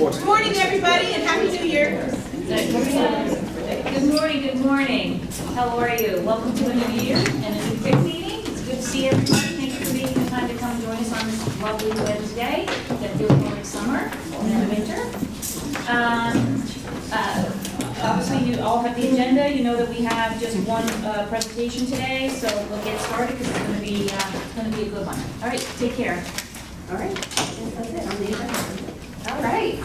Good morning, everybody, and Happy New Year. Good morning, good morning. How are you? Welcome to a new year and a new quick meeting. It's good to see everybody. Thank you for making the time to come join us on this lovely Wednesday that feels more like summer than winter. Obviously, you all have the agenda. You know that we have just one presentation today, so we'll get started because it's going to be a good one. All right, take care. All right, that's it on the agenda. All right.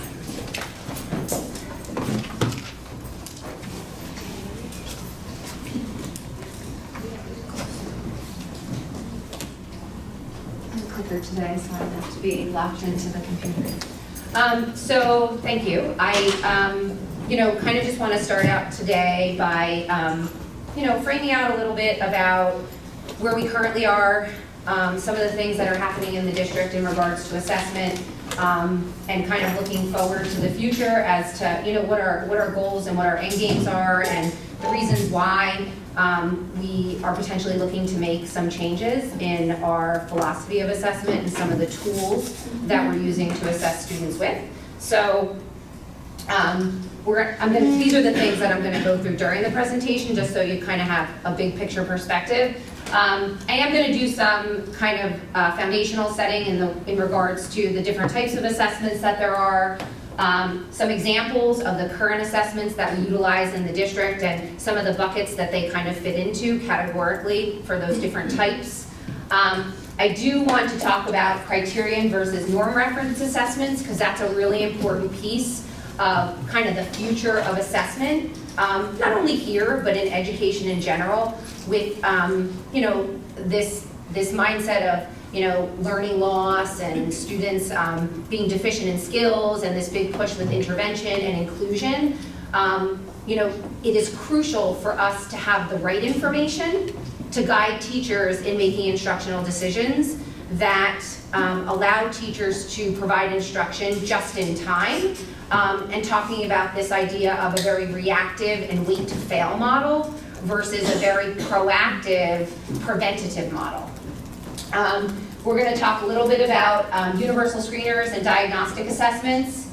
I'm quicker today, so I don't have to be locked into the computer. So thank you. I, kind of just want to start out today by, framing out a little bit about where we currently are, some of the things that are happening in the district in regards to assessment, and kind of looking forward to the future as to, what our goals and what our end games are and the reasons why we are potentially looking to make some changes in our philosophy of assessment and some of the tools that we're using to assess students with. So these are the things that I'm going to go through during the presentation, just so you kind of have a big picture perspective. I am going to do some kind of foundational setting in regards to the different types of assessments that there are, some examples of the current assessments that we utilize in the district and some of the buckets that they kind of fit into categorically for those different types. I do want to talk about criterion versus norm reference assessments because that's a really important piece of kind of the future of assessment, not only here, but in education in general, with, this mindset of, learning loss and students being deficient in skills and this big push with intervention and inclusion. It is crucial for us to have the right information to guide teachers in making instructional decisions that allow teachers to provide instruction just in time, and talking about this idea of a very reactive and wait to fail model versus a very proactive preventative model. We're going to talk a little bit about universal screeners and diagnostic assessments.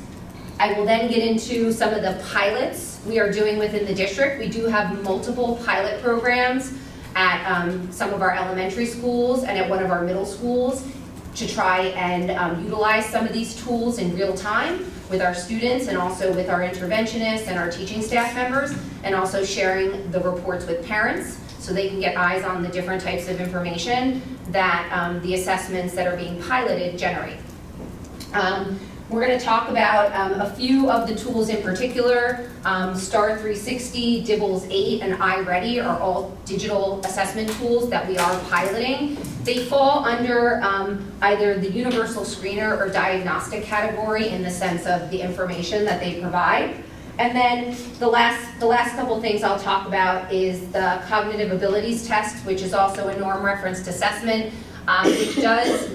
I will then get into some of the pilots we are doing within the district. We do have multiple pilot programs at some of our elementary schools and at one of our middle schools to try and utilize some of these tools in real time with our students and also with our interventionists and our teaching staff members, and also sharing the reports with parents so they can get eyes on the different types of information that the assessments that are being piloted generate. We're going to talk about a few of the tools in particular. STAR 360, DIBELS 8, and iReady are all digital assessment tools that we are piloting. They fall under either the universal screener or diagnostic category in the sense of the information that they provide. And then the last couple things I'll talk about is the cognitive abilities test, which is also a norm referenced assessment, which does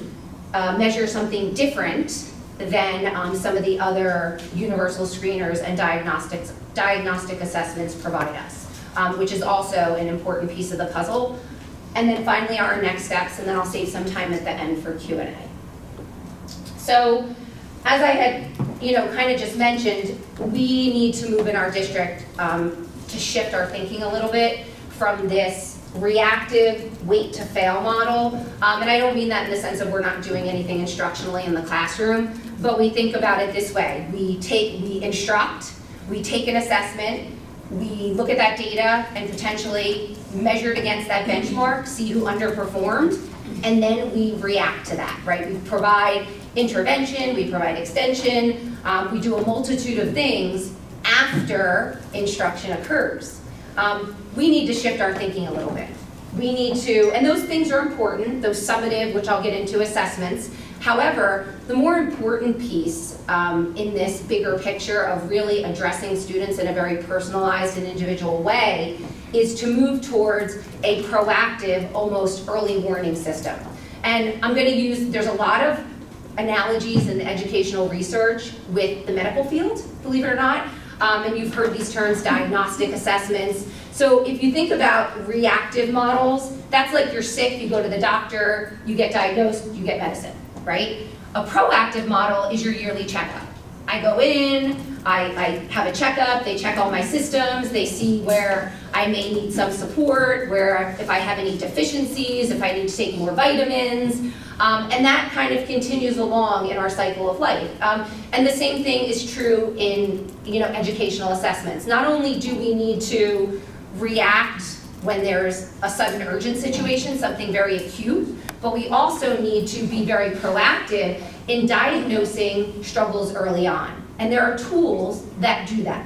measure something different than some of the other universal screeners and diagnostic assessments provide us, which is also an important piece of the puzzle. And then finally our next steps, and then I'll save some time at the end for Q&A. So as I had kind of just mentioned, we need to move in our district to shift our thinking a little bit from this reactive wait to fail model, and I don't mean that in the sense of we're not doing anything instructionally in the classroom, but we think about it this way. We instruct, we take an assessment, we look at that data and potentially measure it against that benchmark, see who underperformed, and then we react to that, right? We provide intervention, we provide extension, we do a multitude of things after instruction occurs. We need to shift our thinking a little bit. We need to, and those things are important, those summative, which I'll get into, assessments. However, the more important piece in this bigger picture of really addressing students in a very personalized and individual way is to move towards a proactive, almost early warning system. And I'm going to use, there's a lot of analogies in the educational research with the medical field, believe it or not. And you've heard these terms, diagnostic assessments. So if you think about reactive models, that's like you're sick, you go to the doctor, you get diagnosed, you get medicine, right? A proactive model is your yearly checkup. I go in, I have a checkup, they check all my systems, they see where I may need some support, where if I have any deficiencies, if I need to take more vitamins, and that kind of continues along in our cycle of life. And the same thing is true in educational assessments. Not only do we need to react when there's a sudden urgent situation, something very acute, but we also need to be very proactive in diagnosing struggles early on. And there are tools that do that.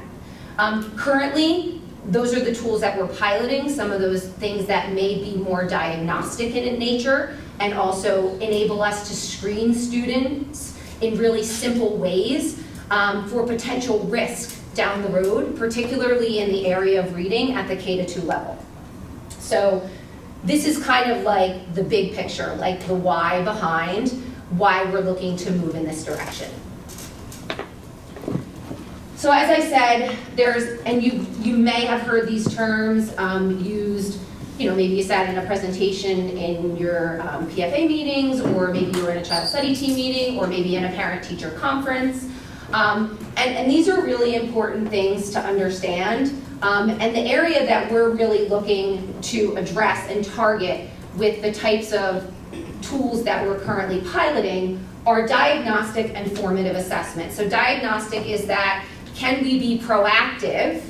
Currently, those are the tools that we're piloting, some of those things that may be more diagnostic in nature and also enable us to screen students in really simple ways for potential risk down the road, particularly in the area of reading at the K-2 level. So this is kind of like the big picture, like the why behind why we're looking to move in this direction. So as I said, and you may have heard these terms used, maybe you sat in a presentation in your PFA meetings, or maybe you were in a child study team meeting, or maybe in a parent-teacher conference. And these are really important things to understand. And the area that we're really looking to address and target with the types of tools that we're currently piloting are diagnostic and formative assessment. So diagnostic is that, can we be proactive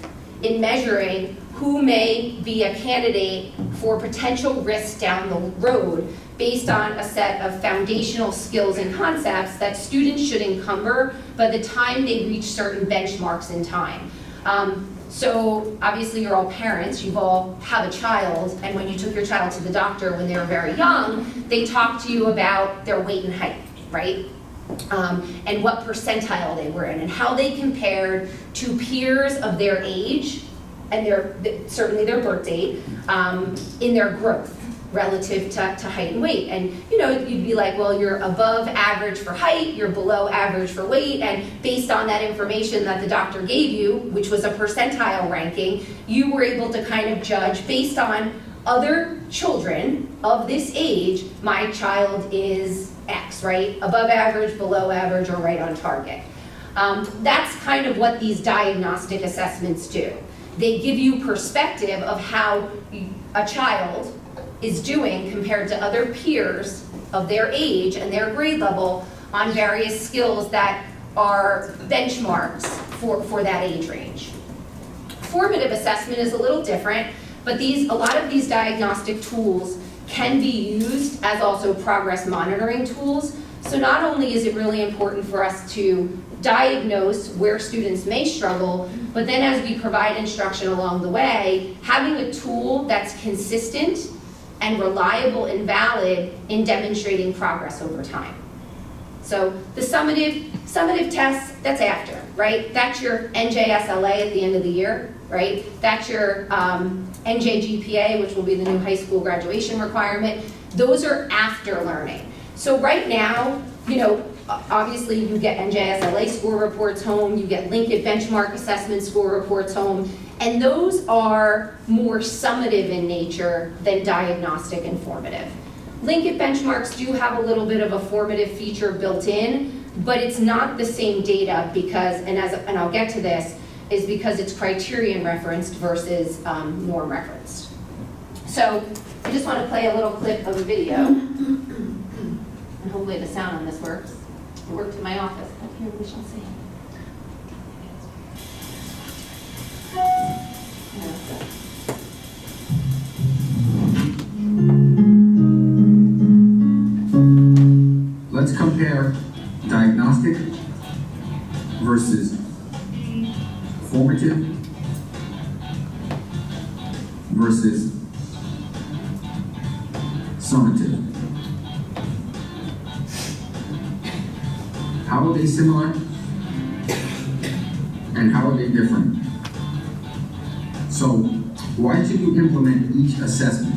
in measuring who may be a candidate for potential risk down the road based on a set of foundational skills and concepts that students should encumber by the time they reach certain benchmarks in time. So obviously you're all parents, you all have a child, and when you took your child to the doctor when they were very young, they talked to you about their weight and height, right? And what percentile they were in, and how they compared to peers of their age, and certainly their birth date, in their growth relative to height and weight. And you'd be like, well, you're above average for height, you're below average for weight, and based on that information that the doctor gave you, which was a percentile ranking, you were able to kind of judge based on other children of this age, my child is X, right? Above average, below average, or right on target. That's kind of what these diagnostic assessments do. They give you perspective of how a child is doing compared to other peers of their age and their grade level on various skills that are benchmarks for that age range. Formative assessment is a little different, but a lot of these diagnostic tools can be used as also progress monitoring tools. So not only is it really important for us to diagnose where students may struggle, but then as we provide instruction along the way, having a tool that's consistent and reliable and valid in demonstrating progress over time. So the summative tests, that's after, right? That's your NJSLA at the end of the year, right? That's your NJGPA, which will be the new high school graduation requirement. Those are after learning. So right now, obviously you get NJSLA score reports home, you get Linkit benchmark assessment score reports home, and those are more summative in nature than diagnostic and formative. Linkit benchmarks do have a little bit of a formative feature built in, but it's not the same data because, and I'll get to this, is because it's criterion referenced versus norm referenced. So I just want to play a little clip of a video, and hopefully the sound on this works. It worked in my office, but here we shall see. Let's compare diagnostic versus formative versus summative. How are they similar and how are they different? So why should you implement each assessment?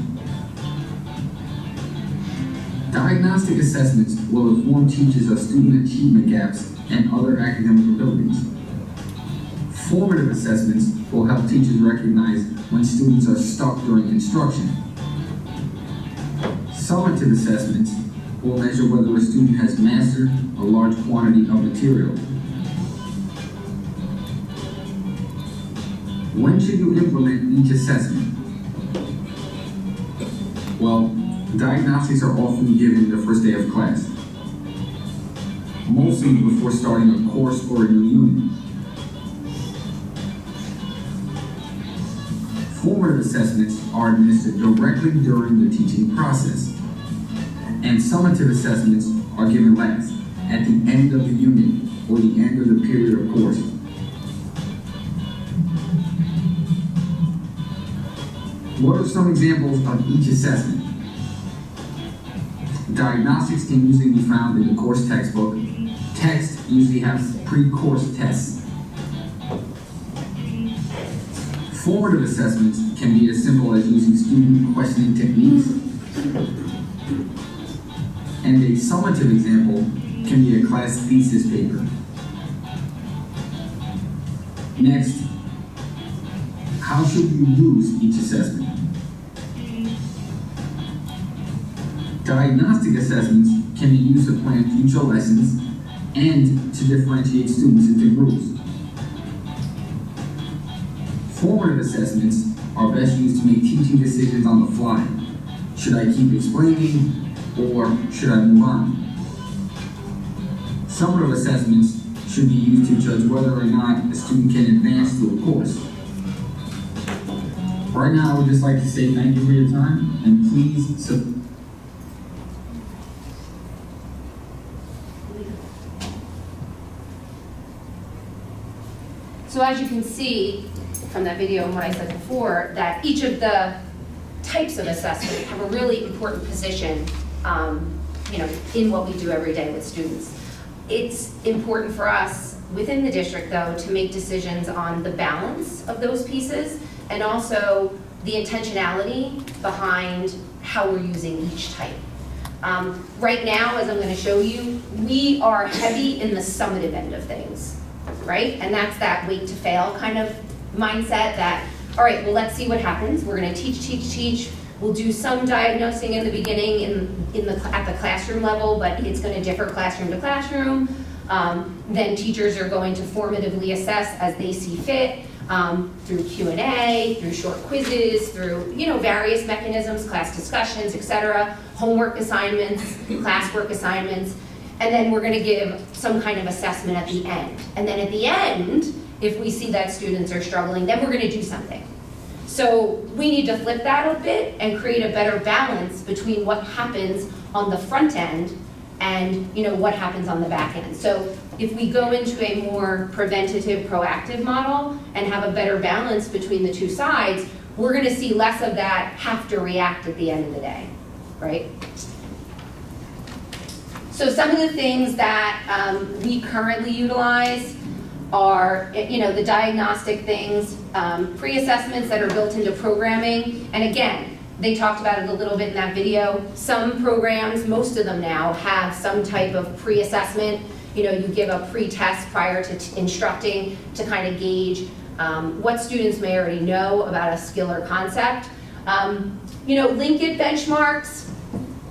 Diagnostic assessments will inform teachers of student achievement gaps and other academic abilities. Formative assessments will help teachers recognize when students are stuck during instruction. Summative assessments will measure whether a student has mastered a large quantity of material. When should you implement each assessment? Well, diagnostics are often given the first day of class, mostly before starting a course or a new unit. Formative assessments are administered directly during the teaching process, and summative assessments are given last, at the end of the unit or the end of the period of course. What are some examples of each assessment? Diagnostics can usually be found in the course textbook. Text usually has pre-course tests. Formative assessments can be as simple as using student questioning techniques. And a summative example can be a class thesis paper. Next, how should you use each assessment? Diagnostic assessments can be used to plan future lessons and to differentiate students into groups. Formative assessments are best used to make teaching decisions on the fly. Should I keep explaining, or should I move on? Summative assessments should be used to judge whether or not a student can advance through a course. Right now, I would just like to say thank you for your time, and please So as you can see from that video and what I said before, that each of the types of assessment have a really important position, in what we do every day with students. It's important for us within the district, though, to make decisions on the balance of those pieces and also the intentionality behind how we're using each type. Right now, as I'm going to show you, we are heavy in the summative end of things, right? And that's that wait to fail kind of mindset that, all right, well, let's see what happens. We're going to teach. We'll do some diagnosing in the beginning at the classroom level, but it's going to differ classroom to classroom. Then teachers are going to formatively assess as they see fit through Q&A, through short quizzes, through various mechanisms, class discussions, etc., homework assignments, classwork assignments, and then we're going to give some kind of assessment at the end. And then at the end, if we see that students are struggling, then we're going to do something. So we need to flip that a bit and create a better balance between what happens on the front end and what happens on the back end. So if we go into a more preventative, proactive model and have a better balance between the two sides, we're going to see less of that have to react at the end of the day, right? So some of the things that we currently utilize are, the diagnostic things, pre-assessments that are built into programming. And again, they talked about it a little bit in that video. Some programs, most of them now, have some type of pre-assessment. You give a pre-test prior to instructing to kind of gauge what students may already know about a skill or concept. Linkit benchmarks,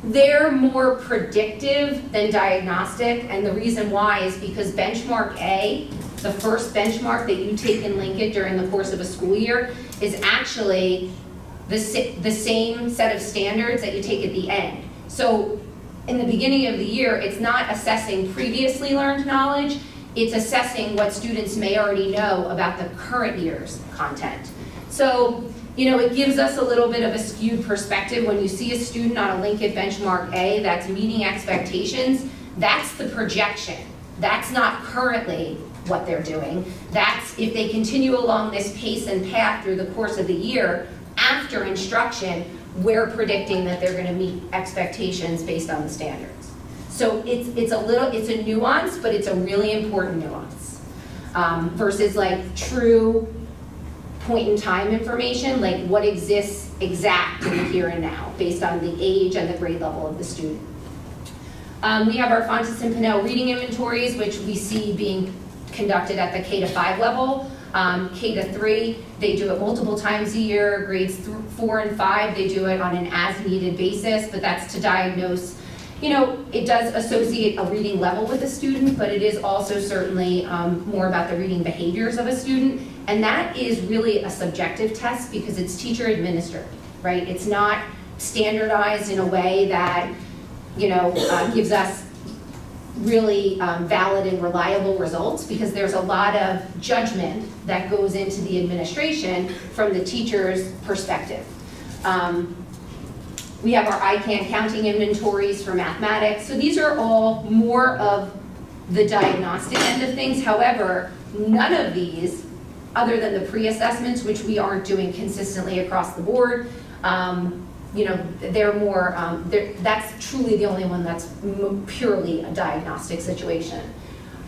they're more predictive than diagnostic, and the reason why is because benchmark A, the first benchmark that you take in Linkit during the course of a school year, is actually the same set of standards that you take at the end. So in the beginning of the year, it's not assessing previously learned knowledge, it's assessing what students may already know about the current year's content. So, it gives us a little bit of a skewed perspective. When you see a student on a Linkit benchmark A that's meeting expectations, that's the projection. That's not currently what they're doing. That's if they continue along this pace and path through the course of the year, after instruction, we're predicting that they're going to meet expectations based on the standards. So it's a nuance, but it's a really important nuance versus like true point in time information, like what exists exact in the here and now based on the age and the grade level of the student. We have our Fontes and Pinnell reading inventories, which we see being conducted at the K-5 level. K-3, they do it multiple times a year. Grades 4 and 5, they do it on an as-needed basis, but that's to diagnose. It does associate a reading level with a student, but it is also certainly more about the reading behaviors of a student And that is really a subjective test because it's teacher administered, right? It's not standardized in a way that, gives us really valid and reliable results, because there's a lot of judgment that goes into the administration from the teacher's perspective. We have our ICANN counting inventories for mathematics. So these are all more of the diagnostic end of things. However, none of these, other than the pre-assessments, which we aren't doing consistently across the board, they're more, that's truly the only one that's purely a diagnostic situation.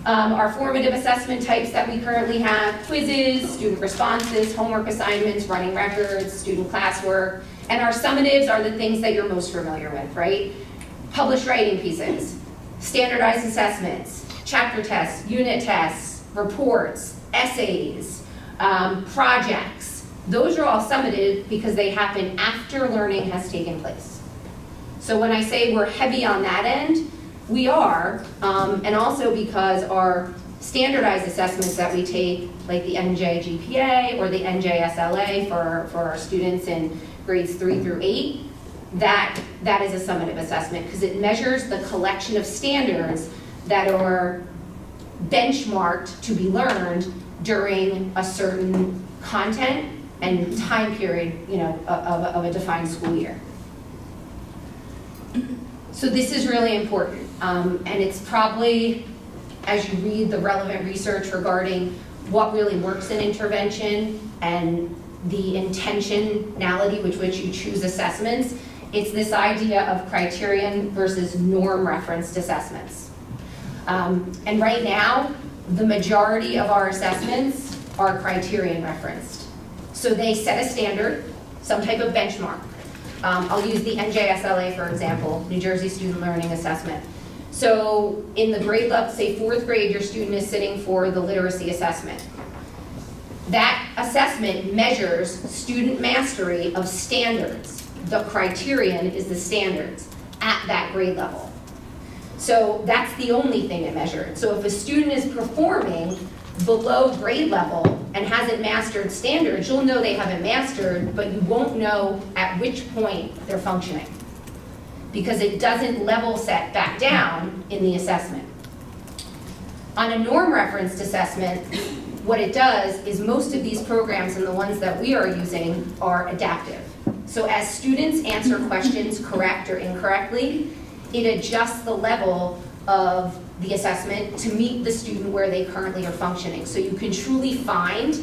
Our formative assessment types that we currently have: quizzes, student responses, homework assignments, running records, student classwork. And our summatives are the things that you're most familiar with, right? Published writing pieces, standardized assessments, chapter tests, unit tests, reports, essays, projects. Those are all summative because they happen after learning has taken place. So when I say we're heavy on that end, we are, and also because our standardized assessments that we take, like the NJ-GPA or the NJ-SLA for our students in grades 3 through 8, that is a summative assessment because it measures the collection of standards that are benchmarked to be learned during a certain content and time period, of a defined school year. So this is really important, and it's probably, as you read the relevant research regarding what really works in intervention and the intentionality with which you choose assessments, it's this idea of criterion versus norm referenced assessments. And right now, the majority of our assessments are criterion referenced. So they set a standard, some type of benchmark. I'll use the NJSLA, for example, New Jersey Student Learning Assessment. So in the grade level, say 4th grade, your student is sitting for the literacy assessment. That assessment measures student mastery of standards. The criterion is the standards at that grade level. So that's the only thing it measured. So if a student is performing below grade level and hasn't mastered standards, you'll know they haven't mastered, but you won't know at which point they're functioning, because it doesn't level set back down in the assessment. On a norm referenced assessment, what it does is most of these programs and the ones that we are using are adaptive. So as students answer questions correct or incorrectly, it adjusts the level of the assessment to meet the student where they currently are functioning. So you can truly find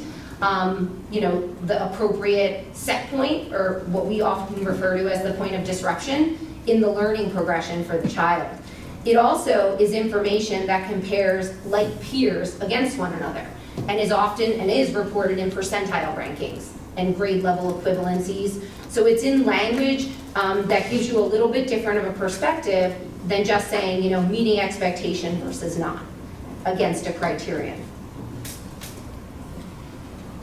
the appropriate set point, or what we often refer to as the point of disruption, in the learning progression for the child. It also is information that compares like peers against one another, and is often and is reported in percentile rankings and grade level equivalencies. So it's in language that gives you a little bit different of a perspective than just saying, meeting expectation versus not against a criterion.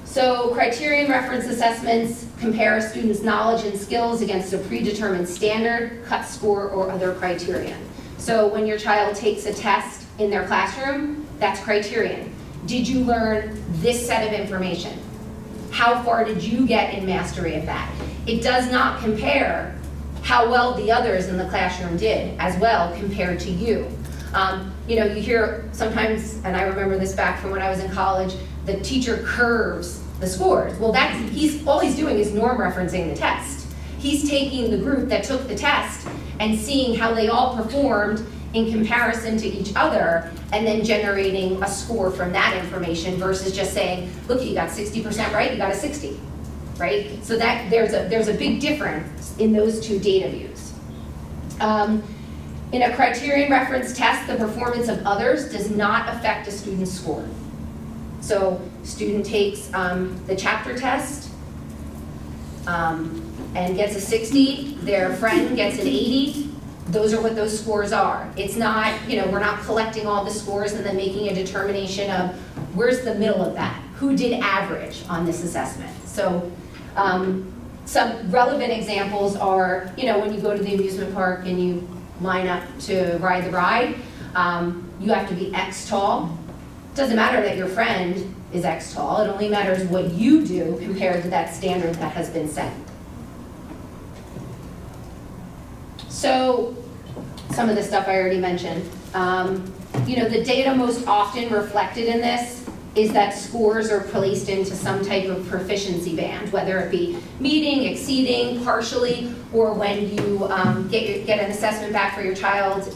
So criterion reference assessments compare a student's knowledge and skills against a predetermined standard, cut score, or other criterion. So when your child takes a test in their classroom, that's criterion. Did you learn this set of information? How far did you get in mastery of that? It does not compare how well the others in the classroom did as well compared to you. You hear sometimes, and I remember this back from when I was in college, the teacher curves the scores. Well, all he's doing is norm referencing the test. He's taking the group that took the test and seeing how they all performed in comparison to each other, and then generating a score from that information versus just saying, look, you got 60% right, you got a 60, right? So that there's a big difference in those two data views. In a criterion reference test, the performance of others does not affect a student's score. So student takes the chapter test and gets a 60, their friend gets an 80, those are what those scores are. It's not, we're not collecting all the scores and then making a determination of where's the middle of that, who did average on this assessment. So some relevant examples are, when you go to the amusement park and you line up to ride the ride, you have to be X tall, Doesn't matter that your friend is X tall, it only matters what you do compared to that standard that has been set. So, some of the stuff I already mentioned. The data most often reflected in this is that scores are placed into some type of proficiency band, whether it be meeting, exceeding, partially, or when you get an assessment back for your child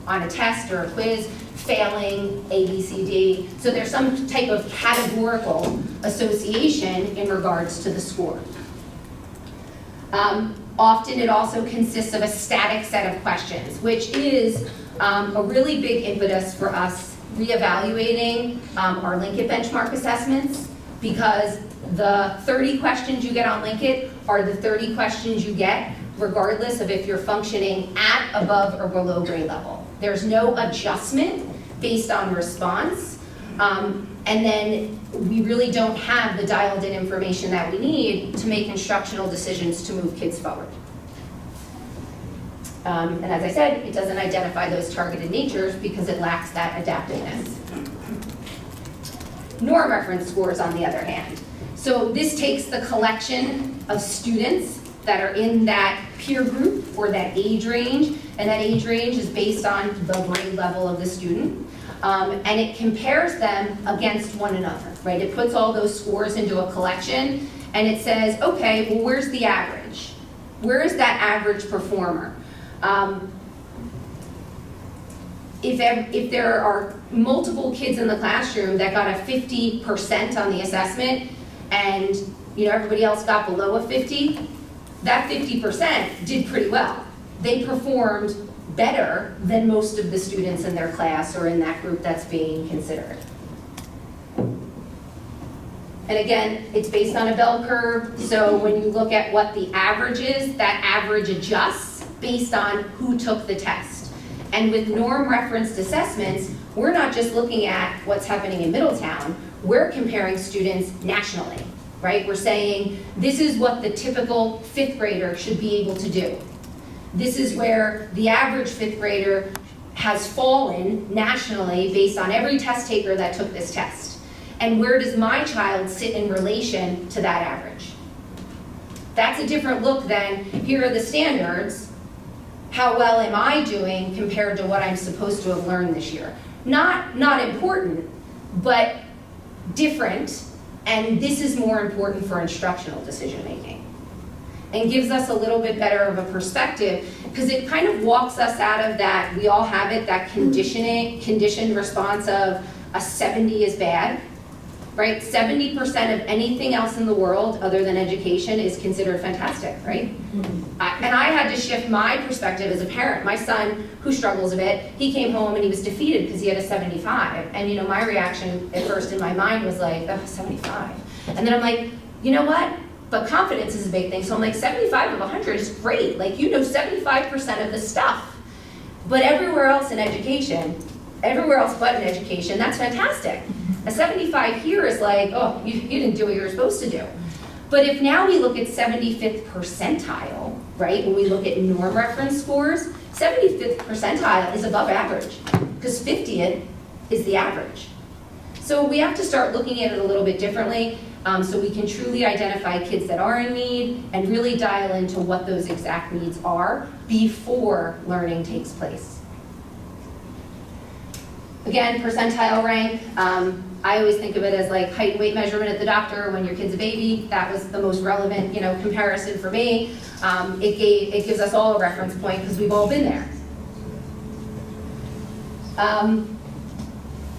on a test or a quiz, failing, A, B, C, D. So there's some type of categorical association in regards to the score. Often it also consists of a static set of questions, which is a really big impetus for us reevaluating our Linkit benchmark assessments, because the 30 questions you get on Linkit are the 30 questions you get regardless of if you're functioning at, above, or below grade level. There's no adjustment based on response, and then we really don't have the dialed-in information that we need to make instructional decisions to move kids forward. And as I said, it doesn't identify those targeted natures because it lacks that adaptiveness. Norm reference scores, on the other hand. So this takes the collection of students that are in that peer group or that age range, and that age range is based on the grade level of the student, and it compares them against one another, right? It puts all those scores into a collection, and it says, okay, well, where's the average? Where is that average performer? If there are multiple kids in the classroom that got a 50% on the assessment, and everybody else got below a 50, that 50% did pretty well. They performed better than most of the students in their class or in that group that's being considered. And again, it's based on a bell curve, so when you look at what the average is, that average adjusts based on who took the test. And with norm-referenced assessments, we're not just looking at what's happening in Middletown, we're comparing students nationally, right? We're saying, this is what the typical fifth grader should be able to do. This is where the average fifth grader has fallen nationally based on every test taker that took this test. And where does my child sit in relation to that average? That's a different look than, here are the standards, how well am I doing compared to what I'm supposed to have learned this year? Not important, but different, and this is more important for instructional decision making. And gives us a little bit better of a perspective, because it kind of walks us out of that, we all have it, that conditioned response of a 70 is bad, right? 70% of anything else in the world other than education is considered fantastic, right? And I had to shift my perspective as a parent. My son, who struggles a bit, he came home and he was defeated because he had a 75. And my reaction at first in my mind was like, oh, 75. And then I'm like, you know what? But confidence is a big thing. So I'm like, 75 of 100 is great. 75% of the stuff. But everywhere else in education, everywhere else but in education, that's fantastic. A 75 here is like, oh, you didn't do what you were supposed to do. But if now we look at 75th percentile, right, when we look at norm reference scores, 75th percentile is above average, because 50th is the average. So we have to start looking at it a little bit differently, so we can truly identify kids that are in need and really dial into what those exact needs are before learning takes place. Again, percentile rank, I always think of it as like height and weight measurement at the doctor when your kid's a baby. That was the most relevant, comparison for me. It gives us all a reference point because we've all been there.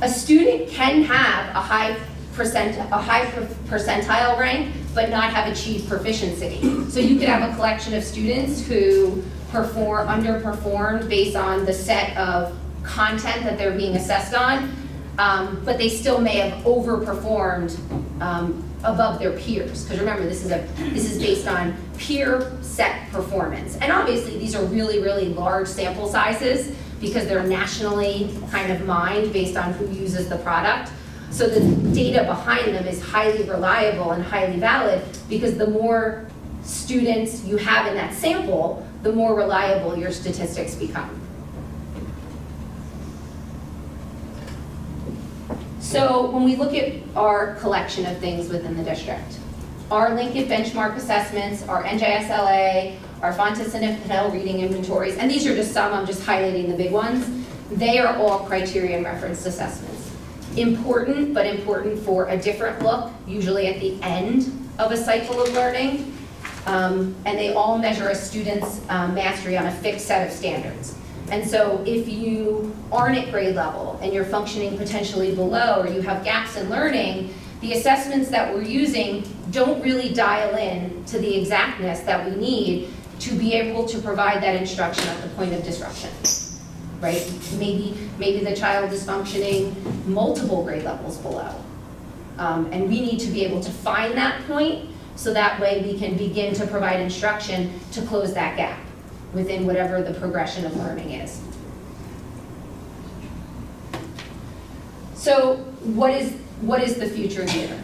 A student can have a high percentile rank, but not have achieved proficiency. So you could have a collection of students who underperformed based on the set of content that they're being assessed on, but they still may have overperformed above their peers. Because remember, this is based on peer set performance. And obviously, these are really, really large sample sizes because they're nationally kind of mined based on who uses the product. So the data behind them is highly reliable and highly valid because the more students you have in that sample, the more reliable your statistics become. So when we look at our collection of things within the district, our Linkit benchmark assessments, our NJSLA, our Fontes and Pinnell reading inventories, and these are just some, I'm just highlighting the big ones, they are all criterion referenced assessments. Important, but important for a different look, usually at the end of a cycle of learning, and they all measure a student's mastery on a fixed set of standards. And so if you aren't at grade level and you're functioning potentially below or you have gaps in learning, the assessments that we're using don't really dial in to the exactness that we need to be able to provide that instruction at the point of disruption, right? Maybe the child is functioning multiple grade levels below. And we need to be able to find that point so that way we can begin to provide instruction to close that gap within whatever the progression of learning is. So what is the future here?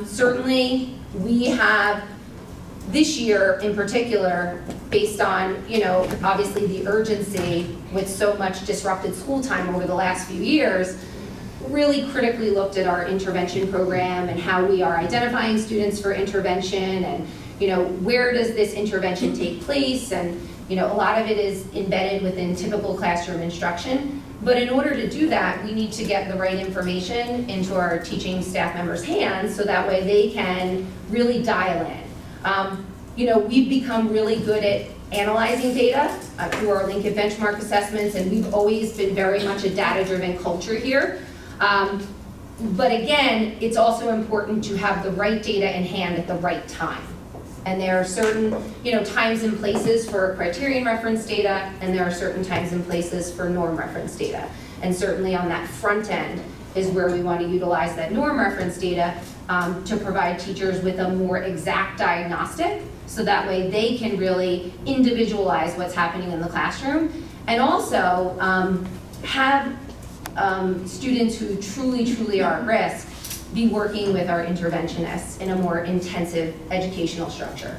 Certainly we have this year in particular, based on, obviously the urgency with so much disrupted school time over the last few years, really critically looked at our intervention program and how we are identifying students for intervention and, where does this intervention take place? And, a lot of it is embedded within typical classroom instruction. But in order to do that, we need to get the right information into our teaching staff members' hands so that way they can really dial in. We've become really good at analyzing data through our Linkit benchmark assessments, and we've always been very much a data-driven culture here. But again, it's also important to have the right data in hand at the right time. And there are certain, times and places for criterion reference data, and there are certain times and places for norm reference data. And certainly on that front end is where we want to utilize that norm reference data to provide teachers with a more exact diagnostic, so that way they can really individualize what's happening in the classroom, and also have students who truly are at risk be working with our interventionists in a more intensive educational structure.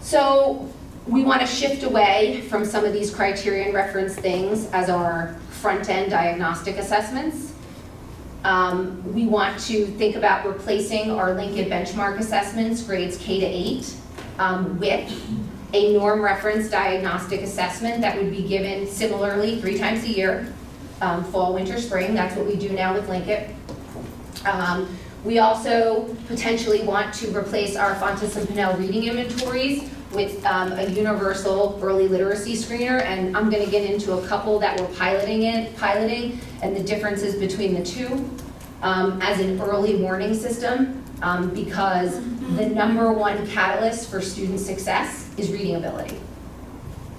So we want to shift away from some of these criterion reference things as our front-end diagnostic assessments. We want to think about replacing our Linkit benchmark assessments, grades K to 8, with a norm reference diagnostic assessment that would be given similarly 3 times a year, fall, winter, spring. That's what we do now with Linkit. We also potentially want to replace our Fontes and Pinnell reading inventories with a universal early literacy screener, and I'm going to get into a couple that we're piloting and the differences between the two as an early warning system, because the #1 catalyst for student success is reading ability.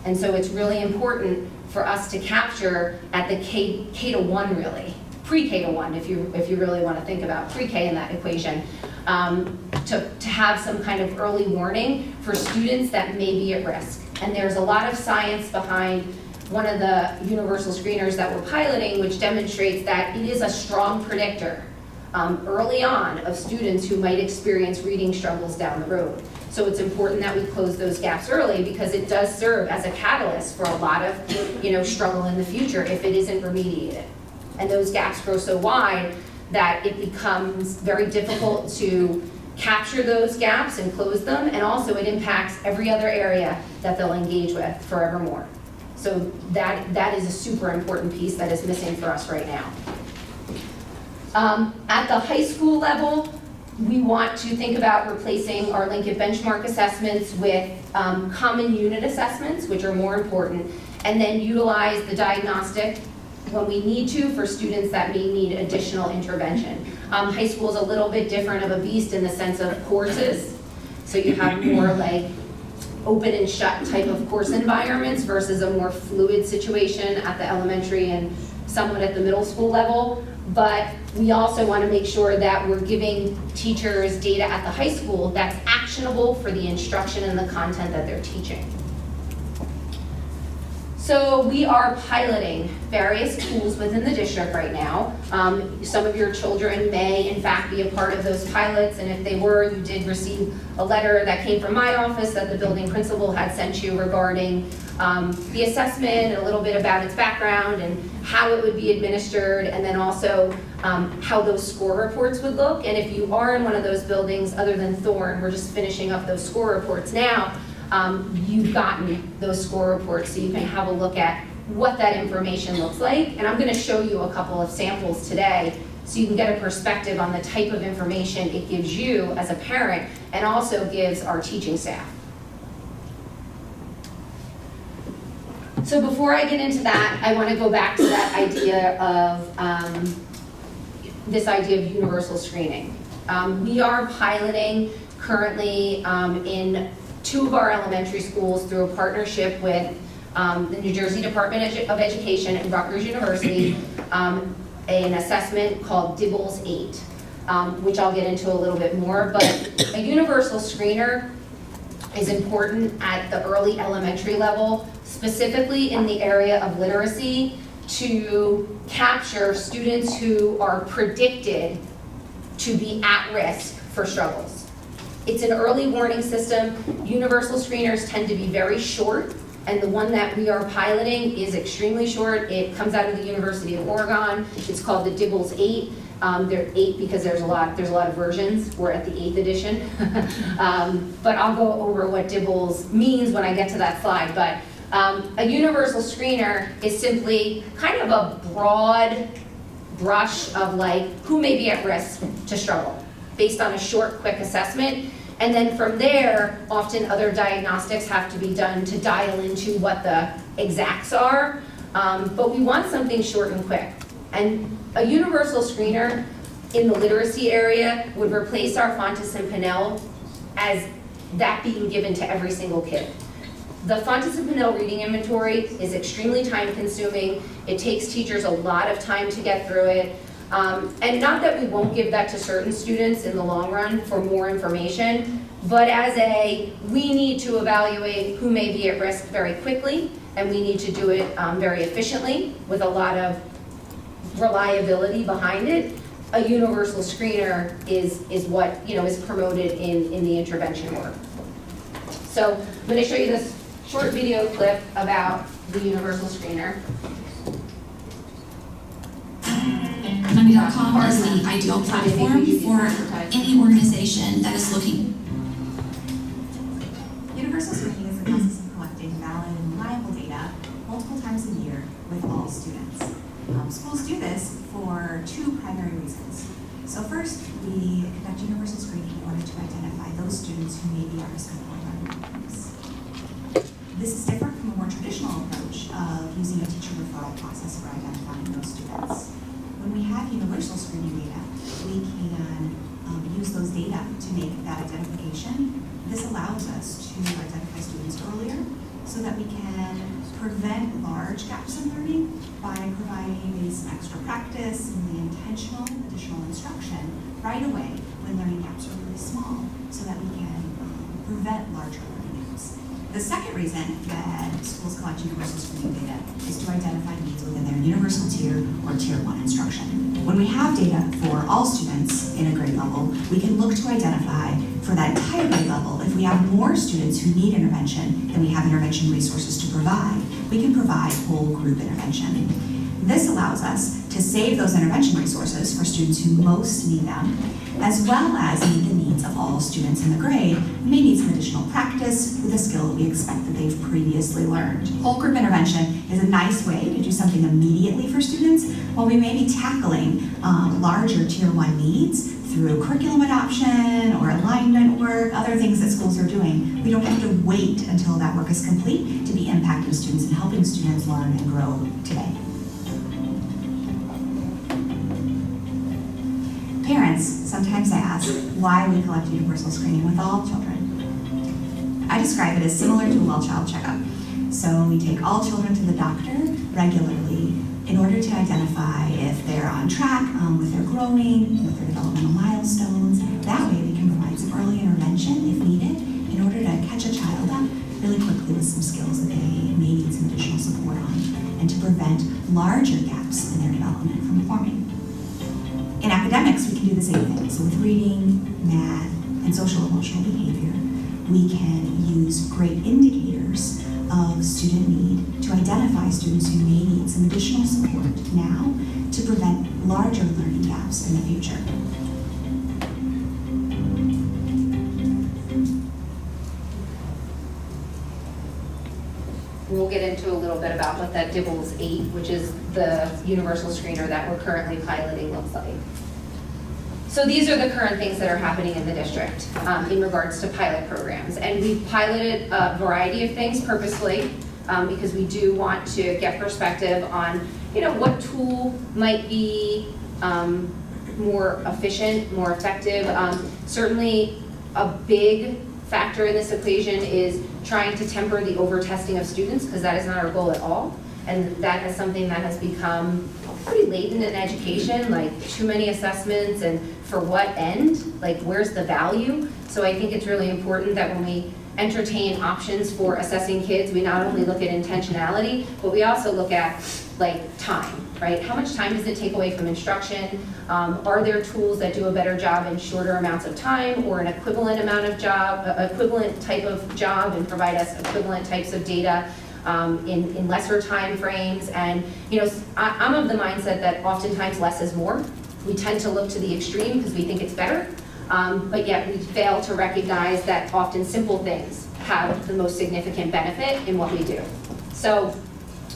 And so it's really important for us to capture at the K to 1 really, pre-K to 1 if you really want to think about pre-K in that equation, to have some kind of early warning for students that may be at risk. And there's a lot of science behind one of the universal screeners that we're piloting, which demonstrates that it is a strong predictor early on of students who might experience reading struggles down the road. So it's important that we close those gaps early, because it does serve as a catalyst for a lot of struggle in the future if it isn't remediated. And those gaps grow so wide that it becomes very difficult to capture those gaps and close them, and also it impacts every other area that they'll engage with forevermore. So that is a super important piece that is missing for us right now. At the high school level, we want to think about replacing our Linkit benchmark assessments with common unit assessments, which are more important, and then utilize the diagnostic when we need to for students that may need additional intervention. High school is a little bit different of a beast in the sense of courses. So you have more like open and shut type of course environments versus a more fluid situation at the elementary and somewhat at the middle school level. But we also want to make sure that we're giving teachers data at the high school that's actionable for the instruction and the content that they're teaching. So we are piloting various tools within the district right now. Some of your children may in fact be a part of those pilots, and if they were, you did receive a letter that came from my office that the building principal had sent you regarding the assessment and a little bit about its background and how it would be administered, and then also how those score reports would look. And if you are in one of those buildings other than Thorne, we're just finishing up those score reports now, you've gotten those score reports so you can have a look at what that information looks like. And I'm going to show you a couple of samples today so you can get a perspective on the type of information it gives you as a parent and also gives our teaching staff. So before I get into that, I want to go back to that idea of this idea of universal screening. We are piloting currently in 2 of our elementary schools through a partnership with the New Jersey Department of Education and Rutgers University, an assessment called DIBELS 8, which I'll get into a little bit more. But a universal screener is important at the early elementary level, specifically in the area of literacy, to capture students who are predicted to be at risk for struggles. It's an early warning system. Universal screeners tend to be very short, and the one that we are piloting is extremely short. It comes out of the University of Oregon. It's called the DIBELS 8. They're 8 because there's a lot of versions. We're at the 8th edition. But I'll go over what DIBELS means when I get to that slide. But a universal screener is simply kind of a broad brush of like who may be at risk to struggle based on a short, quick assessment. And then from there, often other diagnostics have to be done to dial into what the exacts are. But we want something short and quick. And a universal screener in the literacy area would replace our Fontes and Pinnell as that being given to every single kid. The Fontes and Pinnell reading inventory is extremely time consuming. It takes teachers a lot of time to get through it. And not that we won't give that to certain students in the long run for more information, but as we need to evaluate who may be at risk very quickly, and we need to do it very efficiently with a lot of reliability behind it. A universal screener is what is promoted in the intervention work. So I'm going to show you this short video clip about the universal screener. Monday.com is the ideal platform for any organization that is looking. Universal screening is the process of collecting valid and reliable data multiple times a year with all students. Schools do this for 2 primary reasons. So first, we conduct universal screening in order to identify those students who may be at risk of learning outcomes. This is different from a more traditional approach of using a teacher referral process for identifying those students. When we have universal screening data, we can use those data to make that identification. This allows us to identify students earlier so that we can prevent large gaps in learning by providing maybe some extra practice and the intentional additional instruction right away when learning gaps are really small so that we can prevent larger learning gaps. The second reason that schools collect universal screening data is to identify needs within their universal tier or tier 1 instruction. When we have data for all students in a grade level, we can look to identify for that entire grade level, if we have more students who need intervention than we have intervention resources to provide, we can provide whole group intervention. This allows us to save those intervention resources for students who most need them, as well as meet the needs of all students in the grade who may need some additional practice with a skill that we expect that they've previously learned. Whole group intervention is a nice way to do something immediately for students while we may be tackling larger tier 1 needs through curriculum adoption or alignment work, other things that schools are doing. We don't have to wait until that work is complete to be impacting students and helping students learn and grow today. Parents sometimes ask why we collect universal screening with all children. I describe it as similar to a well-child checkup. So we take all children to the doctor regularly in order to identify if they're on track with their growing, with their developmental milestones. That way we can provide some early intervention if needed in order to catch a child up really quickly with some skills that they may need some additional support on, and to prevent larger gaps in their development from forming. In academics, we can do the same thing. So with reading, math, and social emotional behavior, we can use great indicators of student need to identify students who may need some additional support now to prevent larger learning gaps in the future. We'll get into a little bit about what that DIBELS 8, which is the universal screener that we're currently piloting, looks like. So these are the current things that are happening in the district in regards to pilot programs. And we've piloted a variety of things purposefully because we do want to get perspective on, what tool might be more efficient, more effective. Certainly a big factor in this equation is trying to temper the over-testing of students, because that is not our goal at all. And that is something that has become pretty latent in education, like too many assessments, and for what end? Like, where's the value? So I think it's really important that when we entertain options for assessing kids, we not only look at intentionality, but we also look at time, right? How much time does it take away from instruction? Are there tools that do a better job in shorter amounts of time, or an equivalent amount of job, equivalent type of job, and provide us equivalent types of data in lesser time frames? And I'm of the mindset that oftentimes less is more. We tend to look to the extreme because we think it's better, but yet we fail to recognize that often simple things have the most significant benefit in what we do. So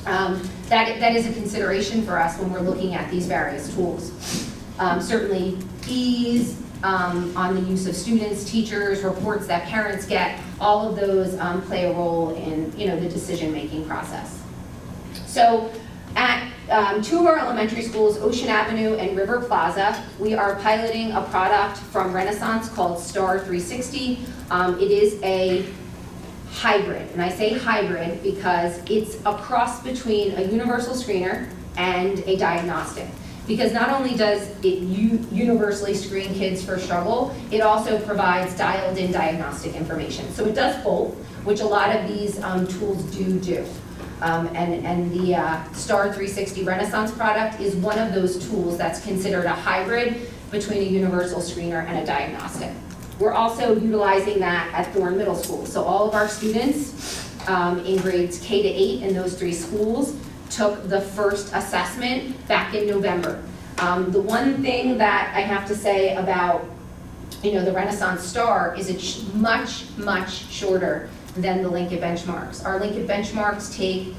that is a consideration for us when we're looking at these various tools. Certainly ease on the use of students, teachers, reports that parents get, all of those play a role in the decision-making process. So at two of our elementary schools, Ocean Avenue and River Plaza, we are piloting a product from Renaissance called STAR 360. It is a hybrid, and I say hybrid because it's a cross between a universal screener and a diagnostic. Because not only does it universally screen kids for struggle, it also provides dialed-in diagnostic information. So it does both, which a lot of these tools do. And the STAR 360 Renaissance product is one of those tools that's considered a hybrid between a universal screener and a diagnostic. We're also utilizing that at Thorne Middle School. So all of our students in grades K to 8 in those 3 schools took the first assessment back in November. The one thing that I have to say about the Renaissance STAR is it's much shorter than the Linkit benchmarks. Our Linkit benchmarks take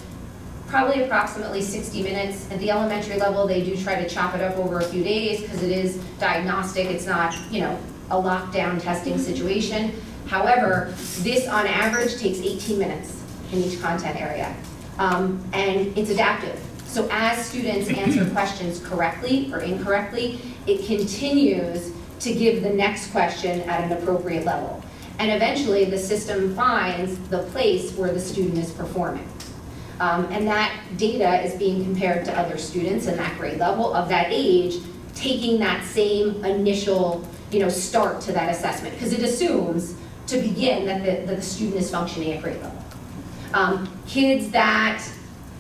probably approximately 60 minutes. At the elementary level, they do try to chop it up over a few days because it is diagnostic. It's not, a lockdown testing situation. However, this on average takes 18 minutes in each content area. And it's adaptive. So as students answer questions correctly or incorrectly, it continues to give the next question at an appropriate level. And eventually the system finds the place where the student is performing. And that data is being compared to other students in that grade level of that age, taking that same initial start to that assessment, because it assumes to begin that the student is functioning at grade level. Kids that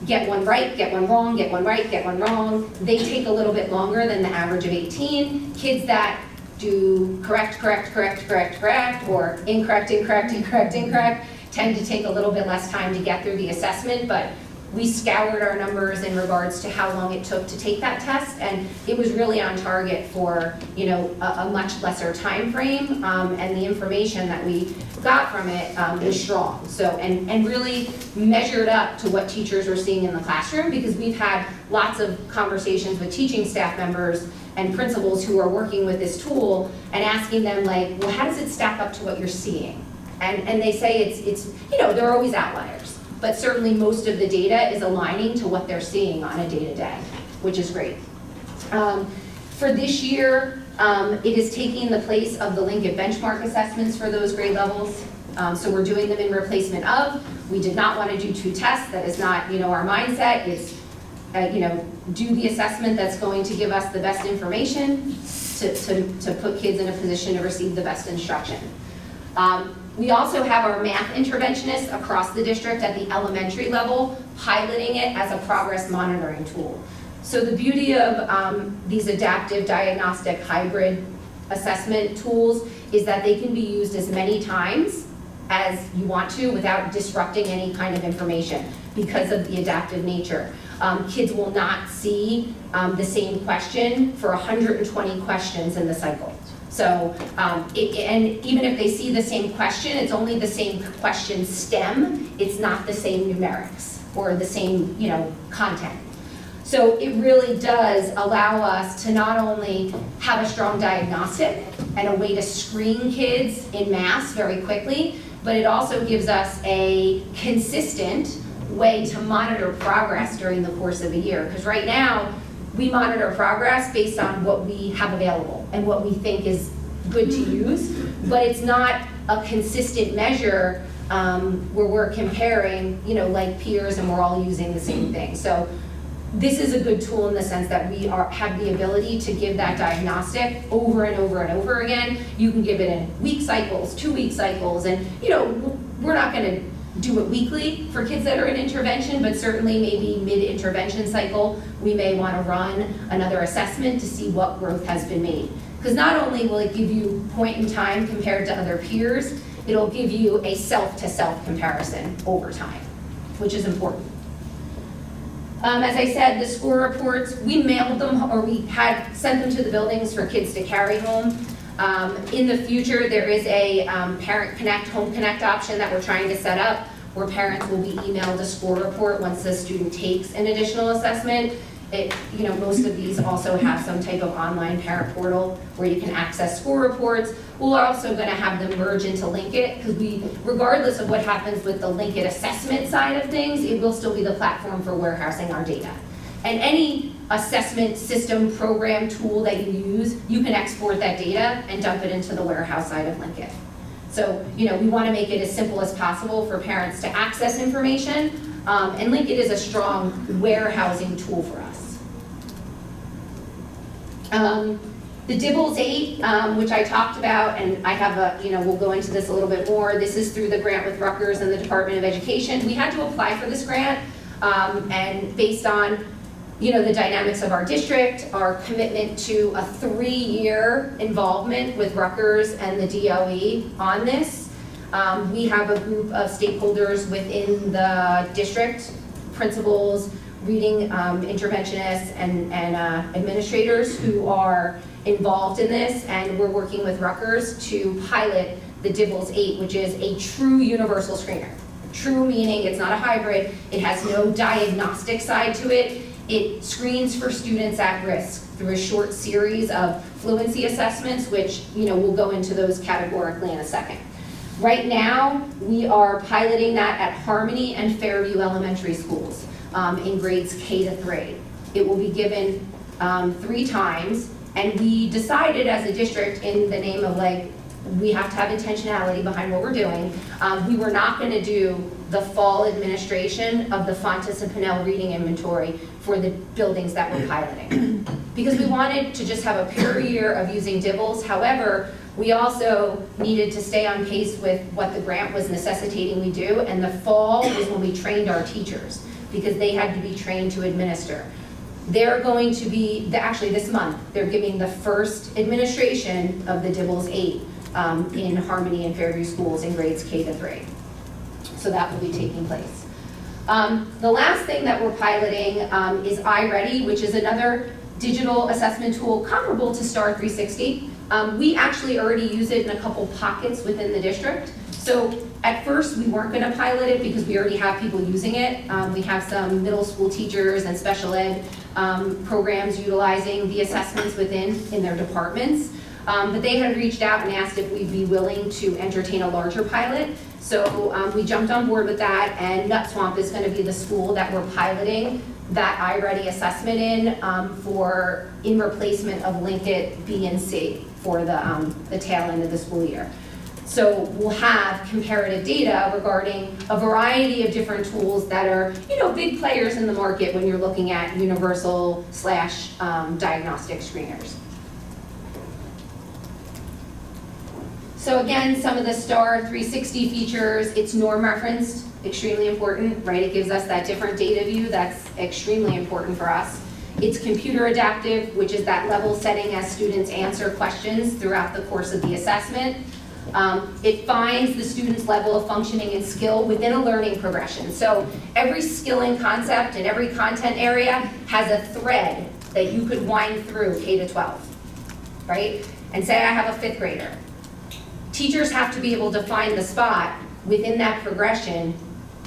get one right, get one wrong, get one right, get one wrong, they take a little bit longer than the average of 18. Kids that do correct, or incorrect, tend to take a little bit less time to get through the assessment, but we scoured our numbers in regards to how long it took to take that test, and it was really on target for a much lesser time frame, and the information that we got from it was strong. So and really measured up to what teachers were seeing in the classroom, because we've had lots of conversations with teaching staff members and principals who are working with this tool and asking them well, how does it stack up to what you're seeing? And they say it's there are always outliers. But certainly most of the data is aligning to what they're seeing on a day-to-day, which is great. For this year, it is taking the place of the Linkit benchmark assessments for those grade levels. So we're doing them in replacement of. We did not want to do 2 tests. That is not our mindset. It's do the assessment that's going to give us the best information to put kids in a position to receive the best instruction. We also have our math interventionists across the district at the elementary level, piloting it as a progress monitoring tool. So the beauty of these adaptive diagnostic hybrid assessment tools is that they can be used as many times as you want to without disrupting any kind of information because of the adaptive nature. Kids will not see the same question for 120 questions in the cycle. So, and even if they see the same question, it's only the same question stem, it's not the same numerics or the same, content. So it really does allow us to not only have a strong diagnostic and a way to screen kids in mass very quickly, but it also gives us a consistent way to monitor progress during the course of a year. Because right now, we monitor progress based on what we have available and what we think is good to use, but it's not a consistent measure where we're comparing, like peers and we're all using the same thing. So this is a good tool in the sense that we have the ability to give that diagnostic over and over and over again. You can give it in week cycles, 2-week cycles, and we're not gonna do it weekly for kids that are in intervention, but certainly maybe mid-intervention cycle, we may wanna run another assessment to see what growth has been made. Because not only will it give you point in time compared to other peers, it'll give you a self-to-self comparison over time, which is important. As I said, the score reports, we mailed them, or we had sent them to the buildings for kids to carry home. In the future, there is a Parent Connect, Home Connect option that we're trying to set up, where parents will be emailed a score report once the student takes an additional assessment. Most of these also have some type of online parent portal where you can access score reports. We're also going to have them merge into Linkit, because regardless of what happens with the Linkit assessment side of things, it will still be the platform for warehousing our data. And any assessment system, program, tool that you use, you can export that data and dump it into the warehouse side of Linkit. So, we want to make it as simple as possible for parents to access information, and Linkit is a strong warehousing tool for us. The DIBELS 8, which I talked about, and I have we'll go into this a little bit more. This is through the grant with Rutgers and the Department of Education. We had to apply for this grant, and based on the dynamics of our district, our commitment to a 3-year involvement with Rutgers and the DOE on this. We have a group of stakeholders within the district, principals, reading interventionists, and administrators who are involved in this, and we're working with Rutgers to pilot the DIBELS 8, which is a true universal screener. True meaning it's not a hybrid, it has no diagnostic side to it. It screens for students at risk through a short series of fluency assessments, which we'll go into those categorically in a second. Right now, we are piloting that at Harmony and Fairview Elementary Schools in grades K to 3. It will be given 3 times, and we decided as a district, in the name of we have to have intentionality behind what we're doing, we were not going to do the fall administration of the Fontes and Pinnell reading inventory for the buildings that we're piloting. Because we wanted to just have a pure year of using DIBELS. However, we also needed to stay on pace with what the grant was necessitating we do, and the fall was when we trained our teachers, because they had to be trained to administer. They're going to be, actually this month, they're giving the first administration of the DIBELS 8 in Harmony and Fairview schools in grades K to 3. So that will be taking place. The last thing that we're piloting is iReady, which is another digital assessment tool comparable to STAR 360. We actually already use it in a couple pockets within the district. So at first, we weren't going to pilot it because we already have people using it. We have some middle school teachers and special ed programs utilizing the assessments in their departments. But they had reached out and asked if we'd be willing to entertain a larger pilot. So we jumped on board with that, and Nut Swamp is going to be the school that we're piloting that iReady assessment in replacement of Linkit B and C for the tail end of the school year. So we'll have comparative data regarding a variety of different tools that are, big players in the market when you're looking at universal / diagnostic screeners. So again, some of the STAR 360 features, it's norm referenced, extremely important, right? It gives us that different data view, that's extremely important for us. It's computer adaptive, which is that level setting as students answer questions throughout the course of the assessment. It finds the student's level of functioning and skill within a learning progression. So every skill and concept in every content area has a thread that you could wind through K to 12, right? And say I have a 5th grader. Teachers have to be able to find the spot within that progression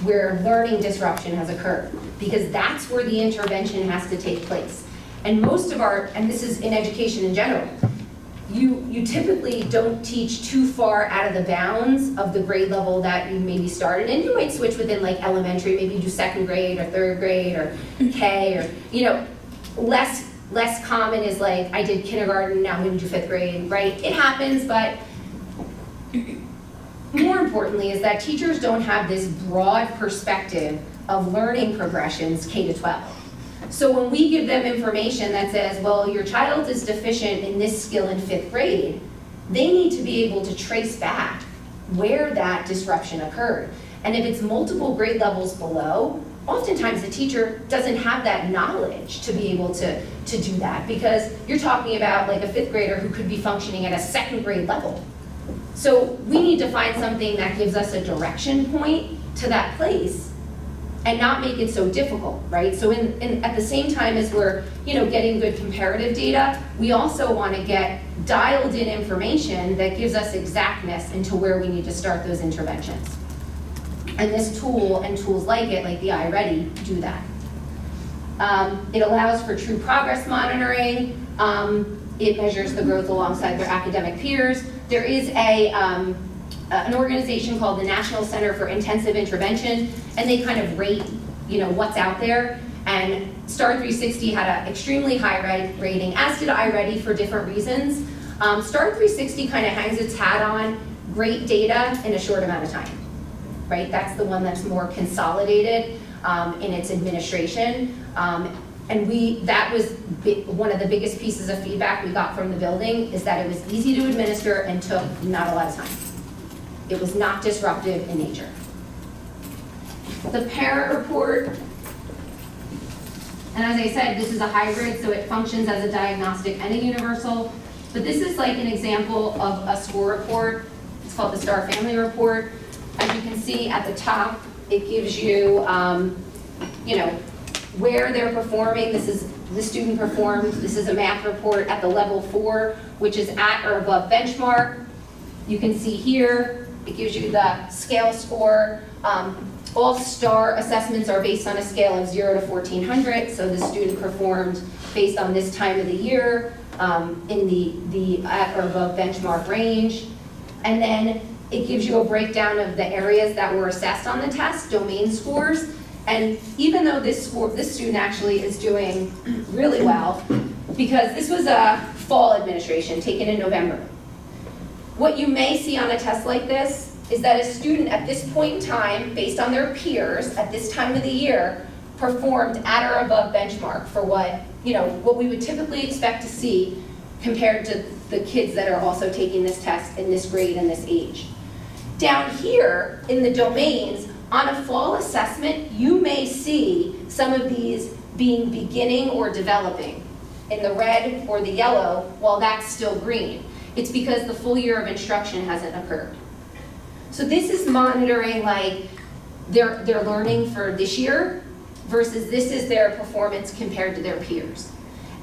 where learning disruption has occurred, because that's where the intervention has to take place. And most of our, and this is in education in general, you typically don't teach too far out of the bounds of the grade level that you maybe started, and you might switch within like elementary, maybe you do 2nd grade or 3rd grade or K, or, you know, less common is like, I did kindergarten, now I'm gonna do 5th grade, right? It happens, but more importantly is that teachers don't have this broad perspective of learning progressions K to 12. So when we give them information that says, well, your child is deficient in this skill in 5th grade, they need to be able to trace back where that disruption occurred. And if it's multiple grade levels below, oftentimes the teacher doesn't have that knowledge to be able to do that, because you're talking about like a 5th grader who could be functioning at a 2nd grade level. So we need to find something that gives us a direction point to that place and not make it so difficult, right? So at the same time as we're, you know, getting good comparative data, we also want to get dialed in information that gives us exactness into where we need to start those interventions. And this tool and tools like it, like the iReady, do that. It allows for true progress monitoring. It measures the growth alongside their academic peers. There is an organization called the National Center for Intensive Intervention, and they kind of rate, you know, what's out there. And STAR 360 had an extremely high rating, as did iReady for different reasons. STAR 360 kind of hangs its hat on great data in a short amount of time, right? That's the one that's more consolidated in its administration. And that was one of the biggest pieces of feedback we got from the building, is that it was easy to administer and took not a lot of time. It was not disruptive in nature. The parent report, and as I said, this is a hybrid, so it functions as a diagnostic and a universal, but this is like an example of a score report. It's called the STAR Family Report. As you can see at the top, it gives you, you know, where they're performing. This is the student performed. This is a math report at the level 4, which is at or above benchmark. You can see here, it gives you the scale score. All STAR assessments are based on a scale of 0 to 1400, so the student performed based on this time of the year in the at or above benchmark range. And then it gives you a breakdown of the areas that were assessed on the test, domain scores. And even though this student actually is doing really well, because this was a fall administration taken in November. What you may see on a test like this is that a student at this point in time, based on their peers at this time of the year, performed at or above benchmark for what we would typically expect to see compared to the kids that are also taking this test in this grade and this age. Down here in the domains, on a fall assessment, you may see some of these being beginning or developing in the red or the yellow, while that's still green. It's because the full year of instruction hasn't occurred. So this is monitoring like their learning for this year versus this is their performance compared to their peers.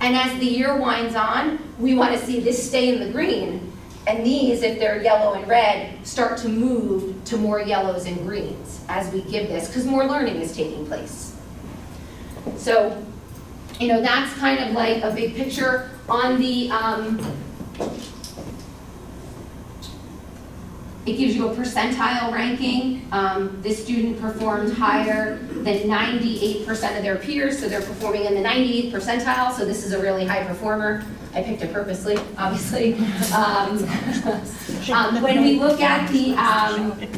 And as the year winds on, we want to see this stay in the green, and these, if they're yellow and red, start to move to more yellows and greens as we give this, because more learning is taking place. So, that's kind of like a big picture. On the, it gives you a percentile ranking. This student performed higher than 98% of their peers, so they're performing in the 98th percentile, so this is a really high performer. I picked it purposely, obviously. When we look at the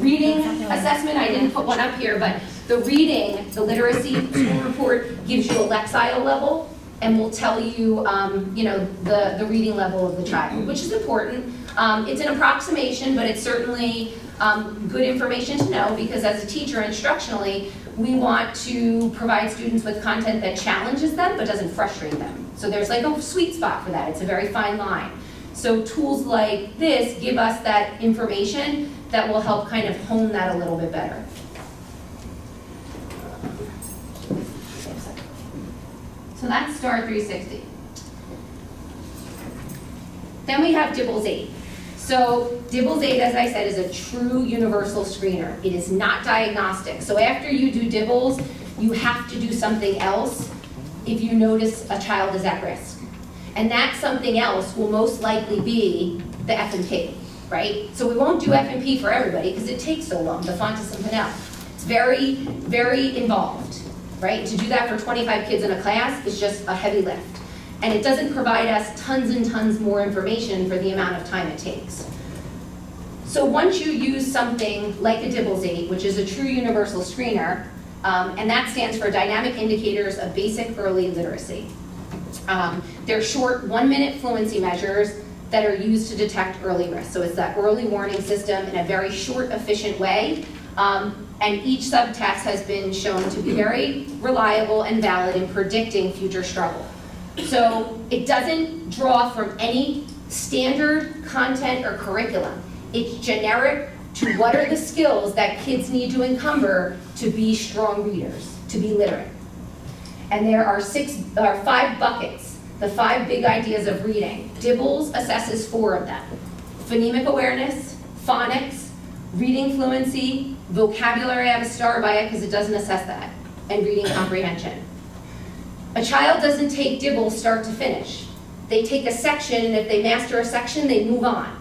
reading assessment, I didn't put one up here, but the reading, the literacy score report gives you a Lexile level. and will tell you, the reading level of the child, which is important. It's an approximation, but it's certainly good information to know, because as a teacher instructionally, we want to provide students with content that challenges them but doesn't frustrate them. So there's like a sweet spot for that. It's a very fine line. So tools like this give us that information that will help kind of hone that a little bit better. So that's STAR 360. Then we have DIBELS 8. So DIBELS 8, as I said, is a true universal screener. It is not diagnostic. So after you do DIBELS, you have to do something else if you notice a child is at risk. And that something else will most likely be the F&P, right? So we won't do F&P for everybody because it takes so long, the Fontes and Pinnell. It's very, very involved, right? To do that for 25 kids in a class is just a heavy lift. And it doesn't provide us tons and tons more information for the amount of time it takes. So once you use something like a DIBELS 8, which is a true universal screener, and that stands for Dynamic Indicators of Basic Early Literacy. They're short 1-minute fluency measures that are used to detect early risk. So it's that early warning system in a very short, efficient way. And each subtest has been shown to be very reliable and valid in predicting future struggle. So it doesn't draw from any standard content or curriculum. It's generic to what are the skills that kids need to encumber to be strong readers, to be literate. And there are 5 buckets, the 5 big ideas of reading. DIBELS assesses 4 of them: phonemic awareness, phonics, reading fluency, vocabulary. I have a star by it because it doesn't assess that, and reading comprehension. A child doesn't take DIBELS start to finish. They take a section, and if they master a section, they move on.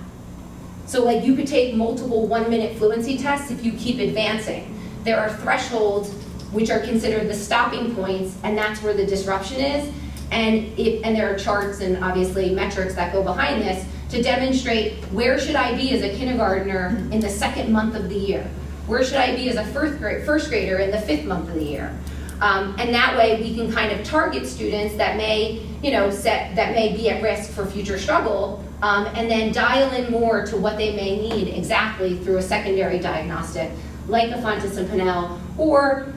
So like you could take multiple 1-minute fluency tests if you keep advancing. There are thresholds which are considered the stopping points, and that's where the disruption is. And there are charts and obviously metrics that go behind this to demonstrate where should I be as a kindergartner in the 2nd month of the year? Where should I be as a first grader in the 5th month of the year? And that way we can kind of target students that may, that may be at risk for future struggle, and then dial in more to what they may need exactly through a secondary diagnostic, like a Fontes and Pinnell, or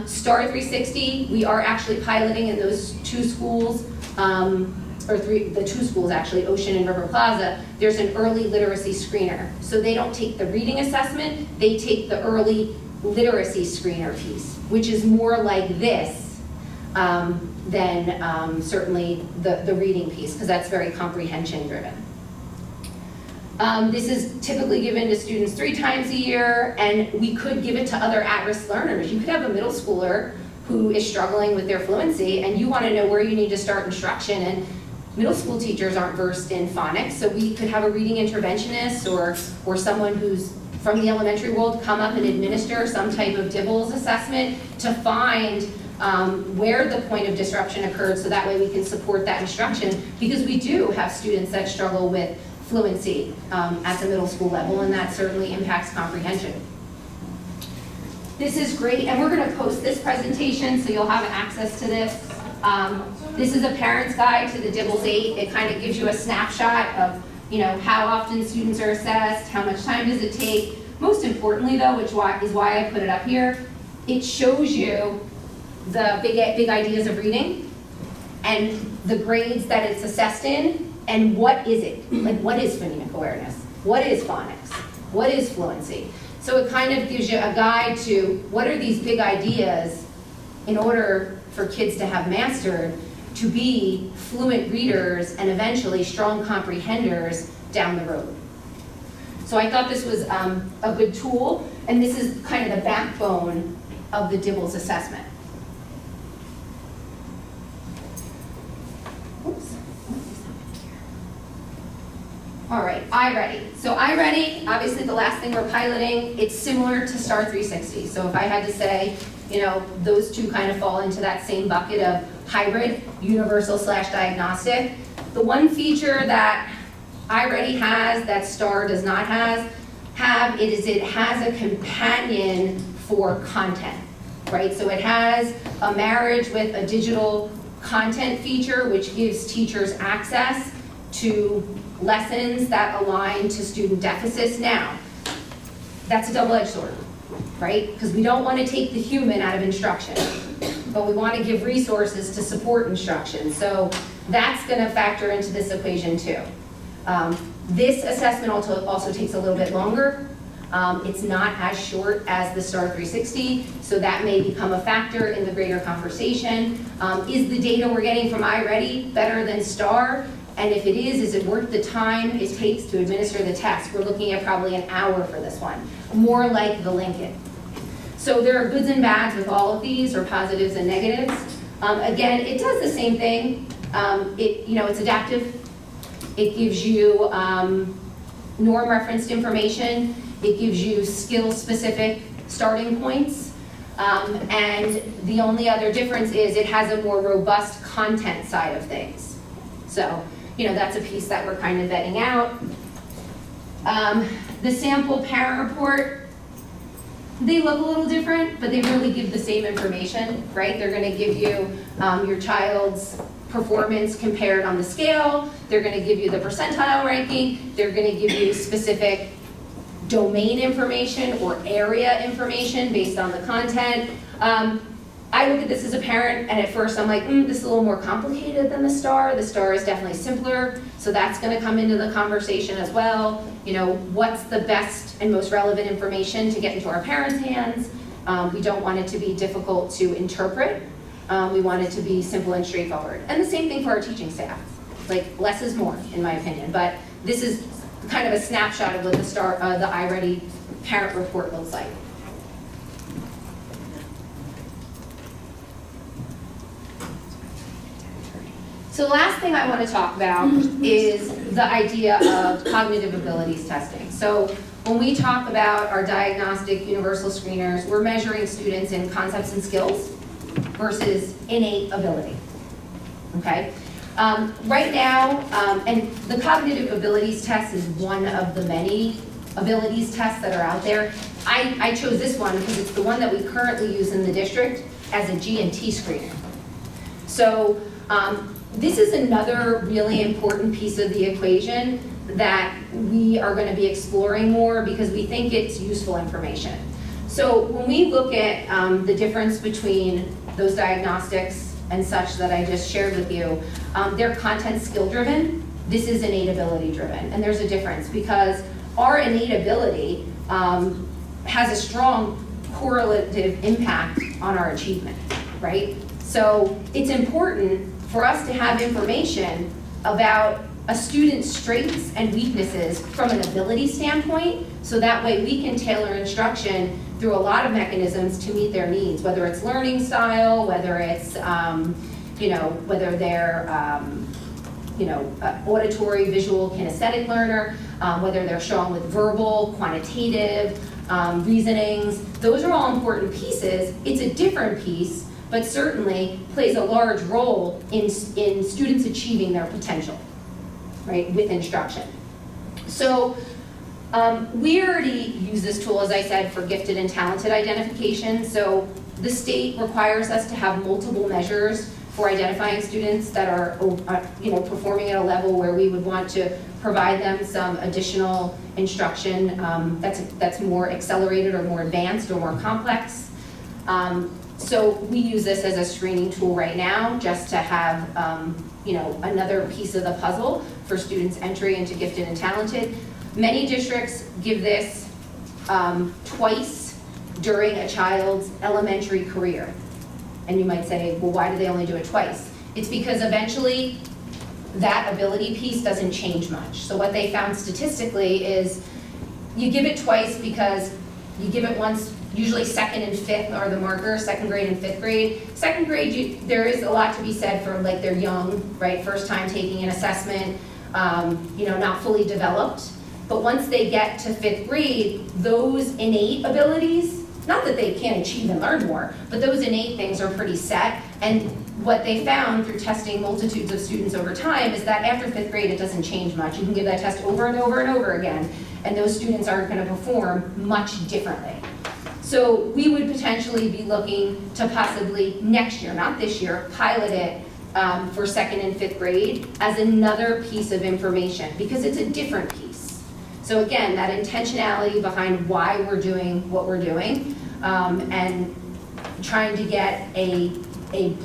STAR 360. We are actually piloting in those 2 schools, the 2 schools actually, Ocean and River Plaza. There's an early literacy screener. So they don't take the reading assessment, they take the early literacy screener piece, which is more like this than certainly the reading piece, because that's very comprehension driven. This is typically given to students 3 times a year, and we could give it to other at-risk learners. You could have a middle schooler who is struggling with their fluency, and you want to know where you need to start instruction, and middle school teachers aren't versed in phonics, so we could have a reading interventionist or someone who's from the elementary world come up and administer some type of DIBELS assessment to find where the point of disruption occurred, so that way we can support that instruction, because we do have students that struggle with fluency at the middle school level, and that certainly impacts comprehension. This is great, and we're going to post this presentation so you'll have access to this. This is a parent's guide to the DIBELS 8. It kind of gives you a snapshot of how often students are assessed, how much time does it take. Most importantly though, which is why I put it up here, it shows you the big ideas of reading and the grades that it's assessed in, and what is it? Like, what is phonemic awareness? What is phonics? What is fluency? So it kind of gives you a guide to what are these big ideas in order for kids to have mastered to be fluent readers and eventually strong comprehenders down the road. So I thought this was a good tool, and this is kind of the backbone of the DIBELS assessment. Oops. All right, iReady. So iReady, obviously the last thing we're piloting, it's similar to STAR 360. So if I had to say, those 2 kind of fall into that same bucket of hybrid, universal/diagnostic. The one feature that iReady has that STAR does not have is it has a companion for content, right? So it has a marriage with a digital content feature, which gives teachers access to lessons that align to student deficits. Now, that's a double-edged sword, right? Because we don't want to take the human out of instruction, but we want to give resources to support instruction. So that's going to factor into this equation too. This assessment also takes a little bit longer. It's not as short as the STAR 360, so that may become a factor in the greater conversation. Is the data we're getting from iReady better than STAR? And if it is it worth the time it takes to administer the test? We're looking at probably an hour for this one, more like the Lincoln. So there are goods and bads with all of these, or positives and negatives. Again, it does the same thing. It's adaptive. It gives you norm referenced information. It gives you skill-specific starting points. And the only other difference is it has a more robust content side of things. So, that's a piece that we're kind of vetting out. The sample parent report, they look a little different, but they really give the same information, right? They're going to give you your child's performance compared on the scale. They're going to give you the percentile ranking. They're going to give you specific domain information or area information based on the content. I look at this as a parent, and at first I'm like, this is a little more complicated than the STAR. The STAR is definitely simpler, so that's going to come into the conversation as well. What's the best and most relevant information to get into our parents' hands? We don't want it to be difficult to interpret. We want it to be simple and straightforward. And the same thing for our teaching staff. Like, less is more, in my opinion. But this is kind of a snapshot of what the iReady parent report looks like. So the last thing I want to talk about is the idea of cognitive abilities testing. So when we talk about our diagnostic universal screeners, we're measuring students in concepts and skills versus innate ability, okay? Right now, and the cognitive abilities test is one of the many abilities tests that are out there. I chose this one because it's the one that we currently use in the district as a G&T screener. So this is another really important piece of the equation that we are going to be exploring more because we think it's useful information. So when we look at the difference between those diagnostics and such that I just shared with you, they're content skill driven. This is innate ability driven. And there's a difference because our innate ability has a strong correlative impact on our achievement, right? So it's important for us to have information about a student's strengths and weaknesses from an ability standpoint, so that way we can tailor instruction through a lot of mechanisms to meet their needs, whether it's learning style, whether it's, whether they're, auditory, visual, kinesthetic learner, whether they're strong with verbal, quantitative, reasonings. Those are all important pieces. It's a different piece, but certainly plays a large role in students achieving their potential, right, with instruction. So we already use this tool, as I said, for gifted and talented identification. So the state requires us to have multiple measures for identifying students that are performing at a level where we would want to provide them some additional instruction that's more accelerated or more advanced or more complex. So we use this as a screening tool right now just to have another piece of the puzzle for students' entry into gifted and talented. Many districts give this twice during a child's elementary career. And you might say, well, why do they only do it twice? It's because eventually that ability piece doesn't change much. So what they found statistically is you give it twice because you give it once, usually second and fifth are the markers, second grade and fifth grade. Second grade, there is a lot to be said for like they're young, right? First time taking an assessment, not fully developed. But once they get to fifth grade, those innate abilities, not that they can't achieve and learn more, but those innate things are pretty set. And what they found through testing multitudes of students over time is that after fifth grade, it doesn't change much. You can give that test over and over and over again, and those students aren't going to perform much differently. So we would potentially be looking to possibly next year, not this year, pilot it for 2nd and 5th grade as another piece of information, because it's a different piece. So again, that intentionality behind why we're doing what we're doing, and trying to get a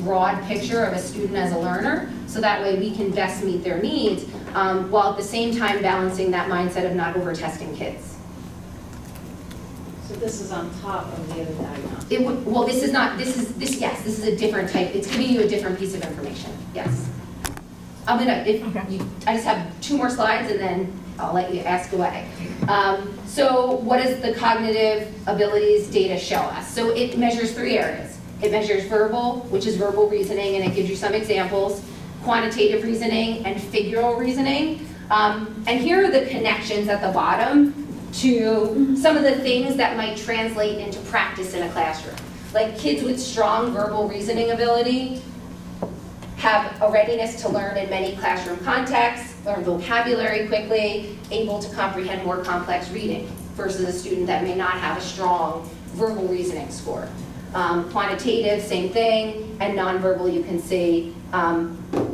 broad picture of a student as a learner, so that way we can best meet their needs, while at the same time balancing that mindset of not over-testing kids. So this is on top of the other diagnostic. Well, this is not, this is a different type, it's giving you a different piece of information, yes. I just have 2 more slides and then I'll let you ask away. So what does the cognitive abilities data show us? So it measures 3 areas. It measures verbal, which is verbal reasoning, and it gives you some examples, quantitative reasoning, and figural reasoning. And here are the connections at the bottom to some of the things that might translate into practice in a classroom. Like kids with strong verbal reasoning ability have a readiness to learn in many classroom contexts, learn vocabulary quickly, able to comprehend more complex reading, versus a student that may not have a strong verbal reasoning score. Quantitative, same thing, and nonverbal, you can see,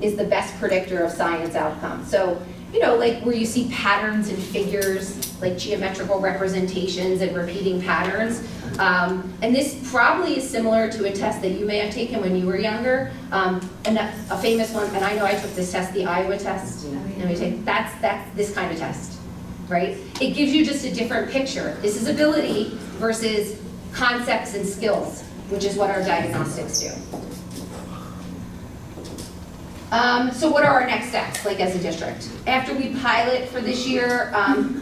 is the best predictor of science outcomes. So, you know, like where you see patterns and figures, like geometrical representations and repeating patterns. And this probably is similar to a test that you may have taken when you were younger. And a famous one, and I know I took this test, the Iowa test. That's this kind of test, right? It gives you just a different picture. This is ability versus concepts and skills, which is what our diagnostics do. So what are our next steps, like as a district? After we pilot for this year,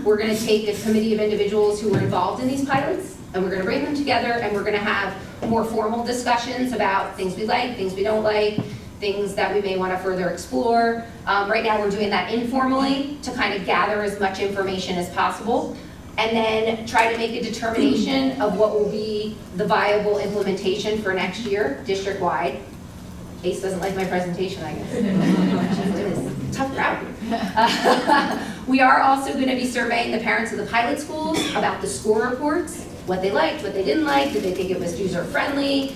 we're going to take a committee of individuals who were involved in these pilots, and we're going to bring them together, and we're going to have more formal discussions about things we like, things we don't like, things that we may want to further explore. Right now we're doing that informally to kind of gather as much information as possible, and then try to make a determination of what will be the viable implementation for next year, district-wide. Ace doesn't like my presentation, I guess. It is tough crowd. We are also going to be surveying the parents of the pilot schools about the score reports, what they liked, what they didn't like, did they think it was user-friendly,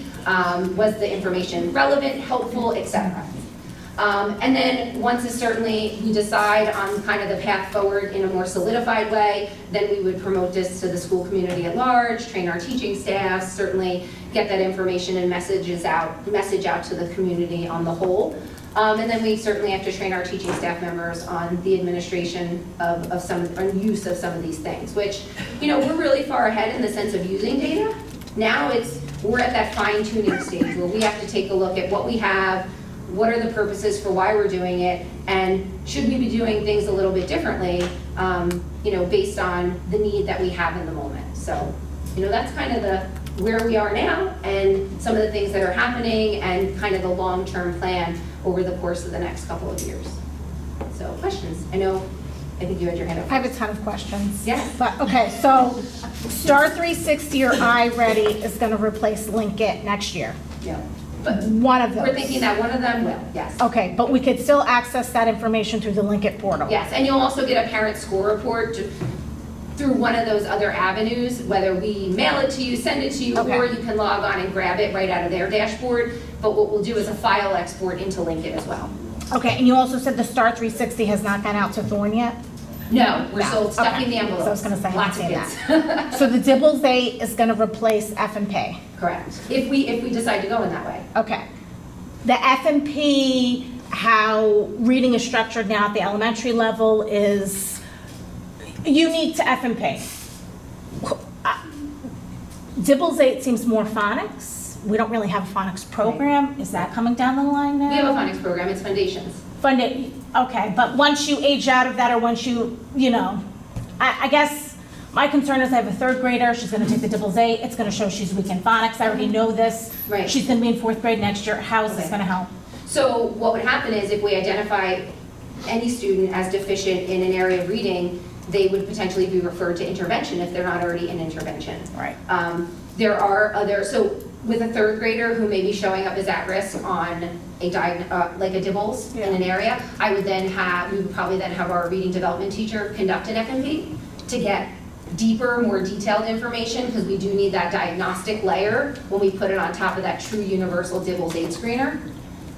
was the information relevant, helpful, etc. And then once we decide on kind of the path forward in a more solidified way, then we would promote this to the school community at large, train our teaching staff, certainly get that information and message out to the community on the whole. And then we certainly have to train our teaching staff members on the administration of some, or use of some of these things, which, you know, we're really far ahead in the sense of using data. Now we're at that fine-tuning stage where we have to take a look at what we have, what are the purposes for why we're doing it, and should we be doing things a little bit differently, you know, based on the need that we have in the moment. So, you know, that's kind of where we are now and some of the things that are happening and kind of the long-term plan over the course of the next couple of years. So, questions? I think you had your hand up. I have a ton of questions. Yes. But, okay, so Star 360 or iReady is going to replace Linkit next year. Yeah. But One of those. we're thinking that one of them will, yes. Okay, but we could still access that information through the Linkit portal? Yes, and you'll also get a parent score report through one of those other avenues, whether we mail it to you, send it to you, Okay. or you can log on and grab it right out of their dashboard. But what we'll do is a file export into Linkit as well. Okay, and you also said the Star 360 has not gone out to Thorn yet? No, we're No, still stuffing okay. the envelopes. So I was gonna say, I Lots of haven't kids. So the Dibbles 8 is going to replace F&P? Correct. If we decide to go in that way. Okay. The F&P, how reading is structured now at the elementary level is unique to F&P. Dibbles 8 seems more phonics. We don't really have a phonics program. Is that coming down the line now? We have a phonics program, it's Foundations. Funded, okay, but once you age out of that, or once you know, I guess my concern is I have a third grader, she's gonna take the Dibbles 8, it's gonna show she's weak in phonics, I already know this. Right. She's gonna be in 4th grade next year, how is this Okay. gonna help? So what would happen is if we identify any student as deficient in an area of reading, they would potentially be referred to intervention if they're not already in intervention. Right. There are other, so with a third grader who may be showing up as at risk on a like a Dibbles in an area, we would probably then have our reading development teacher conduct an FNP to get deeper, more detailed information, because we do need that diagnostic layer when we put it on top of that true universal Dibbles 8 screener.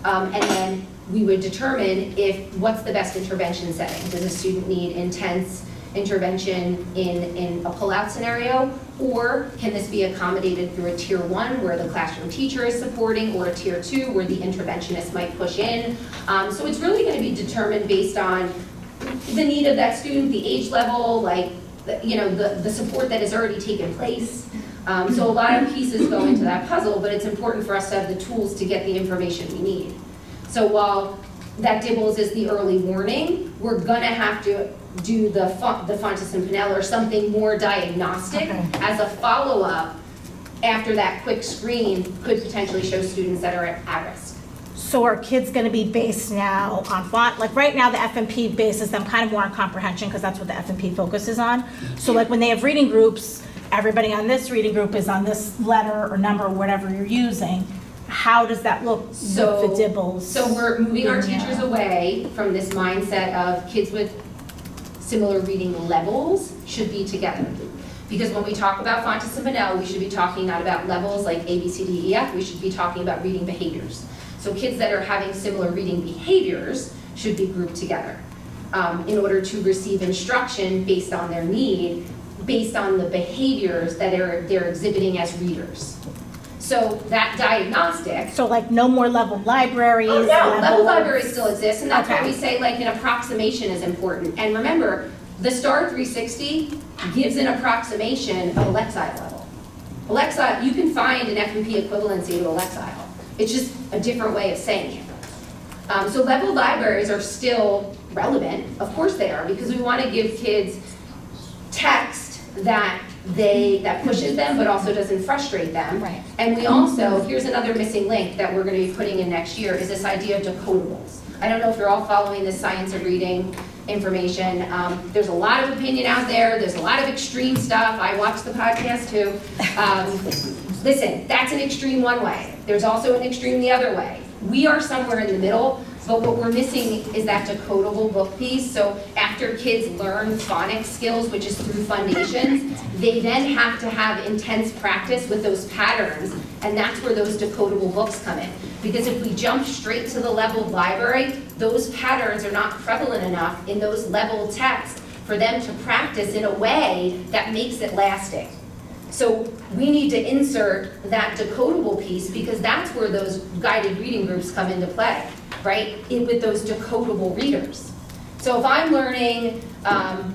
And then we would determine what's the best intervention setting. Does a student need intense intervention in a pull-out scenario, or can this be accommodated through a tier 1 where the classroom teacher is supporting, or a tier 2 where the interventionist might push in? So it's really going to be determined based on the need of that student, the age level, like the support that has already taken place. So a lot of pieces go into that puzzle, but it's important for us to have the tools to get the information we need. So while that DIBELS is the early warning, we're gonna have to do the Fontes and Pinnell or something more diagnostic as a follow-up after that quick screen could potentially show students that are at risk. So are kids going to be based now on font? Like right now, the FMP bases them kind of more on comprehension because that's what the FMP focuses on. So like when they have reading groups, everybody on this reading group is on this letter or number or whatever you're using. How does that look with the DIBELS? So we're moving our teachers away from this mindset of kids with similar reading levels should be together. Because when we talk about Fontes and Pinnell, we should be talking not about levels like A, B, C, D, E, F, we should be talking about reading behaviors. So kids that are having similar reading behaviors should be grouped together in order to receive instruction based on their need, based on the behaviors that they're exhibiting as readers. So that diagnostic. So like no more level libraries? Oh no, level libraries still exist, and that's why we say like an approximation is important. And remember, the STAR 360 gives an approximation of a Lexile level. Lexile, you can find an FMP equivalency to a Lexile. It's just a different way of saying it. So level libraries are still relevant, of course they are, because we want to give kids text that pushes them but also doesn't frustrate them. Right. And we also, here's another missing link that we're going to be putting in next year, is this idea of decodables. I don't know if you're all following the science of reading information. There's a lot of opinion out there. There's a lot of extreme stuff. I watch the podcast too. Listen, that's an extreme one way. There's also an extreme the other way. We are somewhere in the middle, but what we're missing is that decodable book piece. So after kids learn phonics skills, which is through foundations, they then have to have intense practice with those patterns, and that's where those decodable books come in. Because if we jump straight to the level library, those patterns are not prevalent enough in those level texts for them to practice in a way that makes it lasting. So we need to insert that decodable piece because that's where those guided reading groups come into play, right? With those decodable readers. So if I'm learning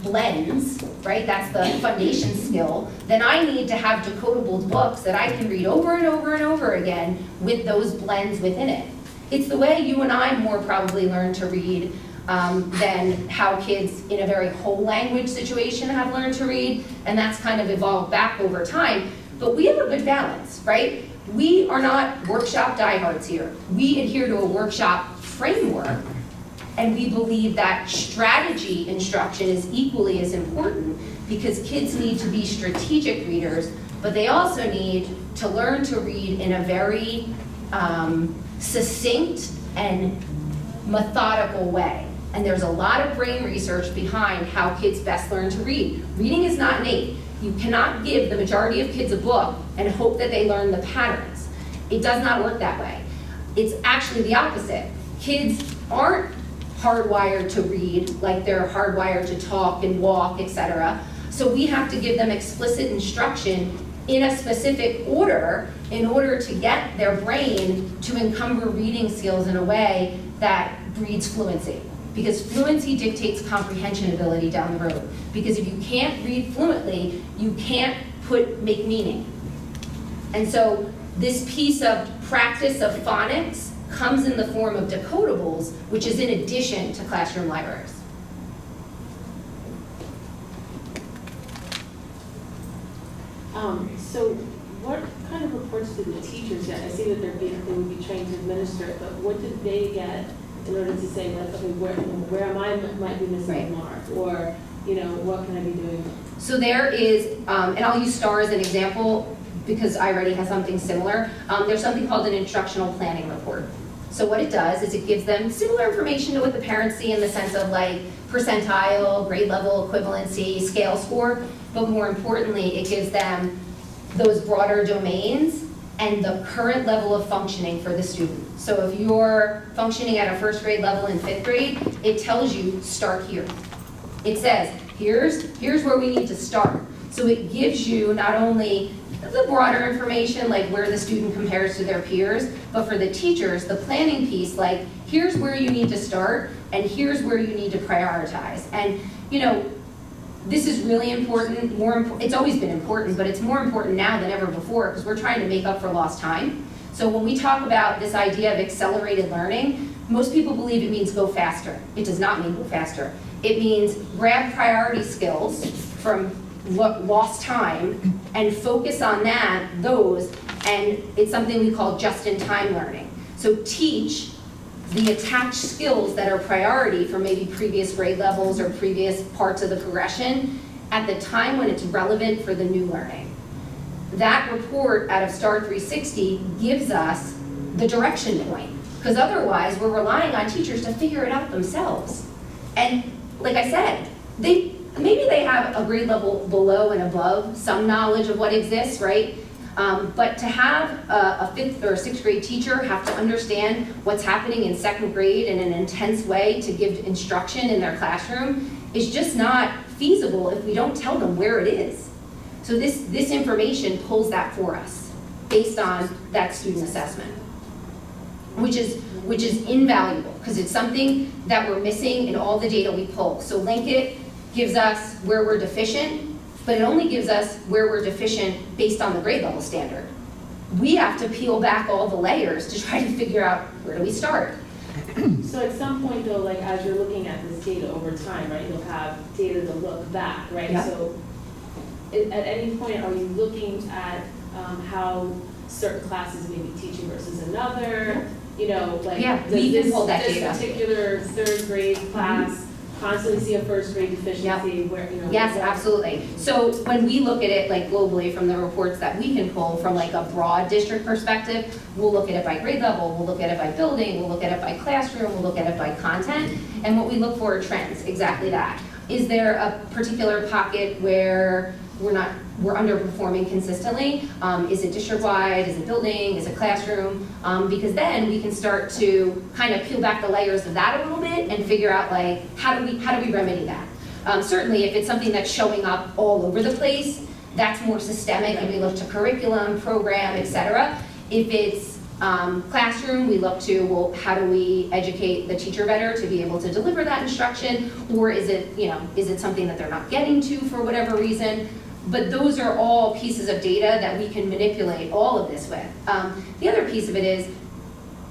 blends, right, that's the foundation skill, then I need to have decodable books that I can read over and over and over again with those blends within it. It's the way you and I more probably learn to read than how kids in a very whole language situation have learned to read, and that's kind of evolved back over time. But we have a good balance, right? We are not workshop diehards here. We adhere to a workshop framework, and we believe that strategy instruction is equally as important because kids need to be strategic readers, but they also need to learn to read in a very succinct and methodical way. And there's a lot of brain research behind how kids best learn to read. Reading is not innate. You cannot give the majority of kids a book and hope that they learn the patterns. It does not work that way. It's actually the opposite. Kids aren't hardwired to read like they're hardwired to talk and walk, etc. So we have to give them explicit instruction in a specific order in order to get their brain to encumber reading skills in a way that breeds fluency. Because fluency dictates comprehension ability down the road. Because if you can't read fluently, you can't make meaning. And so this piece of practice of phonics comes in the form of decodables, which is in addition to classroom libraries. So what kind of reports did the teachers get? I see that they would be trained to administer it, but what did they get in order to say, like, okay, where am I might be missing a mark, or what can I be doing? So there is, and I'll use STAR as an example because I already have something similar. There's something called an instructional planning report. So what it does is it gives them similar information to what the parents see in the sense of like percentile, grade level equivalency, scale score, but more importantly, it gives them those broader domains and the current level of functioning for the student. So if you're functioning at a first grade level in 5th grade, it tells you start here. It says, here's where we need to start. So it gives you not only the broader information, like where the student compares to their peers, but for the teachers, the planning piece, like here's where you need to start and here's where you need to prioritize. And you know, this is really important, it's always been important, but it's more important now than ever before because we're trying to make up for lost time. So when we talk about this idea of accelerated learning, most people believe it means go faster. It does not mean go faster. It means grab priority skills from lost time and focus on those, and it's something we call just-in-time learning. So teach the attached skills that are priority for maybe previous grade levels or previous parts of the progression at the time when it's relevant for the new learning. That report out of STAR 360 gives us the direction point, because otherwise we're relying on teachers to figure it out themselves. And like I said, maybe they have a grade level below and above some knowledge of what exists, right? But to have a 5th or 6th grade teacher have to understand what's happening in 2nd grade in an intense way to give instruction in their classroom is just not feasible if we don't tell them where it is. So this information pulls that for us based on that student assessment, which is invaluable because it's something that we're missing in all the data we pull. So Linkit gives us where we're deficient, but it only gives us where we're deficient based on the grade level standard. We have to peel back all the layers to try to figure out where do we start. So at some point though, like as you're looking at this data over time, right, you'll have data to look back, right? Yeah. So at any point, are you looking at how certain classes may be teaching versus another? You know, like Yeah, we can pull that this data. particular 3rd grade class constantly see a 1st grade deficiency where, you know. Yes, absolutely. So when we look at it like globally from the reports that we can pull from like a broad district perspective, we'll look at it by grade level, we'll look at it by building, we'll look at it by classroom, we'll look at it by content, and what we look for are trends, exactly that. Is there a particular pocket where we're underperforming consistently? Is it district-wide? Is it building? Is it classroom? Because then we can start to kind of peel back the layers of that a little bit and figure out like, how do we remedy that? Certainly if it's something that's showing up all over the place, that's more systemic and we look to curriculum, program, etc. If it's classroom, we look to, well, how do we educate the teacher better to be able to deliver that instruction? Or is it something that they're not getting to for whatever reason? But those are all pieces of data that we can manipulate all of this with. The other piece of it is,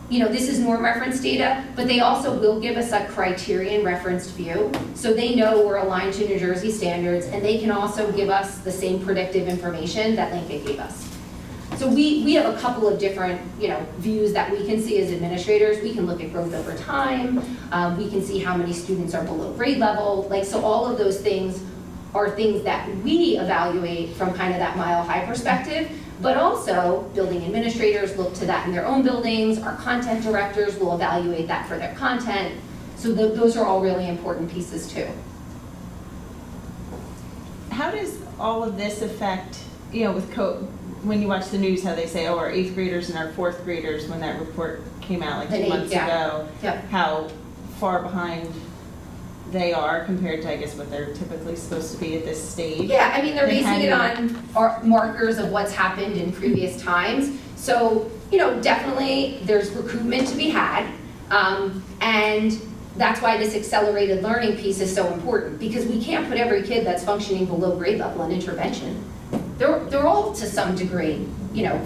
this is norm reference data, but they also will give us a criterion referenced view. So they know we're aligned to New Jersey standards, and they can also give us the same predictive information that Linkit gave us. So we have a couple of different, views that we can see as administrators. We can look at growth over time. We can see how many students are below grade level. So all of those things are things that we evaluate from kind of that mile high perspective, but also building administrators look to that in their own buildings. Our content directors will evaluate that for their content. So those are all really important pieces too. How does all of this affect, when you watch the news, how they say, our 8th graders and our 4th graders, when that report came out like 2 months ago, how far behind they are compared to, I guess, what they're typically supposed to be at this stage? Yeah, they're basing it on our markers of what's happened in previous times. So, definitely there's recruitment to be had. And that's why this accelerated learning piece is so important, because we can't put every kid that's functioning below grade level in intervention. They're all to some degree,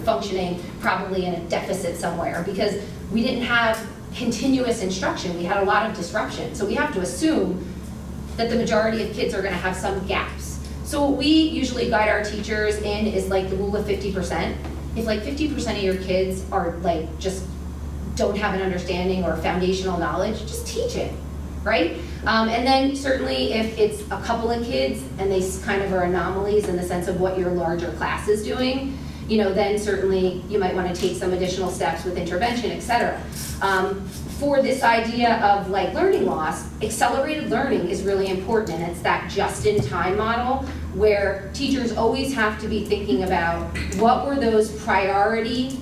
functioning probably in a deficit somewhere, because we didn't have continuous instruction. We had a lot of disruption. So we have to assume that the majority of kids are going to have some gaps. So what we usually guide our teachers in is like the rule of 50%. If like 50% of your kids are like just don't have an understanding or foundational knowledge, just teach it, right? And then certainly if it's a couple of kids and they kind of are anomalies in the sense of what your larger class is doing, then certainly you might want to take some additional steps with intervention, et cetera. For this idea of like learning loss, accelerated learning is really important, and it's that just-in-time model where teachers always have to be thinking about what were those priority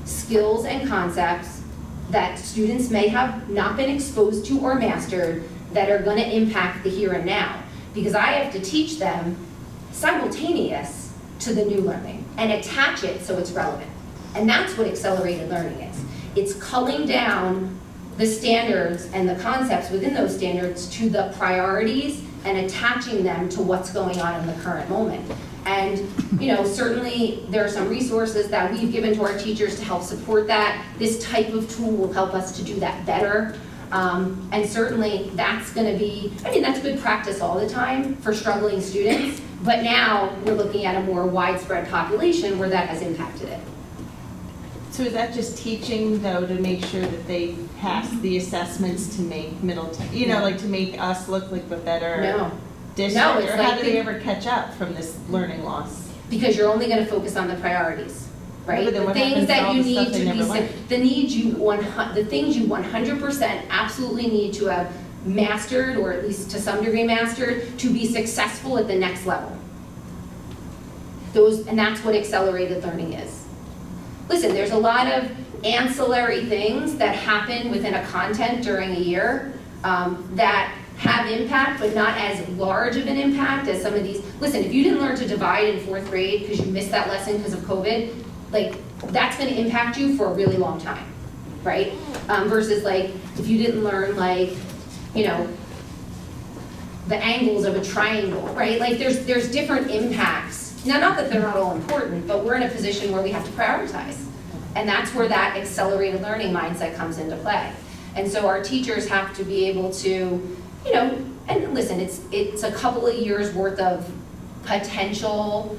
skills and concepts that students may have not been exposed to or mastered that are going to impact the here and now. Because I have to teach them simultaneous to the new learning and attach it so it's relevant. And that's what accelerated learning is. It's culling down the standards and the concepts within those standards to the priorities and attaching them to what's going on in the current moment. And certainly there are some resources that we've given to our teachers to help support that. This type of tool will help us to do that better. And certainly that's going to be, that's good practice all the time for struggling students, but now we're looking at a more widespread population where that has impacted it. So is that just teaching, though, to make sure that they pass the assessments to make Middletown, to make us look like a better district? No, it's or like how do they ever catch up from this learning loss? Because you're only going to focus on the priorities, right? But then The what things happens to that all you the need stuff they to be, never learned? the things you 100% absolutely need to have mastered, or at least to some degree mastered, to be successful at the next level. And that's what accelerated learning is. Listen, there's a lot of ancillary things that happen within a content during a year that have impact, but not as large of an impact as some of these. Listen, if you didn't learn to divide in 4th grade because you missed that lesson because of COVID, that's going to impact you for a really long time, right? Versus if you didn't learn the angles of a triangle, right? There's different impacts. Now, not that they're not all important, but we're in a position where we have to prioritize. And that's where that accelerated learning mindset comes into play. And so our teachers have to be able to, and listen, it's a couple of years worth of potential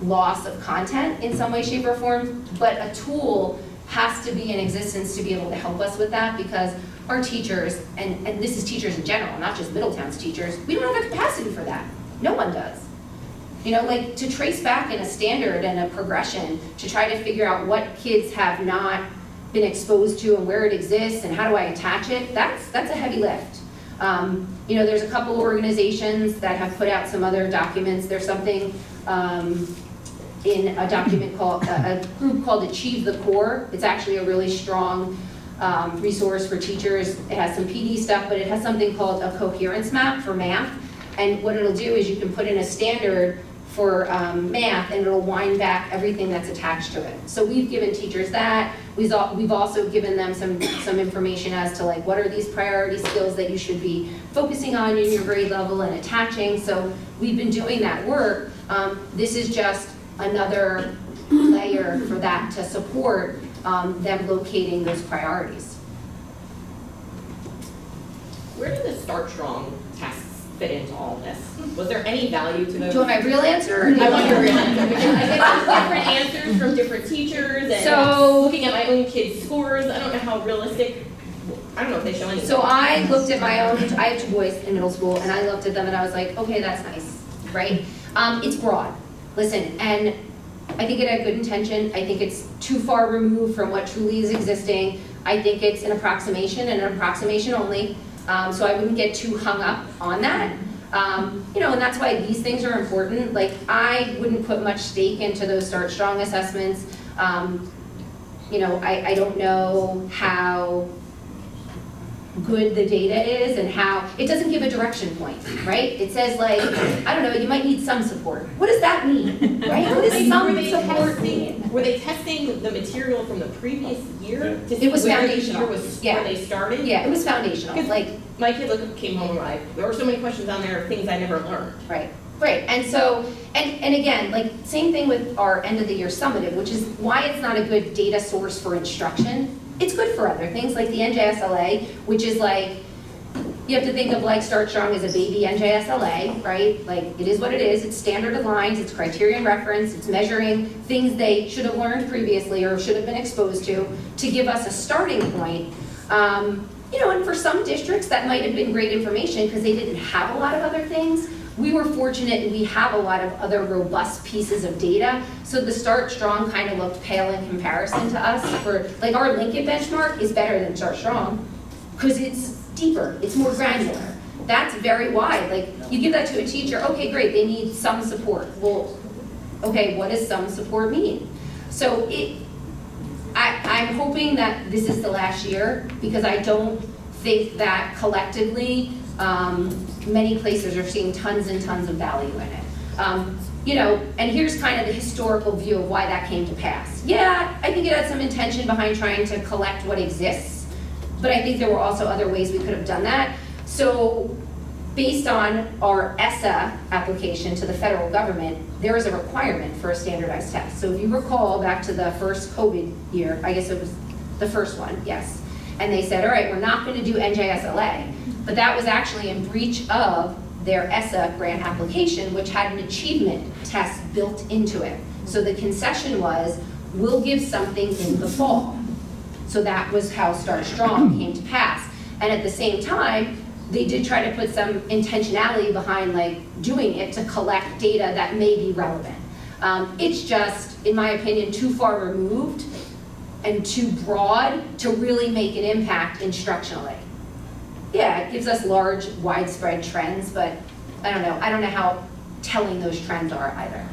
loss of content in some way, shape, or form, but a tool has to be in existence to be able to help us with that, because our teachers, and this is teachers in general, not just Middletown's teachers, we don't have the capacity for that. No one does. To trace back in a standard and a progression to try to figure out what kids have not been exposed to and where it exists and how do I attach it, that's a heavy lift. There's a couple of organizations that have put out some other documents. There's something in a document called, a group called Achieve the Core. It's actually a really strong resource for teachers. It has some PD stuff, but it has something called a coherence map for math. And what it'll do is you can put in a standard for math, and it'll wind back everything that's attached to it. So we've given teachers that. We've also given them some information as to what are these priority skills that you should be focusing on in your grade level and attaching. So we've been doing that work. This is just another layer for that to support them locating those priorities. Where did the Start Strong tests fit into all of this? Was there any value to those? Do you want my real answer? I want your real answer, because I get different answers from different teachers, and looking at my own kids' scores, I don't know how realistic, I don't know if they show anything. So I looked at my own, I have 2 boys in middle school, and I looked at them and I was like, okay, that's nice, right? It's broad. Listen, and I think it had good intention. I think it's too far removed from what truly is existing. I think it's an approximation and an approximation only. So I wouldn't get too hung up on that. And that's why these things are important. I wouldn't put much stake into those Start Strong assessments. I don't know how good the data is and how, it doesn't give a direction point, right? It says I don't know, you might need some support. What does that mean, right? What does some support mean? Were they testing the material from the previous year to see It was where foundational. where they started? Yeah, it was foundational. My kid came home and there were so many questions on there of things I never learned. Right. And so, and again, same thing with our end of the year summative, which is why it's not a good data source for instruction. It's good for other things like the NJSLA, which is you have to think of Start Strong as a baby NJSLA, right? It is what it is. It's standard aligned, it's criterion reference, it's measuring things they should have learned previously or should have been exposed to give us a starting point. And for some districts, that might have been great information because they didn't have a lot of other things. We were fortunate and we have a lot of other robust pieces of data. So the Start Strong kind of looked pale in comparison to us. For like our Lincoln benchmark is better than Start Strong because it's deeper, it's more granular. That's very wide. Like you give that to a teacher, okay, great, they need some support. Well, okay, what does some support mean? So I'm hoping that this is the last year because I don't think that collectively many places are seeing tons and tons of value in it. And here's kind of the historical view of why that came to pass. Yeah, I think it had some intention behind trying to collect what exists, but I think there were also other ways we could have done that. So based on our ESSA application to the federal government, there is a requirement for a standardized test. So if you recall back to the first COVID year, I guess it was the first one, yes. And they said, all right, we're not going to do NJSLA. But that was actually in breach of their ESSA grant application, which had an achievement test built into it. So the concession was, we'll give something in the fall. So that was how Start Strong came to pass. And at the same time, they did try to put some intentionality behind like doing it to collect data that may be relevant. It's just, in my opinion, too far removed and too broad to really make an impact instructionally. Yeah, it gives us large, widespread trends, but I don't know how telling those trends are either.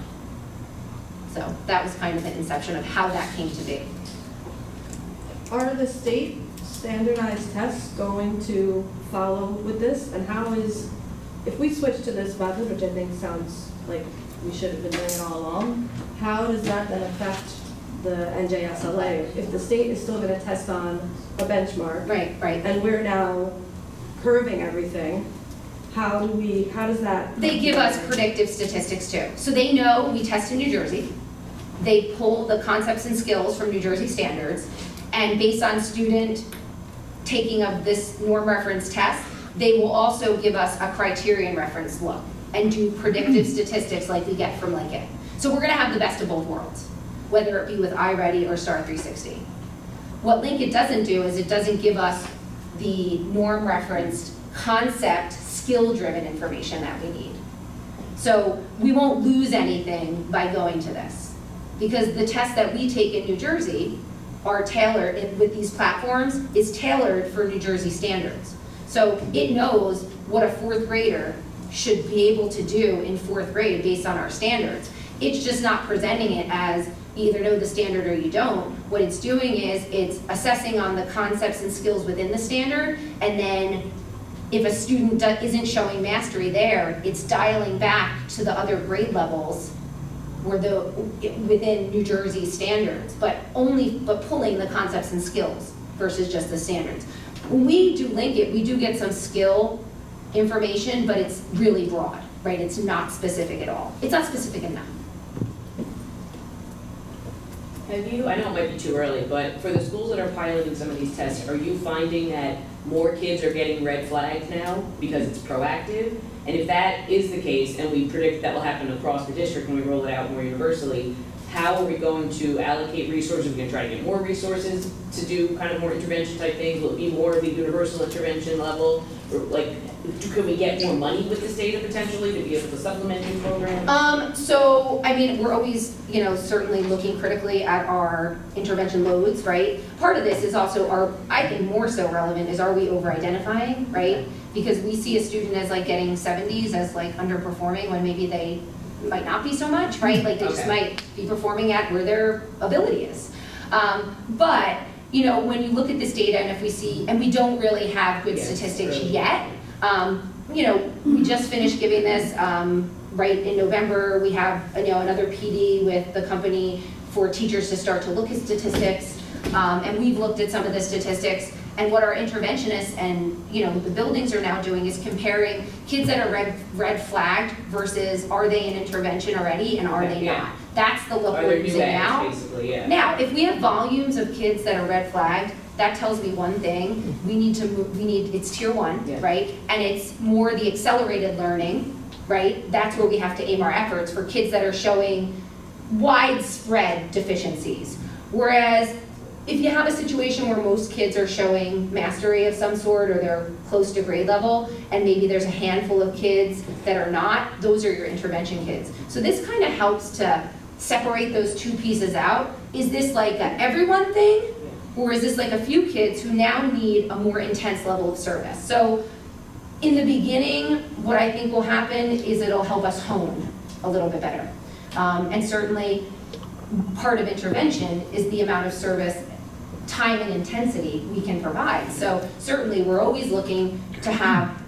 So that was kind of the inception of how that came to be. Are the state standardized tests going to follow with this? And how is, if we switch to this method, which I think sounds like we should have been doing it all along, how does that then affect the NJSLA? If the state is still going to test on a benchmark, right, and we're now curving everything, how does that? They give us predictive statistics too. So they know we test in New Jersey. They pull the concepts and skills from New Jersey standards, and based on student taking of this norm reference test, they will also give us a criterion reference look and do predictive statistics like we get from Lincoln. So we're gonna have the best of both worlds, whether it be with iReady or Star 360. What Lincoln doesn't do is it doesn't give us the norm referenced concept, skill-driven information that we need. So we won't lose anything by going to this because the tests that we take in New Jersey are tailored, with these platforms, is tailored for New Jersey standards. So it knows what a fourth grader should be able to do in fourth grade based on our standards. It's just not presenting it as you either know the standard or you don't. What it's doing is it's assessing on the concepts and skills within the standard, and then if a student isn't showing mastery there, it's dialing back to the other grade levels within New Jersey standards, but pulling the concepts and skills versus just the standards. When we do link it, we do get some skill information, but it's really broad, right? It's not specific at all. It's not specific enough. Have you, I know it might be too early, but for the schools that are piloting some of these tests, are you finding that more kids are getting red flags now because it's proactive? And if that is the case, and we predict that will happen across the district when we roll it out more universally, how are we going to allocate resources? Are we going to try to get more resources to do kind of more intervention type things? Will it be more of the universal intervention level? Or like, could we get more money with this data potentially to be able to supplement these programs? So, I mean, we're always, certainly looking critically at our intervention loads, right? Part of this is also I think more so relevant is, are we over-identifying, right? Because we see a student as like getting 70s as like underperforming when maybe they might not be so much, right? Like they just might be performing at where their ability is. But, when you look at this data and if we see, and we don't really have good statistics yet, we just finished giving this, right in November, we have, another PD with the company for teachers to start to look at statistics. And we've looked at some of the statistics, and what our interventionists and the buildings are now doing is comparing kids that are red flagged versus are they in intervention already and are they not. That's the look we're using now. Now, if we have volumes of kids that are red flagged, that tells me one thing. We need to move, it's tier 1, right? And it's more the accelerated learning, right? That's where we have to aim our efforts for kids that are showing widespread deficiencies. Whereas if you have a situation where most kids are showing mastery of some sort, or they're close to grade level, and maybe there's a handful of kids that are not, those are your intervention kids. So this kind of helps to separate those two pieces out. Is this like a everyone thing, or is this like a few kids who now need a more intense level of service? So in the beginning, what I think will happen is it'll help us hone a little bit better. And certainly, part of intervention is the amount of service, time and intensity we can provide. So certainly, we're always looking to have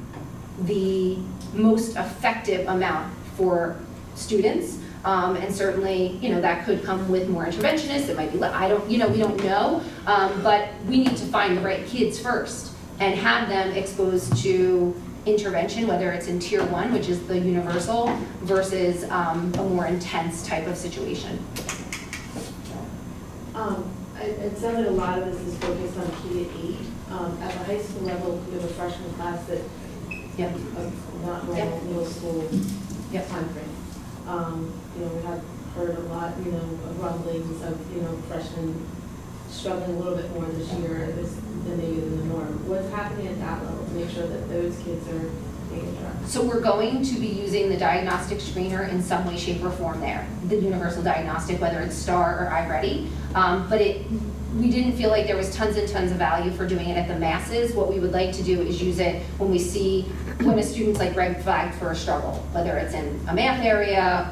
the most effective amount for students. And certainly, that could come with more interventionists. It might be, we don't know. But we need to find the right kids first and have them exposed to intervention, whether it's in tier 1, which is the universal, versus a more intense type of situation. It sounds like a lot of this is focused on K to 8. At the high school level, you have a freshman class that not normal middle school timeframe. We have heard a lot, of rumblings of freshmen struggling a little bit more this year than maybe the norm. What's happening at that level to make sure that those kids are being addressed? So we're going to be using the diagnostic screener in some way, shape, or form there, the universal diagnostic, whether it's STAR or iReady. But we didn't feel like there was tons and tons of value for doing it at the masses. What we would like to do is use it when a student's like red flagged for a struggle, whether it's in a math area,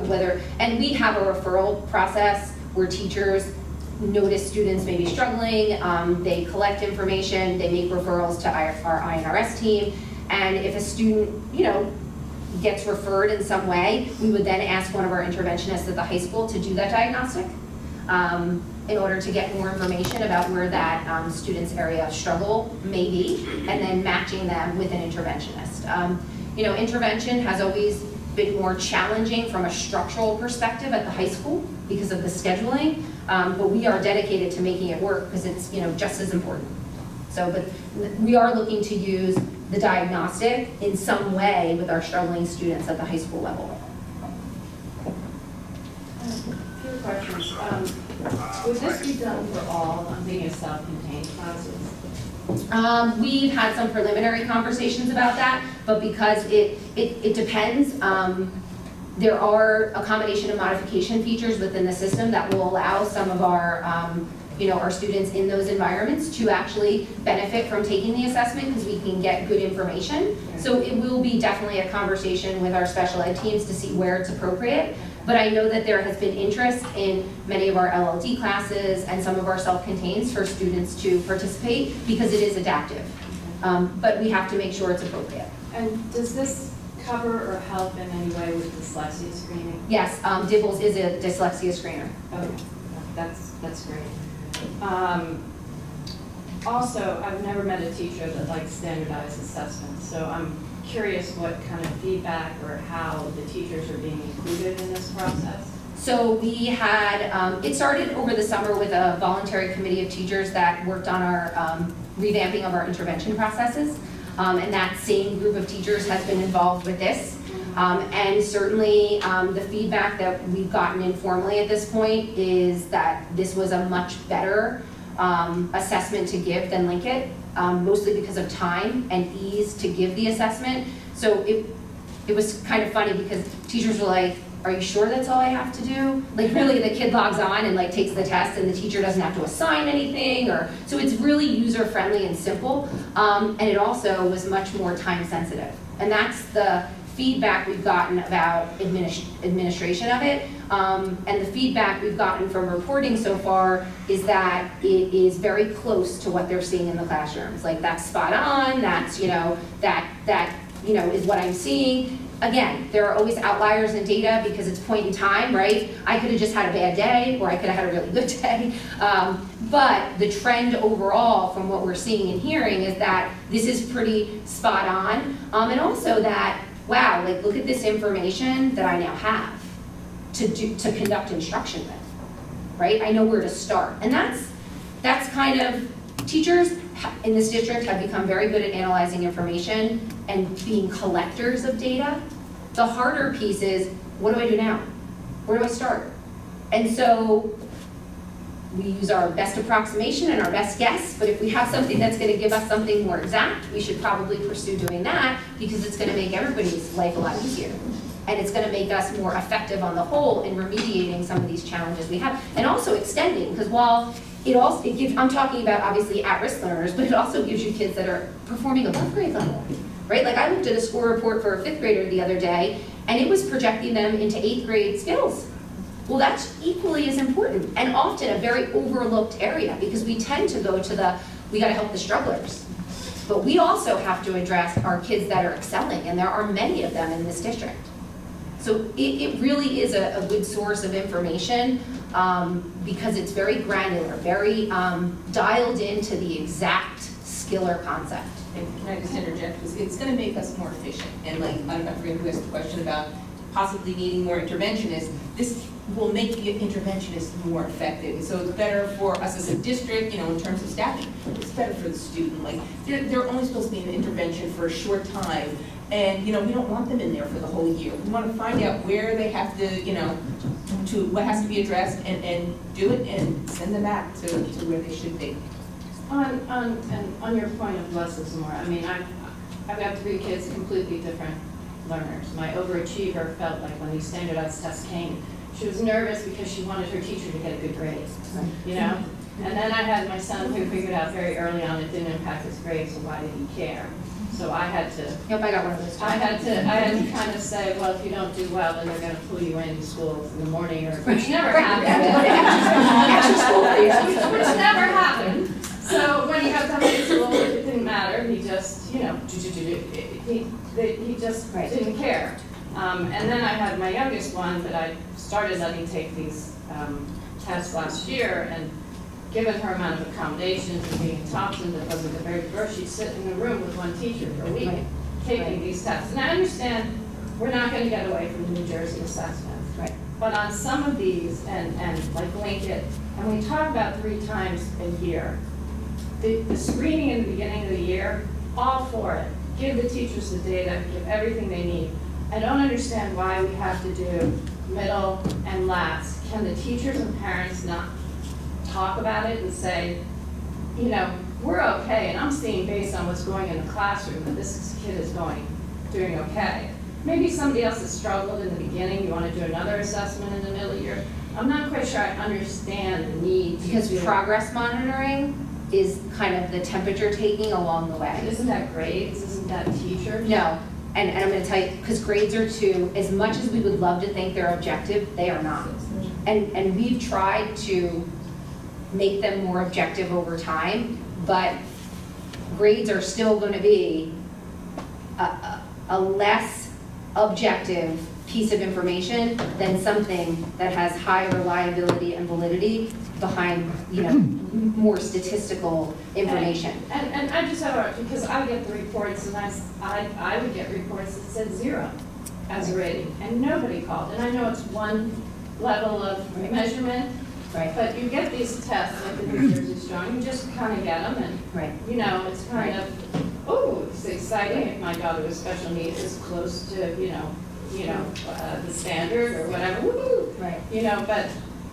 and we have a referral process where teachers notice students may be struggling, they collect information, they make referrals to our INRS team, and if a student, gets referred in some way, we would then ask one of our interventionists at the high school to do that diagnostic in order to get more information about where that student's area of struggle may be, and then matching them with an interventionist. Intervention has always been more challenging from a structural perspective at the high school because of the scheduling, but we are dedicated to making it work because it's just as important. But we are looking to use the diagnostic in some way with our struggling students at the high school level. A few questions. Would this be done for all? I'm thinking of self-contained classes. We've had some preliminary conversations about that, but because it depends, there are a combination of modification features within the system that will allow some of our our students in those environments to actually benefit from taking the assessment because we can get good information. So it will be definitely a conversation with our special ed teams to see where it's appropriate. But I know that there has been interest in many of our LLD classes and some of our self-containeds for students to participate because it is adaptive. But we have to make sure it's appropriate. And does this cover or help in any way with dyslexia screening? Yes, DIBELS is a dyslexia screener. Okay, that's great. Also, I've never met a teacher that likes standardized assessments, so I'm curious what kind of feedback or how the teachers are being included in this process. So we had, it started over the summer with a voluntary committee of teachers that worked on our revamping of our intervention processes. And that same group of teachers has been involved with this. And certainly the feedback that we've gotten informally at this point is that this was a much better assessment to give than Linkit, mostly because of time and ease to give the assessment. So it was kind of funny because teachers were like, are you sure that's all I have to do? Like really the kid logs on and like takes the test and the teacher doesn't have to assign anything, so it's really user-friendly and simple. And it also was much more time sensitive. And that's the feedback we've gotten about administration of it. And the feedback we've gotten from reporting so far is that it is very close to what they're seeing in the classrooms. Like that's spot on, that's, that is what I'm seeing. Again, there are always outliers in data because it's point in time, right? I could have just had a bad day or I could have had a really good day. But the trend overall from what we're seeing and hearing is that this is pretty spot on. And also that, wow, like look at this information that I now have to conduct instruction with, right? I know where to start. And that's kind of, teachers in this district have become very good at analyzing information and being collectors of data. The harder piece is, what do I do now? Where do I start? And so we use our best approximation and our best guess, but if we have something that's going to give us something more exact, we should probably pursue doing that because it's going to make everybody's life a lot easier. And it's going to make us more effective on the whole in remediating some of these challenges we have. And also extending, because while it gives, I'm talking about obviously at-risk learners, but it also gives you kids that are performing above grade level, right? Like I looked at a score report for a 5th grader the other day, and it was projecting them into 8th grade skills. Well, that's equally as important and often a very overlooked area because we tend to go to we gotta help the strugglers. But we also have to address our kids that are excelling, and there are many of them in this district. So it really is a good source of information because it's very granular, very dialed into the exact skill or concept. And can I just interject? It's going to make us more efficient. And like, I forget who asked the question about possibly needing more interventionists. This will make the interventionists more effective. So it's better for us as a district, you know, in terms of staffing. It's better for the student. Like, they're only supposed to be in intervention for a short time. And, you know, we don't want them in there for the whole year. We want to find out where they have to, you know, what has to be addressed and do it and send them back to where they should be. On your point of less is more, I mean, I've got 3 kids, completely different learners. My overachiever felt like when these standardized tests came, she was nervous because she wanted her teacher to get a good grade, you know? And then I had my son who figured out very early on it didn't impact his grades, so why did he care? So I had to. Yep, I got one of those. I had to kind of say, well, if you don't do well, then they're going to pull you into school in the morning, or which never happened. Which never happened. So when he got to high school, it didn't matter. He just, you know, he just didn't care. And then I had my youngest one that I started letting take these tests last year, and given her amount of accommodations and being in Thompson, that wasn't the very first, she'd sit in a room with one teacher for a week taking these tests. And I understand we're not going to get away from the New Jersey assessments, right? But on some of these, and like Lincoln, and we talk about 3 times a year, the screening in the beginning of the year, all for it. Give the teachers the data, give everything they need. I don't understand why we have to do middle and last. Can the teachers and parents not talk about it and say, you know, we're okay, and I'm seeing based on what's going in the classroom that this kid is doing okay. Maybe somebody else has struggled in the beginning, you want to do another assessment in the middle of the year. I'm not quite sure I understand the need. Because progress monitoring is kind of the temperature taking along the way. Isn't that grades? Isn't that teachers? No, and I'm going to tell you, because grades are too, as much as we would love to think they're objective, they are not. And we've tried to make them more objective over time, but grades are still going to be a less objective piece of information than something that has high reliability and validity behind, you know, more statistical information. And I just have because I get the reports, and I would get reports that said 0 as a rating, and nobody called. And I know it's one level of measurement, right? But you get these tests like the New Jersey Strong, you just kind of get them, and right. You know, it's kind of, oh, it's exciting if my daughter with special needs is close to, you know, the standard or whatever. Woo! Right. You know, but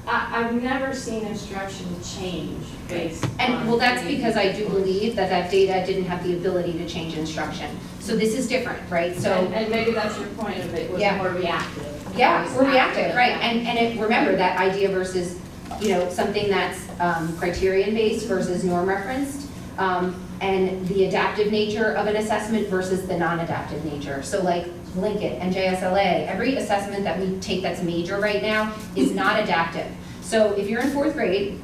I've never seen instruction change based on. Well, that's because I do believe that data didn't have the ability to change instruction. So this is different, right? So and maybe that's your point of it was more reactive. Yeah, we're reactive, right? And remember that idea versus, you know, something that's criterion based versus norm referenced, and the adaptive nature of an assessment versus the non-adaptive nature. So like Lincoln and JSLA, every assessment that we take that's major right now is not adaptive. So if you're in 4th grade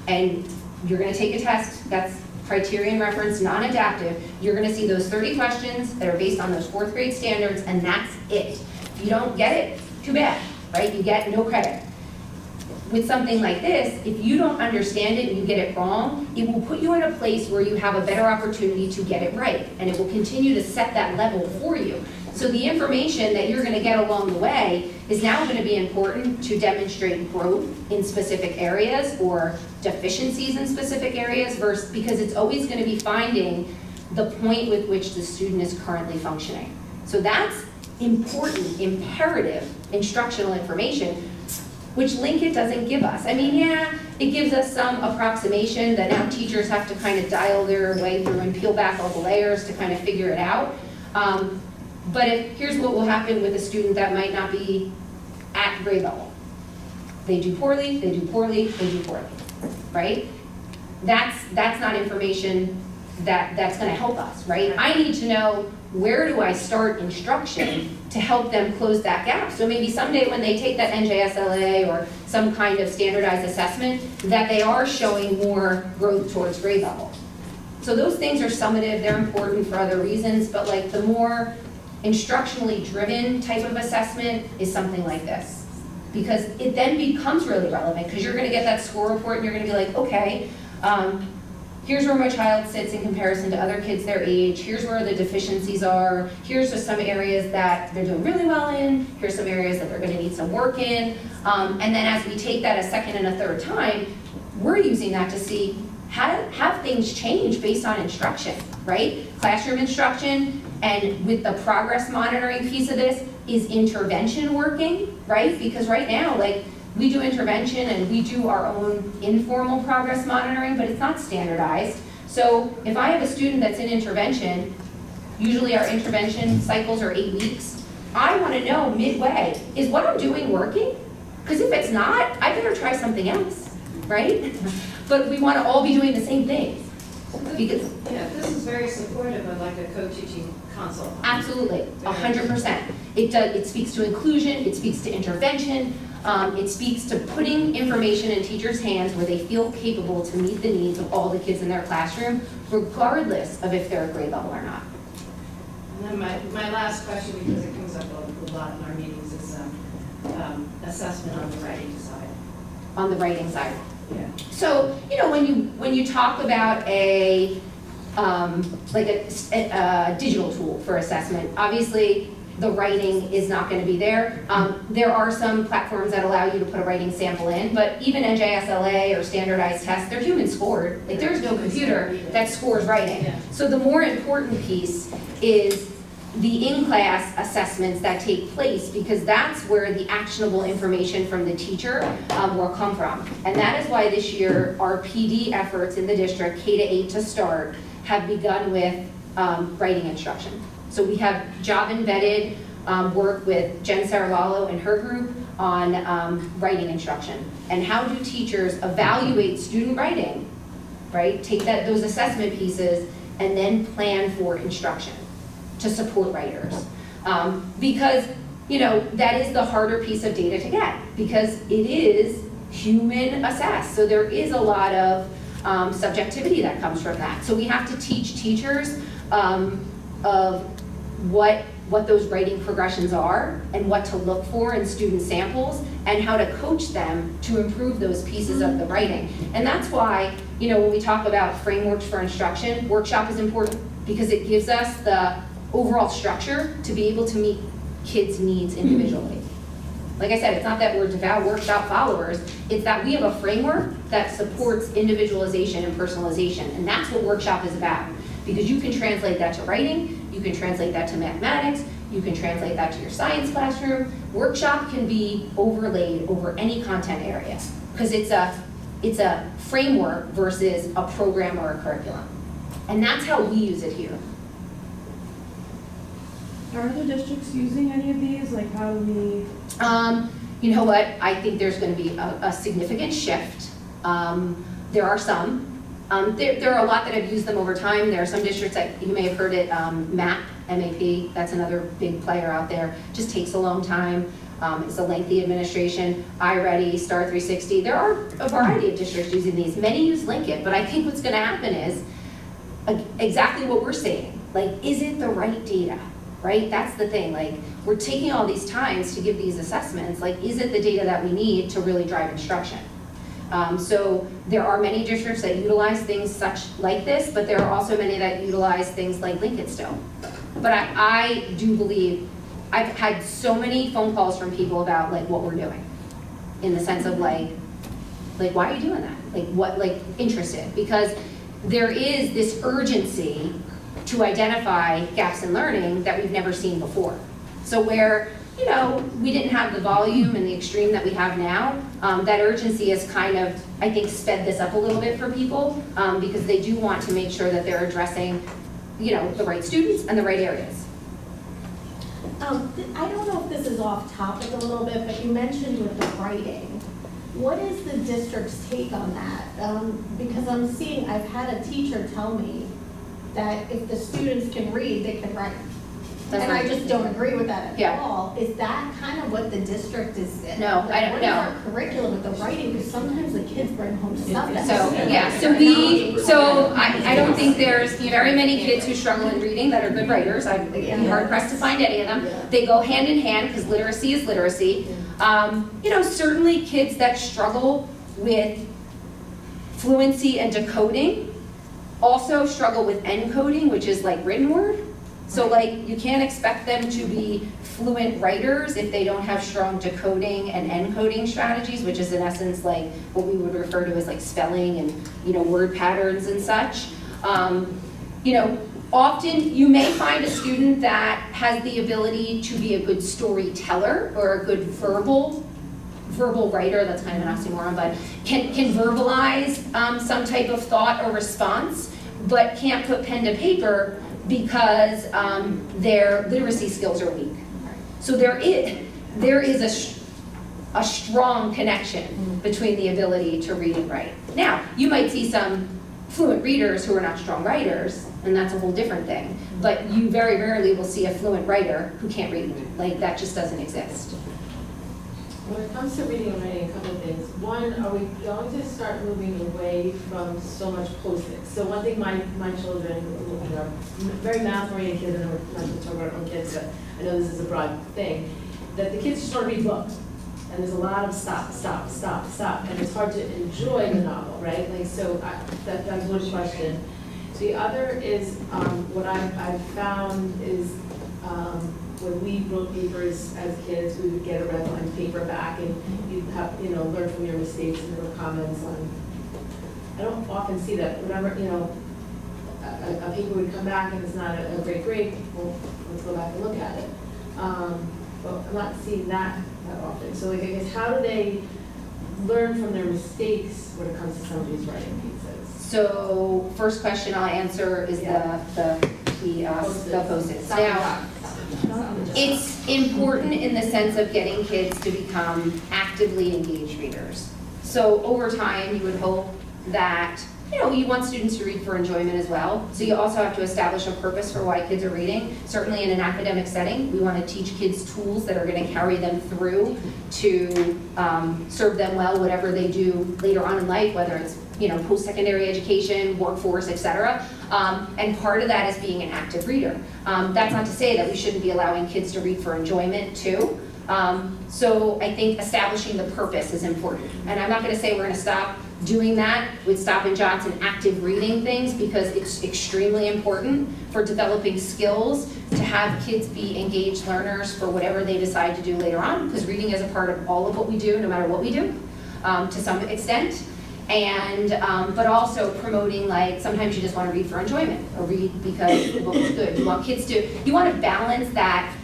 and you're going to take a test that's criterion reference, non-adaptive, you're going to see those 30 questions that are based on those 4th grade standards, and that's it. If you don't get it, too bad, right? You get no credit. With something like this, if you don't understand it and you get it wrong, it will put you in a place where you have a better opportunity to get it right, and it will continue to set that level for you. So the information that you're going to get along the way is now going to be important to demonstrate growth in specific areas or deficiencies in specific areas, because it's always going to be finding the point with which the student is currently functioning. So that's important, imperative instructional information. which Linkit doesn't give us. I mean, yeah, it gives us some approximation that now teachers have to kind of dial their way through and peel back all the layers to kind of figure it out. But here's what will happen with a student that might not be at grade level. They do poorly, they do poorly, they do poorly, right? That's not information that's gonna help us, right? I need to know, where do I start instruction to help them close that gap? So maybe someday when they take that NJSLA or some kind of standardized assessment, that they are showing more growth towards grade level. So those things are summative, they're important for other reasons, but like the more instructionally driven type of assessment is something like this. Because it then becomes really relevant, because you're gonna get that score report and you're gonna be like, okay, here's where my child sits in comparison to other kids their age, here's where the deficiencies are, here's just some areas that they're doing really well in, here's some areas that they're gonna need some work in, and then as we take that a second and a third time, we're using that to see, have things change based on instruction, right? Classroom instruction, and with the progress monitoring piece of this, is intervention working, right? Because right now, like, we do intervention and we do our own informal progress monitoring, but it's not standardized. So if I have a student that's in intervention, usually our intervention cycles are 8 weeks, I want to know midway, is what I'm doing working? Because if it's not, I better try something else, right? But we want to all be doing the same things. Because yeah, this is very supportive of like a co-teaching consult. Absolutely, 100%. It speaks to inclusion, it speaks to intervention, it speaks to putting information in teachers' hands where they feel capable to meet the needs of all the kids in their classroom, regardless of if they're at grade level or not. And then my last question, because it comes up a lot in our meetings, is assessment on the writing side. On the writing side. Yeah. So, you know, when you talk about a digital tool for assessment, obviously the writing is not going to be there. There are some platforms that allow you to put a writing sample in, but even NJSLA or standardized tests, they're human scored. Like, there's no computer that scores writing. So the more important piece is the in-class assessments that take place, because that's where the actionable information from the teacher will come from. And that is why this year our PD efforts in the district, K-8 to start, have begun with writing instruction. So we have job embedded work with Jen Saralalo and her group on writing instruction. And how do teachers evaluate student writing, right? Take those assessment pieces and then plan for instruction to support writers. Because, you know, that is the harder piece of data to get, because it is human assessed. So there is a lot of subjectivity that comes from that. So we have to teach teachers of what those writing progressions are and what to look for in student samples and how to coach them to improve those pieces of the writing. And that's why, you know, when we talk about frameworks for instruction, workshop is important, because it gives us the overall structure to be able to meet kids' needs individually. Like I said, it's not that we're devout workshop followers, it's that we have a framework that supports individualization and personalization, and that's what workshop is about. Because you can translate that to writing, you can translate that to mathematics, you can translate that to your science classroom. Workshop can be overlaid over any content area, because it's a framework versus a program or a curriculum. And that's how we use it here. Are other districts using any of these? Like, how do we? You know what? I think there's going to be a significant shift. There are some. There are a lot that have used them over time. There are some districts that you may have heard it, MAP, M-A-P, that's another big player out there. Just takes a long time. It's a lengthy administration. iReady, Star 360. There are a variety of districts using these. Many use Linkit, but I think what's going to happen is exactly what we're saying. Like, is it the right data? Right? That's the thing. Like, we're taking all these times to give these assessments. Like, is it the data that we need to really drive instruction? So there are many districts that utilize things such like this, but there are also many that utilize things like Linkit still. But I do believe, I've had so many phone calls from people about like what we're doing, in the sense of like why are you doing that? Like what, like interested? Because there is this urgency to identify gaps in learning that we've never seen before. So where you know, we didn't have the volume and the extreme that we have now, that urgency has kind of, I think, sped this up a little bit for people, because they do want to make sure that they're addressing, you know, the right students and the right areas. I don't know if this is off topic a little bit, but you mentioned with the writing. What is the district's take on that? Because I've had a teacher tell me that if the students can read, they can write. That's And right. I just don't agree with that at Yeah. all. Is that kind of what the district is? No, I don't What know. is our curriculum with the writing? Because sometimes the kids bring home stuff that's. So, yeah, so I don't think there's very many kids who struggle in reading that are good writers. I'm hard pressed to find any of them. They go hand in hand because literacy is literacy. You know, certainly kids that struggle with fluency and decoding also struggle with encoding, which is like written word. So like, you can't expect them to be fluent writers if they don't have strong decoding and encoding strategies, which is in essence like what we would refer to as like spelling and, you know, word patterns and such. You know, often you may find a student that has the ability to be a good storyteller or a good verbal writer, that's kind of an oxymoron, but can verbalize some type of thought or response, but can't put pen to paper because their literacy skills are weak. So there is a strong connection between the ability to read and write. Now, you might see some fluent readers who are not strong writers, and that's a whole different thing. But you very rarely will see a fluent writer who can't read. Like, that just doesn't exist. When it comes to reading and writing, a couple of things. One, are we going to start moving away from so much Post-it? So one thing my children, you know, very math-oriented kids, and we're not going to talk about our own kids, but I know this is a broad thing, that the kids just want to read books. And there's a lot of stop, stop, stop, stop, and it's hard to enjoy the novel, right? Like, so that's one question. The other is, what I've found is, when we wrote papers as kids, we would get a red line paper back, and you'd have, you know, learn from your mistakes, and there were comments on. I don't often see that. Whenever, you know, a paper would come back and it's not a great grade, well, let's go back and look at it. But I'm not seeing that often. So, like, I guess, how do they learn from their mistakes when it comes to some of these writing pieces? So, first question I'll answer is the Post-its. Now, it's important in the sense of getting kids to become actively engaged readers. So over time, you would hope that, you know, you want students to read for enjoyment as well. So you also have to establish a purpose for why kids are reading. Certainly in an academic setting, we want to teach kids tools that are going to carry them through to serve them well, whatever they do later on in life, whether it's, you know, post-secondary education, workforce, et cetera. And part of that is being an active reader. That's not to say that we shouldn't be allowing kids to read for enjoyment too. So I think establishing the purpose is important. And I'm not going to say we're going to stop doing that with Stop and Johnson active reading things, because it's extremely important for developing skills to have kids be engaged learners for whatever they decide to do later on, because reading is a part of all of what we do, no matter what we do, to some extent. And, but also promoting, like, sometimes you just want to read for enjoyment, or read because the book is good. You want kids to, you want to balance that,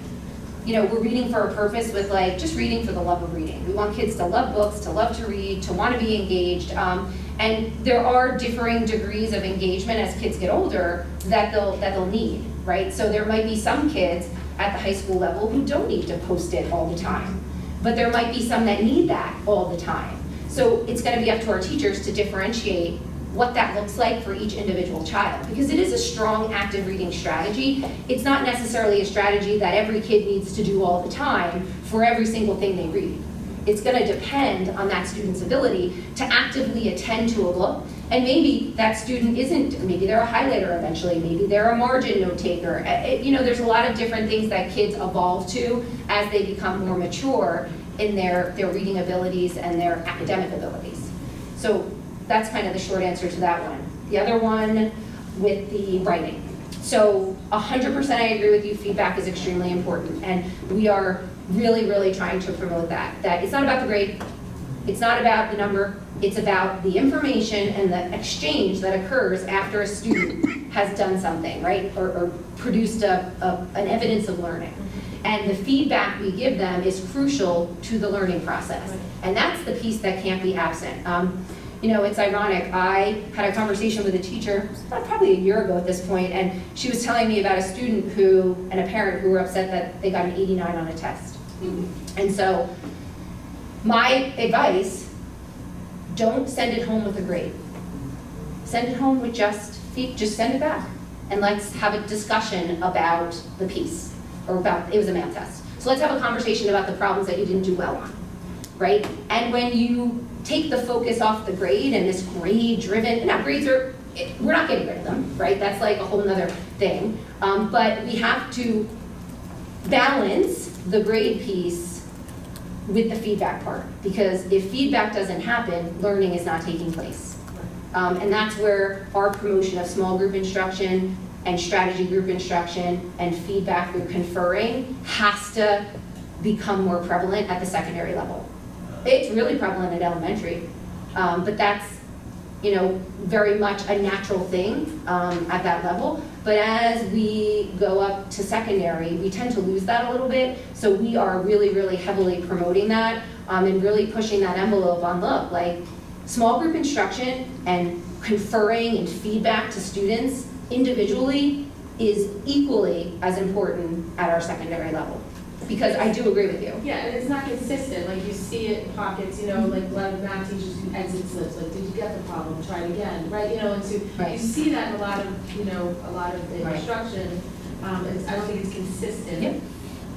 you know, we're reading for a purpose with, like, just reading for the love of reading. We want kids to love books, to love to read, to want to be engaged. And there are differing degrees of engagement as kids get older that they'll need, right? So there might be some kids at the high school level who don't need to post it all the time, but there might be some that need that all the time. So it's going to be up to our teachers to differentiate what that looks like for each individual child, because it is a strong active reading strategy. It's not necessarily a strategy that every kid needs to do all the time for every single thing they read. It's going to depend on that student's ability to actively attend to a book, and maybe that student isn't, maybe they're a highlighter eventually, maybe they're a margin note taker. You know, there's a lot of different things that kids evolve to as they become more mature in their reading abilities and their academic abilities. So that's kind of the short answer to that one. The other one with the writing. So 100% I agree with you, feedback is extremely important, and we are really, really trying to promote that. That it's not about the grade, it's not about the number, it's about the information and the exchange that occurs after a student has done something, right? Or produced an evidence of learning. And the feedback we give them is crucial to the learning process. And that's the piece that can't be absent. You know, it's ironic. I had a conversation with a teacher probably a year ago at this point, and she was telling me about a student and a parent who were upset that they got an 89 on a test. And so my advice, don't send it home with a grade. Send it home with just send it back. And let's have a discussion about the piece, or it was a math test. So let's have a conversation about the problems that you didn't do well on, right? And when you take the focus off the grade and this grade-driven, now grades we're not getting rid of them, right? That's like a whole nother thing. But we have to balance the grade piece with the feedback part, because if feedback doesn't happen, learning is not taking place. And that's where our promotion of small group instruction and strategy group instruction and feedback through conferring has to become more prevalent at the secondary level. It's really prevalent at elementary, but that's, you know, very much a natural thing at that level. But as we go up to secondary, we tend to lose that a little bit. So we are really, really heavily promoting that and really pushing that envelope on, look, like small group instruction and conferring and feedback to students individually is equally as important at our secondary level. Because I do agree with you. Yeah, and it's not consistent, like you see it in pockets, you know, like a lot of math teachers do exit slips, like, did you get the problem, try it again, right? You know, and so you see that in a lot of, you know, a lot of the instruction. I don't think it's consistent.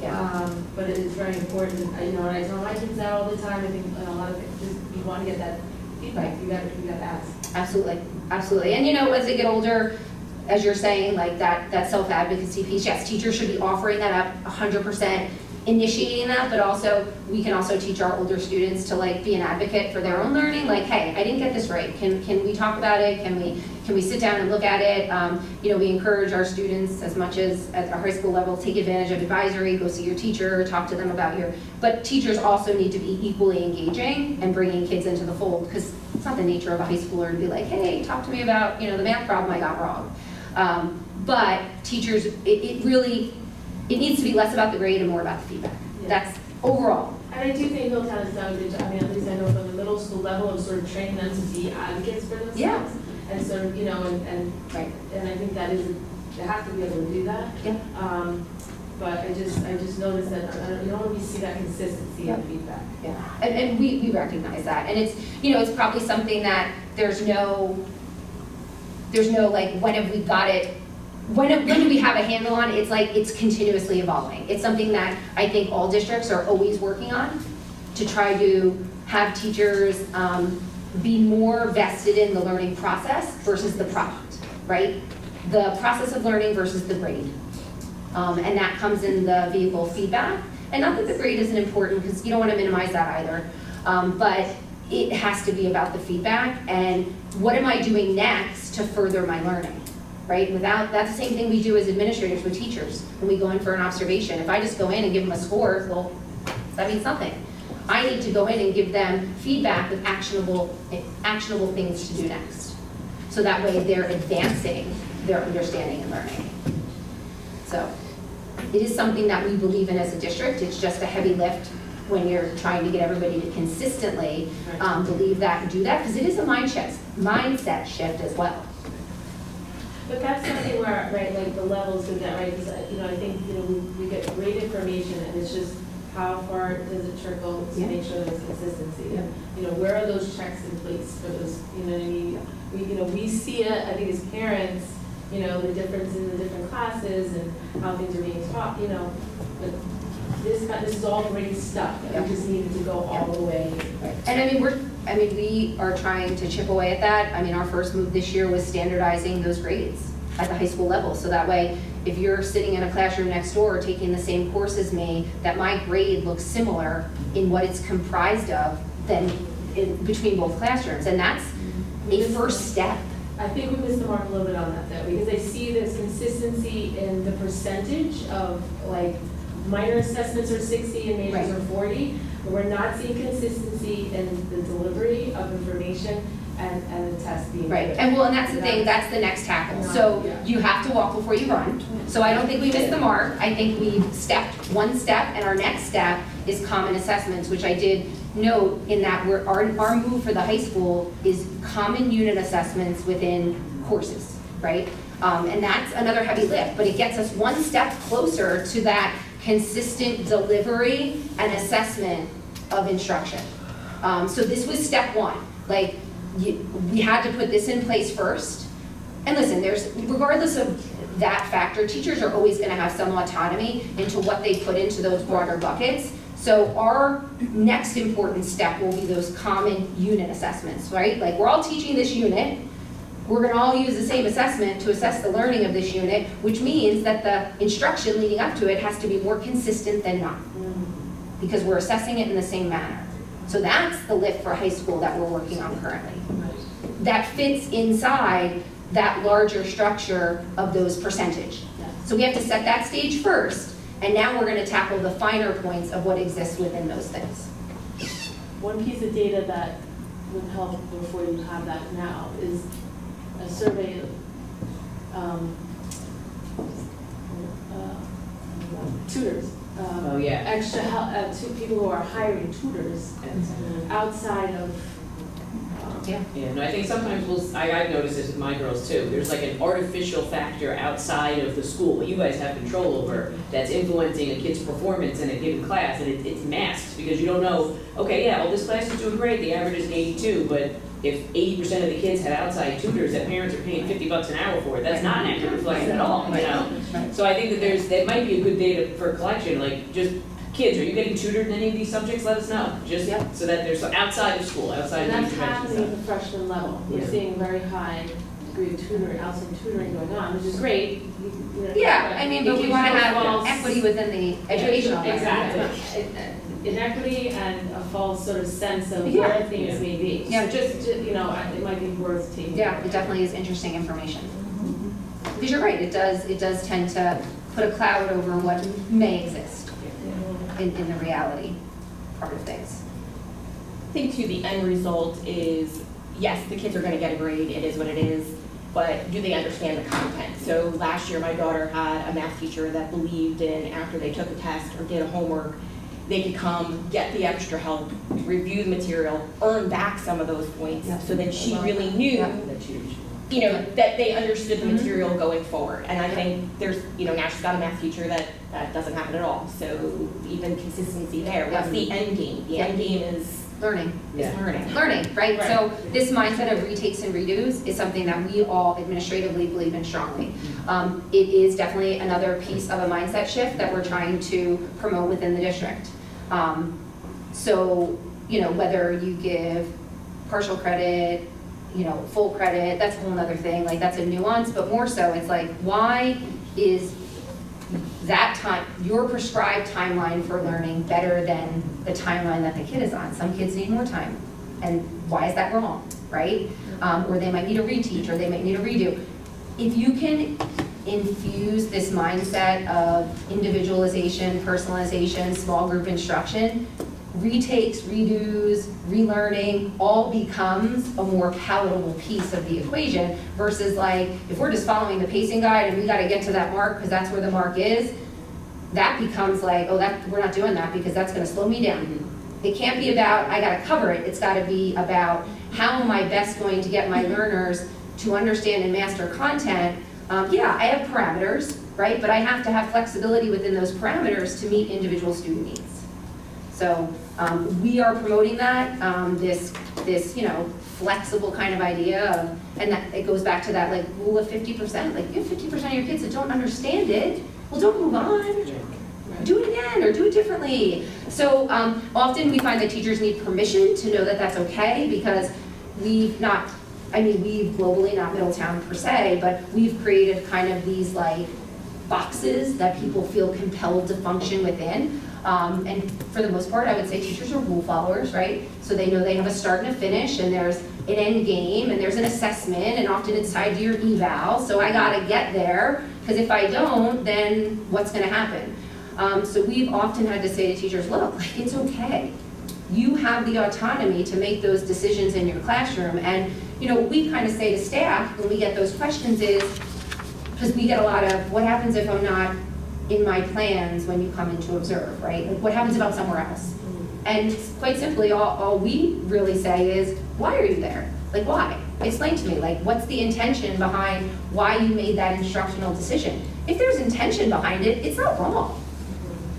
Yeah. But it is very important, you know, and I tell my kids that all the time. I think a lot of it, just, you want to get that feedback, you got to ask. Absolutely, absolutely. And you know, as they get older, as you're saying, like that self-advocacy piece, yes, teachers should be offering that up 100%, initiating that, but also, we can also teach our older students to like be an advocate for their own learning, like, hey, I didn't get this right, can we talk about it, can we sit down and look at it? You know, we encourage our students as much as at our high school level, take advantage of advisory, go see your teacher, talk to them about but teachers also need to be equally engaging and bringing kids into the fold, because it's not the nature of a high schooler to be like, hey, talk to me about, you know, the math problem I got wrong. But teachers, it needs to be less about the grade and more about the feedback. Yeah. That's overall. And I do think Hilltown has done a good job. I mean, at least I know from the middle school level of sort of training them to be advocates for themselves. Yeah. And sort of, you know, and I think that is, they have to be able to do that. Yeah. But I just noticed that you don't always see that consistency in feedback. Yeah. And we recognize that. And it's, you know, it's probably something that there's no like, when have we got it, when do we have a handle on it? It's like, it's continuously evolving. It's something that I think all districts are always working on to try to have teachers be more vested in the learning process versus the product, right? The process of learning versus the grade. And that comes in the vehicle feedback. And not that the grade isn't important, because you don't want to minimize that either. But it has to be about the feedback and what am I doing next to further my learning, right? That's the same thing we do as administrators with teachers when we go in for an observation. If I just go in and give them a score, well, that means nothing. I need to go in and give them feedback with actionable things to do next. So that way they're advancing their understanding and learning. So it is something that we believe in as a district. It's just a heavy lift when you're trying to get everybody to consistently believe that and do that, because it is a mindset shift as well. But that's something where, right, like the levels of that, right? Because, you know, I think, you know, we get great information, and it's just how far does it trickle to make sure there's consistency? Yeah. You know, where are those checks in place for those, you know what I mean? We see it, I think, as parents, you know, the difference in the different classes and how things are being taught, you know. But this is all great stuff that we just needed to go all the way. Right. And we are trying to chip away at that. I mean, our first move this year was standardizing those grades at the high school level. So that way, if you're sitting in a classroom next door taking the same course as me, that my grade looks similar in what it's comprised of than between both classrooms. And that's a first step. I think we missed the mark a little bit on that, though, because I see this consistency in the percentage of, like, minor assessments are 60 and majors are 40, but we're not seeing consistency in the delivery of information and the test being. Right, good. and that's the thing, that's the next tackle. So you have to walk before you run. So I don't think we missed the mark. I think we've stepped one step, and our next step is common assessments, which I did note in that our move for the high school is common unit assessments within courses, right? And that's another heavy lift, but it gets us one step closer to that consistent delivery and assessment of instruction. So this was step one. Like, we had to put this in place first. And listen, regardless of that factor, teachers are always gonna have some autonomy into what they put into those broader buckets. So our next important step will be those common unit assessments, right? Like, we're all teaching this unit. We're gonna all use the same assessment to assess the learning of this unit, which means that the instruction leading up to it has to be more consistent than not, because we're assessing it in the same manner. So that's the lift for high school that we're working on currently. That fits inside that larger structure of those percentage. So we have to set that stage first, and now we're gonna tackle the finer points of what exists within those things. One piece of data that would help before you have that now is a survey of tutors. Extra help, to people who are hiring tutors outside of. Yeah, no, I think sometimes I've noticed this with my girls too. There's like an artificial factor outside of the school, what you guys have control over, that's influencing a kid's performance in a given class, and it's masked because you don't know, okay, yeah, well, this class is doing great, the average is an 82, but if 80% of the kids had outside tutors that parents are paying $50 an hour for, that's not an accurate reflection at all, you know? So I think that might be a good data for collection, like just kids, are you getting tutored in any of these subjects? Let us know, just so that there's outside of school, outside of the And that's intervention happening at stuff. the freshman level. We're seeing very high degree of tutoring, outside tutoring going on, which is great. Yeah, I mean, but we wanna have equity within the educational. Exactly. Inequity and a false sort of sense of where things may be. Yeah. So just, it might be worth taking. Yeah, it definitely is interesting information. Because you're right, it does tend to put a cloud over what may exist in the reality part of things. I think too, the end result is, yes, the kids are gonna get a grade, it is what it is, but do they understand the content? So last year, my daughter had a math teacher that believed in, after they took a test or did a homework, they could come, get the extra help, review the material, earn back some of those points, so that she really knew, that they understood the material going forward. And I think there's, now she's got a math teacher that doesn't happen at all. So even consistency there. What's the end game? The end game is learning. Learning, right? So this mindset of retakes and redos is something that we all administratively believe in strongly. It is definitely another piece of a mindset shift that we're trying to promote within the district. So, whether you give partial credit, full credit, that's a whole other thing. Like, that's a nuance, but more so, it's like, why is that time, your prescribed timeline for learning better than the timeline that the kid is on? Some kids need more time. And why is that wrong, right? Or they might need a reteach, or they might need a redo. If you can infuse this mindset of individualization, personalization, small group instruction, retakes, redos, relearning, all becomes a more palatable piece of the equation versus like, if we're just following the pacing guide and we gotta get to that mark because that's where the mark is, that becomes like, we're not doing that because that's gonna slow me down. It can't be about, I gotta cover it, it's gotta be about how am I best going to get my learners to understand and master content. Yeah, I have parameters, right? But I have to have flexibility within those parameters to meet individual student needs. So we are promoting that, this flexible kind of idea of, and that it goes back to that like rule of 50%. Like, you have 50% of your kids that don't understand it, well, don't move on. Do it again or do it differently. So often we find that teachers need permission to know that that's okay because we've globally, not Middletown per se, but we've created kind of these like boxes that people feel compelled to function within. And for the most part, I would say teachers are rule followers, right? So they know they have a start and a finish, and there's an end game, and there's an assessment, and often it's tied to your eval. So I gotta get there, because if I don't, then what's gonna happen? So we've often had to say to teachers, look, like, it's okay. you have the autonomy to make those decisions in your classroom. And, you know, what we kind of say to staff when we get those questions is, because we get a lot of, what happens if I'm not in my plans when you come in to observe, right? Like, what happens if I'm somewhere else? And quite simply, all we really say is, why are you there? Like, why? Explain to me, like, what's the intention behind why you made that instructional decision? If there's intention behind it, it's not wrong,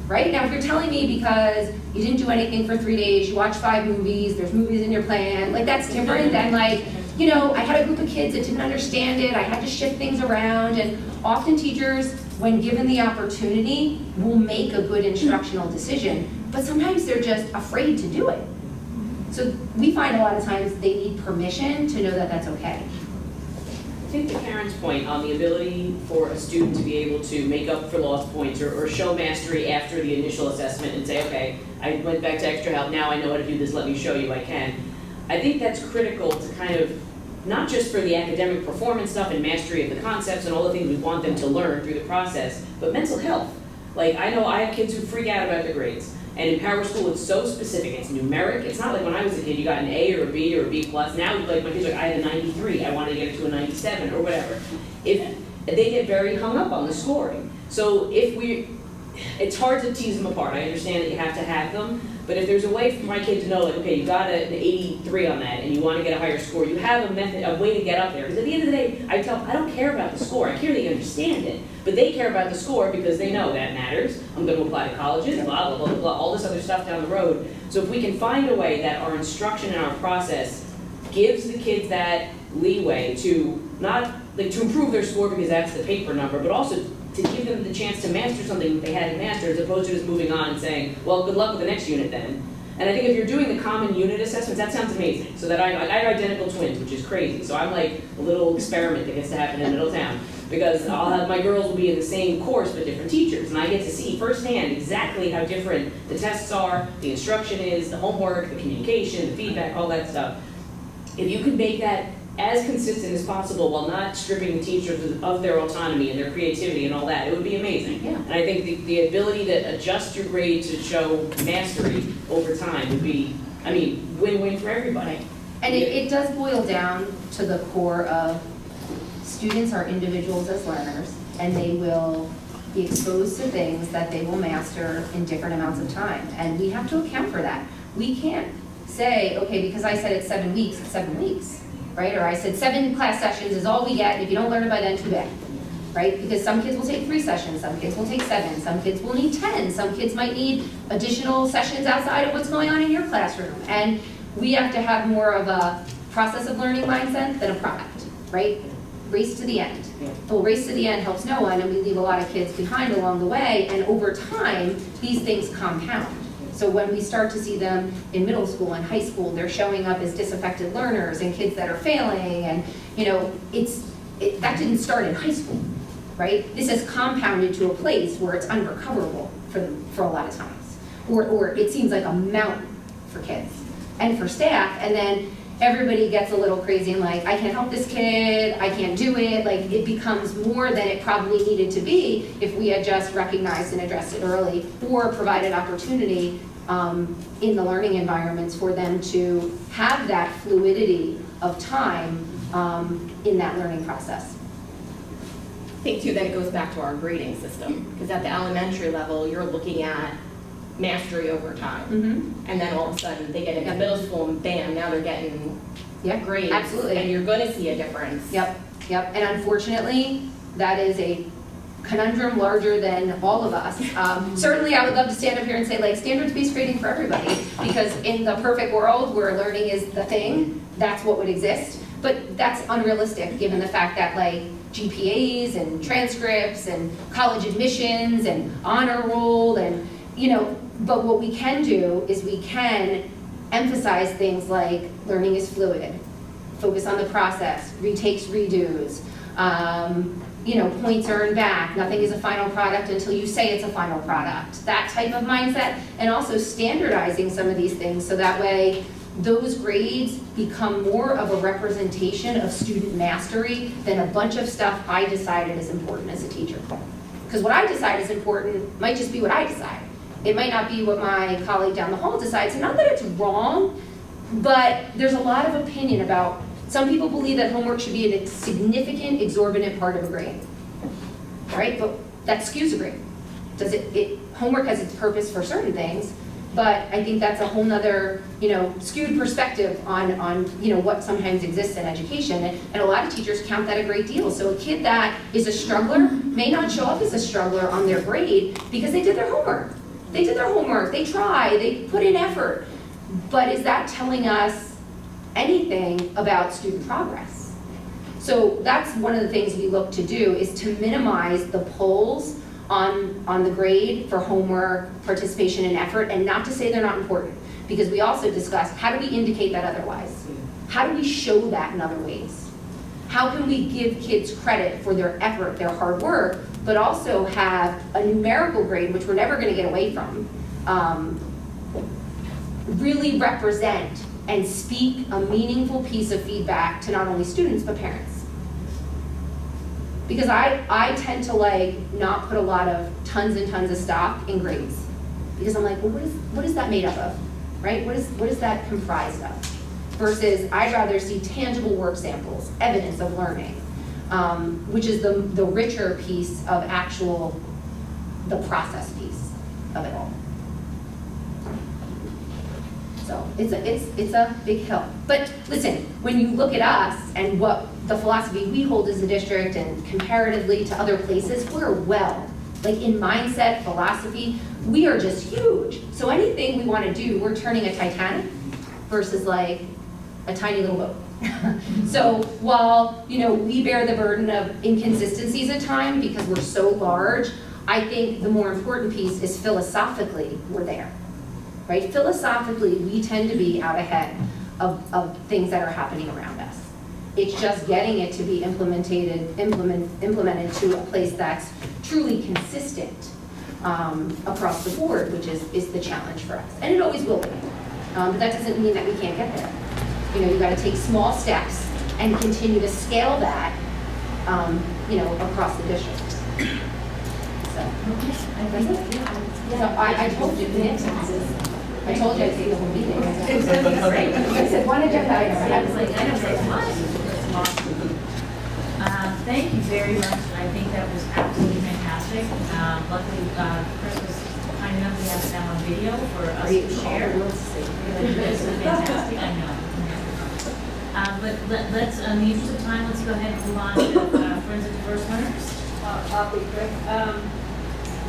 right? Now, if you're telling me because you didn't do anything for 3 days, you watched 5 movies, there's movies in your plan, like, that's different than, like, you know, I had a group of kids that didn't understand it, I had to shift things around, and often teachers, when given the opportunity, will make a good instructional decision, but sometimes they're just afraid to do it. So we find a lot of times they need permission to know that that's okay. I think to Karen's point on the ability for a student to be able to make up for lost points or show mastery after the initial assessment and say, okay, I went back to extra help, now I know how to do this, let me show you I can. I think that's critical to kind of, not just for the academic performance stuff and mastery of the concepts and all the things we want them to learn through the process, but mental health. Like, I know I have kids who freak out about their grades. And in Power School, it's so specific. It's numeric. It's not like when I was a kid, you got an A or a B or a B+. Now, like, my kids are like, I had a 93. I wanted to get it to a 97 or whatever. If they get very hung up on the scoring. So it's hard to tease them apart. I understand that you have to have them. But if there's a way for my kid to know, like, okay, you got an 83 on that and you want to get a higher score, you have a method, a way to get up there. Because at the end of the day, I don't care about the score. I care that you understand it. But they care about the score because they know that matters. I'm going to apply to colleges, blah, blah, blah, blah, all this other stuff down the road. So if we can find a way that our instruction and our process gives the kids that leeway to not, like, to improve their score because that's the paper number, but also to give them the chance to master something that they hadn't mastered, as opposed to just moving on and saying, well, good luck with the next unit then. And I think if you're doing the common unit assessments, that sounds amazing. So that I have identical twins, which is crazy. So I'm like a little experiment that gets to happen in Middletown. Because I'll have my girls will be in the same course but different teachers. And I get to see firsthand exactly how different the tests are, the instruction is, the homework, the communication, the feedback, all that stuff. If you can make that as consistent as possible while not stripping the teachers of their autonomy and their creativity and all that, it would be amazing. Yeah. And I think the ability to adjust your grade to show mastery over time would be, I mean, win-win for everybody. And it does boil down to the core of students are individuals as learners, and they will be exposed to things that they will master in different amounts of time. And we have to account for that. We can't say, okay, because I said it's 7 weeks, it's 7 weeks. Right? Or I said 7 class sessions is all we get, and if you don't learn it by then, too bad. Right? Because some kids will take 3 sessions, some kids will take 7, some kids will need 10, some kids might need additional sessions outside of what's going on in your classroom. And we have to have more of a process of learning mindset than a product, right? Race to the end. Well, race to the end helps no one, and we leave a lot of kids behind along the way, and over time, these things compound. So when we start to see them in middle school and high school, they're showing up as disaffected learners and kids that are failing, and you know, that didn't start in high school, right? This has compounded to a place where it's unrecoverable for a lot of times, or it seems like a mountain for kids and for staff, and then everybody gets a little crazy and like, I can't help this kid, I can't do it, like it becomes more than it probably needed to be if we had just recognized and addressed it early or provided opportunity in the learning environments for them to have that fluidity of time in that learning process. I think too that it goes back to our grading system, because at the elementary level, you're looking at mastery over time. Mm-hmm. And then all of a sudden they get into middle school and bam, now they're getting grades. Absolutely. And you're going to see a difference. Yep. And unfortunately, that is a conundrum larger than all of us. Certainly I would love to stand up here and say like standards-based grading for everybody, because in the perfect world where learning is the thing, that's what would exist. But that's unrealistic given the fact that like GPAs and transcripts and college admissions and honor roll and, you know, but what we can do is we can emphasize things like learning is fluid, focus on the process, retakes, redos, you know, points earned back, nothing is a final product until you say it's a final product, that type of mindset, and also standardizing some of these things so that way those grades become more of a representation of student mastery than a bunch of stuff I decided is important as a teacher. Because what I decide is important might just be what I decide. It might not be what my colleague down the hall decides. Not that it's wrong, but there's a lot of opinion about, some people believe that homework should be a significant, exorbitant part of a grade, right? But that skews a grade. Homework has its purpose for certain things, but I think that's a whole nother, skewed perspective on what sometimes exists in education. And a lot of teachers count that a great deal. So a kid that is a struggler may not show up as a struggler on their grade because they did their homework. They did their homework, they tried, they put in effort. But is that telling us anything about student progress? So that's one of the things we look to do, is to minimize the polls on the grade for homework, participation, and effort, and not to say they're not important, because we also discussed, how do we indicate that otherwise? How do we show that in other ways? How can we give kids credit for their effort, their hard work, but also have a numerical grade, which we're never going to get away from, really represent and speak a meaningful piece of feedback to not only students, but parents? Because I tend to not put a lot of tons and tons of stock in grades. Because I'm like, well, what is that made up of, right? What is that comprised of? Versus I'd rather see tangible work samples, evidence of learning, which is the richer piece of the process piece of it all. So it's a big hill. But listen, when you look at us and what the philosophy we hold as a district and comparatively to other places, we're in mindset, philosophy, we are just huge. So anything we want to do, we're turning a Titanic versus a tiny little boat. So while, we bear the burden of inconsistencies at times because we're so large, I think the more important piece is philosophically we're there. Right? Philosophically, we tend to be out ahead of things that are happening around us. It's just getting it to be implemented to a place that's truly consistent across the board, which is the challenge for us. And it always will be. But that doesn't mean that we can't get there. You've got to take small steps and continue to scale that, across the district. So, that's it. So I told you the next is. I told you I'd take the whole meeting. I said, one agenda item. I was like, I don't say much. Thank you very much. I think that was absolutely fantastic. Luckily, Chris was kind enough to have that on video for us to share. This is fantastic. I know. But let's, in the interest of time, let's go ahead and move on to Friends of Diverse Learners. I'll be quick.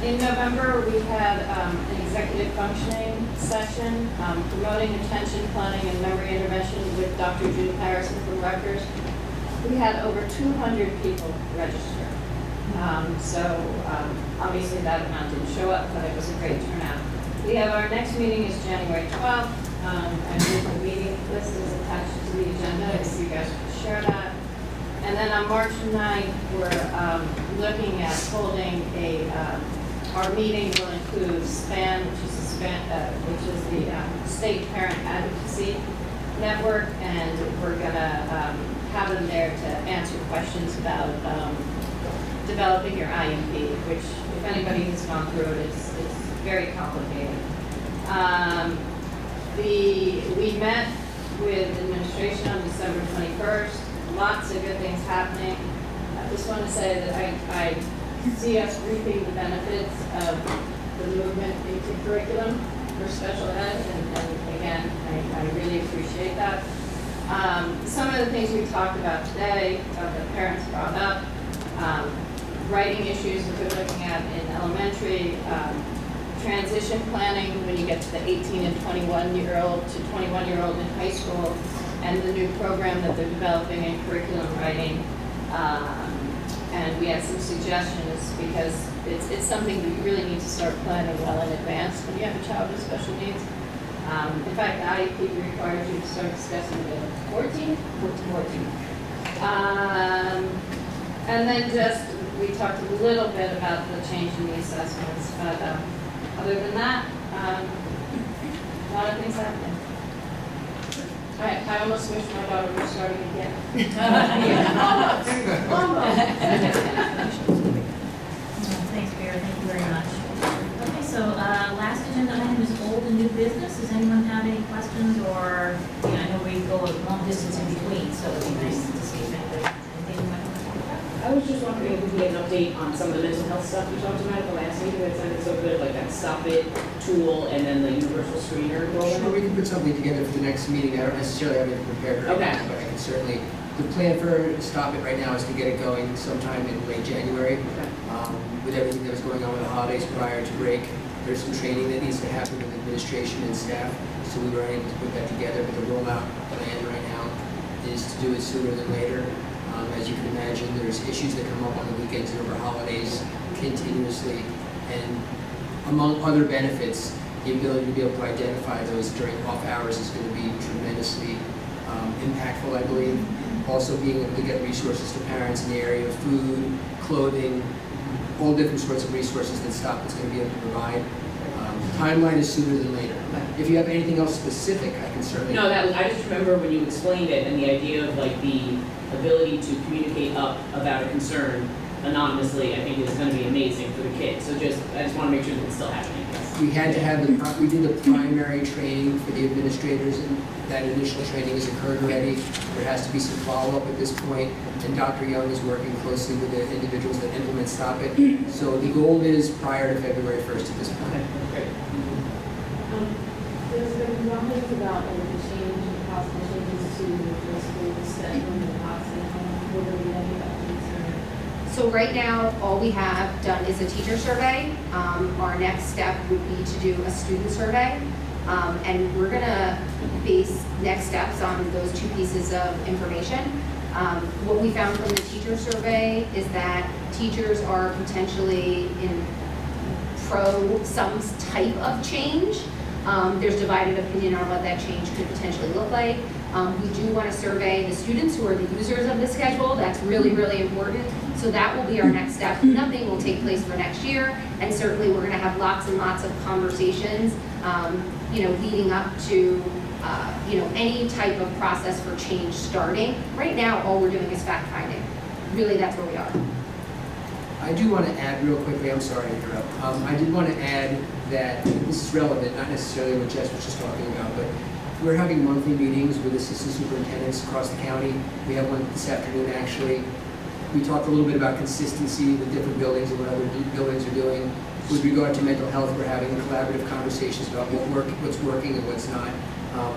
In November, we had an executive functioning session promoting attention, planning, and memory intervention with Dr. Judy Harrison from Rutgers. We had over 200 people register. Obviously that amount didn't show up, but it was a great turnout. We have our next meeting is January 12th, and the meeting list is attached to the agenda if you guys could share that. And then on March 9th, we're looking at holding our meeting will include SPAN, which is the State Parent Advocacy Network, and we're going to have them there to answer questions about developing your IEP, which, if anybody has gone through it, it's very complicated. We met with administration on December 21st. Lots of good things happening. I just want to say that I see us reaping the benefits of the movement into curriculum for special ed, and again, I really appreciate that. Some of the things we talked about today, that parents brought up, writing issues that we're looking at in elementary, transition planning when you get to the 18 and 21-year-old to 21-year-old in high school, and the new program that they're developing in curriculum writing. And we had some suggestions because it's something that you really need to start planning well in advance when you have a child with special needs. In fact, the IEP requires you to start discussing it at 14. And then we talked a little bit about the change in the assessments, but other than that, a lot of things happening. I almost wish my daughter was starting again. Almost. Thanks, Vera. Thank you very much. Okay, so last new business? Does anyone have any questions or, you know, I know we go a long distance in between, so it'd be nice to see if there's anything you might want to talk about. I was just wondering if we could get an update on some of the mental health stuff we talked about at the last meeting that sounded so good, like that Stop It tool and then the universal screener rolling. Sure, we can put something together for the next meeting. I don't necessarily have anything prepared right Okay. now, but I can certainly, the plan for Stop It right now is to get it going sometime in late January. With everything that was going on with the holidays prior to break, there's some training that needs to happen with administration and staff, so we were able to put that together, but the rollout plan right now is to do it sooner than later. As you can imagine, there's issues that come up on the weekends and over holidays continuously, and among other benefits, the ability to be able to identify those during off hours is going to be tremendously impactful, I believe. Also being able to get resources to parents in the area of food, clothing, all different sorts of resources that Stop It's going to be able to provide. Timeline is sooner than later. If you have anything else specific, I can certainly. No, I just remember when you explained it and the idea of like the ability to communicate up about a concern anonymously, I think is going to be amazing for the kids. So I just want to make sure that it's still happening. We had to have we did the primary training for the administrators, and that initial training has occurred already. There has to be some follow-up at this point, and Dr. Young is working closely with the individuals that implement Stop It. So the goal is prior to February 1st at this point. There's been rumblings about like the change, possible changes to the school scheduling and policy. What are we looking at? So right now, all we have done is a teacher survey. Our next step would be to do a student survey. And we're gonna base next steps on those two pieces of information. What we found from the teacher survey is that teachers are potentially in pro some type of change. There's divided opinion on what that change could potentially look like. We do want to survey the students who are the users of the schedule. That's really, really important. So that will be our next step. Nothing will take place for next year, and certainly we're going to have lots and lots of conversations, leading up to, any type of process for change starting. Right now, all we're doing is fact finding. Really, that's where we are. I do want to add real quickly, I'm sorry to interrupt. I did want to add that this is relevant, not necessarily what Jess was just talking about, but we're having monthly meetings with assistant superintendents across the county. We have one this afternoon, actually. We talked a little bit about consistency with different buildings and what other buildings are doing. With regard to mental health, we're having collaborative conversations about what's working and what's not.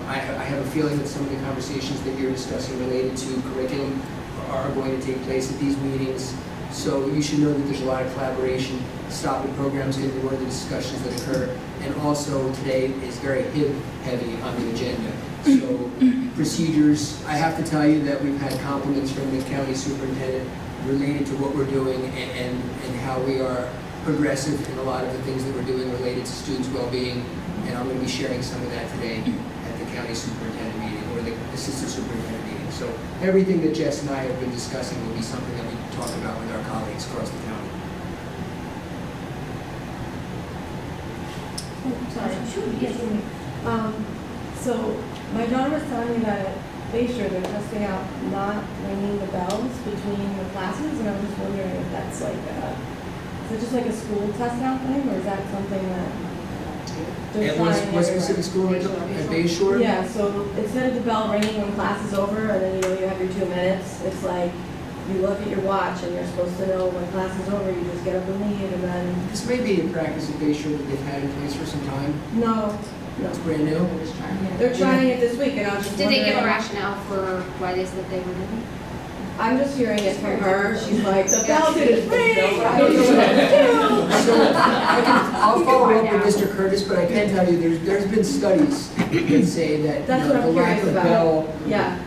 I have a feeling that some of the conversations that you're discussing related to curriculum are going to take place at these meetings. So you should know that there's a lot of collaboration. Stop It programs going to be one of the discussions that occur. And also today is very HIB heavy on the agenda. So procedures, I have to tell you that we've had compliments from the county superintendent related to what we're doing and how we are progressive in a lot of the things that we're doing related to students' well-being. And I'm going to be sharing some of that today at the county superintendent meeting or the assistant superintendent meeting. So everything that Jess and I have been discussing will be something that we talk about with our colleagues across the county. Sorry. Yes. So my daughter was telling me that at Bayshore they're testing out not ringing the bells between the classes, and I was just wondering if that's like is it just like a school test out thing, or is that something that they're At trying what specific school at Bayshore? Yeah, so instead of the bell ringing when class is over, and then you have your 2 minutes, it's like you look at your watch and you're supposed to know when class is over, you just get up and leave, and then... This may be a practice at Bayshore that they've had in place for some time. No. It's brand new? They're trying it this week, and I was just Did they give a wondering- rationale for why they said they were doing it? I'm just hearing it from her. She's like, the bell didn't ring. I don't know what to do. I'll follow up with Mr. Curtis, but I can tell you there's been studies that say that That's what the I'm lack curious of about. bell, Yeah.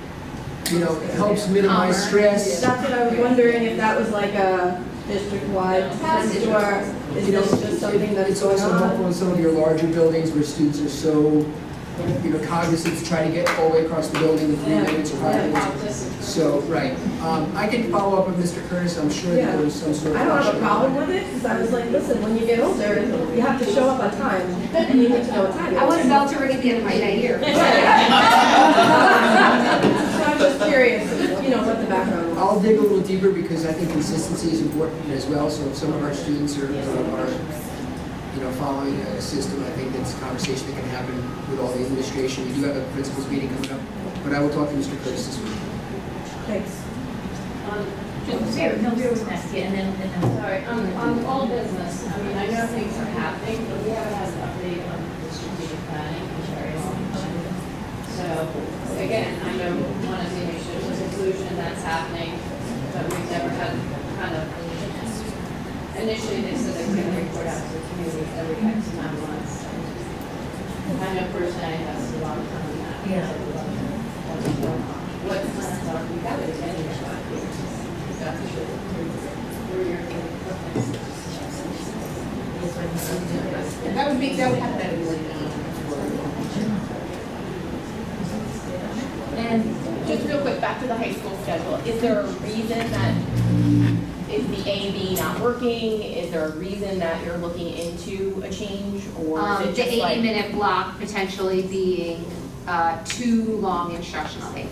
it helps minimize stress. That's what I was wondering, if that was like a district-wide test, or is this just something that's It's going also helpful on? in some of your larger buildings where students are so, cognizant to try to get all the way across the building in 3 minutes or 5 minutes. So, right. I can follow up with Mr. Curtis. I'm sure that there was some sort of. I don't have a problem with it, because I was like, listen, when you get older, you have to show up on time, and you need to know what time it is. I want a bell to ring at the end of my day here. So I'm just curious, what the background was. I'll dig a little deeper because I think consistency is important as well. So if some of our students are following a system, I think that's a conversation that can happen with all the administration. We do have a principals meeting coming up, but I will talk to Mr. Curtis this week. Thanks. Vera was next, yeah, and then. Sorry, on all business, I mean, I know things are happening, but we haven't had an update on the strategic planning in very long time. So, again, I know one of the initiatives was inclusion, that's happening, but we've never had kind of, initially they said they were going to report out to the community every X amount of months. I know personally I have a lot of time on that. Yeah. What plans are, we got it in 10 years, 5 years. That would have that. And just real quick, back to the high school schedule. Is there a reason that, is the A&B not working? Is there a reason that you're looking into a change? Or is it The just like? 80-minute block potentially being too long instructionally.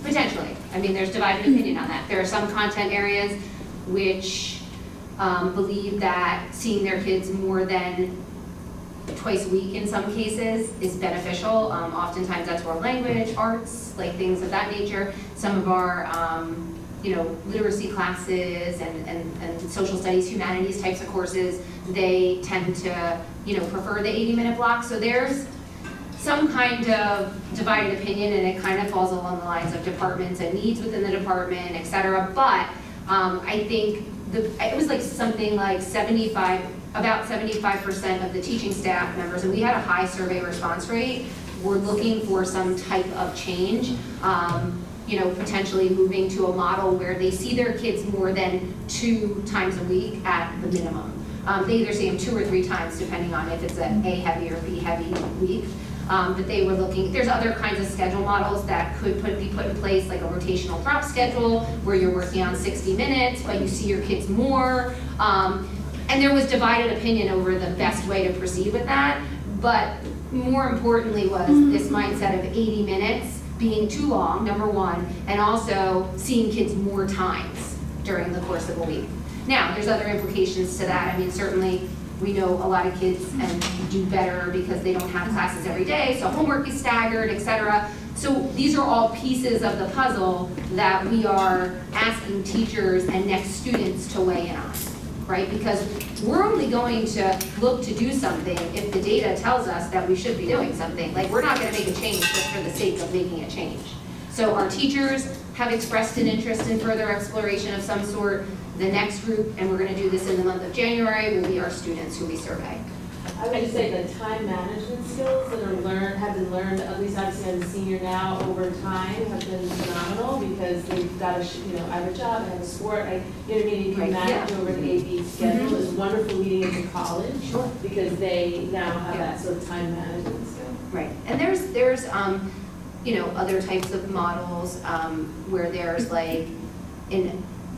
Potentially. I mean, there's divided opinion on that. There are some content areas which believe that seeing their kids more than twice a week in some cases is beneficial. Oftentimes that's world language, arts, like things of that nature. Some of our literacy classes and social studies, humanities types of courses, they tend to, prefer the 80-minute block. So there's some kind of divided opinion, and it kind of falls along the lines of departments and needs within the department, et cetera. But I think it was like something like about 75% of the teaching staff members, and we had a high survey response rate, were looking for some type of change. Potentially moving to a model where they see their kids more than 2 times a week at the minimum. They either see them 2 or 3 times, depending on if it's an A heavy or B heavy week. But they were looking, there's other kinds of schedule models that could be put in place, like a rotational drop schedule, where you're working on 60 minutes, but you see your kids more. And there was divided opinion over the best way to proceed with that. But more importantly was this mindset of 80 minutes being too long, number one, and also seeing kids more times during the course of a week. Now, there's other implications to that. I mean, certainly we know a lot of kids and do better because they don't have classes every day, so homework is staggered, et cetera. So these are all pieces of the puzzle that we are asking teachers and next students to weigh in on, right? Because we're only going to look to do something if the data tells us that we should be doing something. Like, we're not gonna make a change just for the sake of making a change. So our teachers have expressed an interest in further exploration of some sort. The next group, and we're gonna do this in the month of January, will be our students who we survey. I would just say the time management skills that have been learned, at least obviously as a senior now, over time, have been phenomenal because they've got I have a job, I have a sport, you can manage over the AB schedule. It's wonderful leading into college because they now have that sort of time management skill. Right, and there's other types of models where there's like,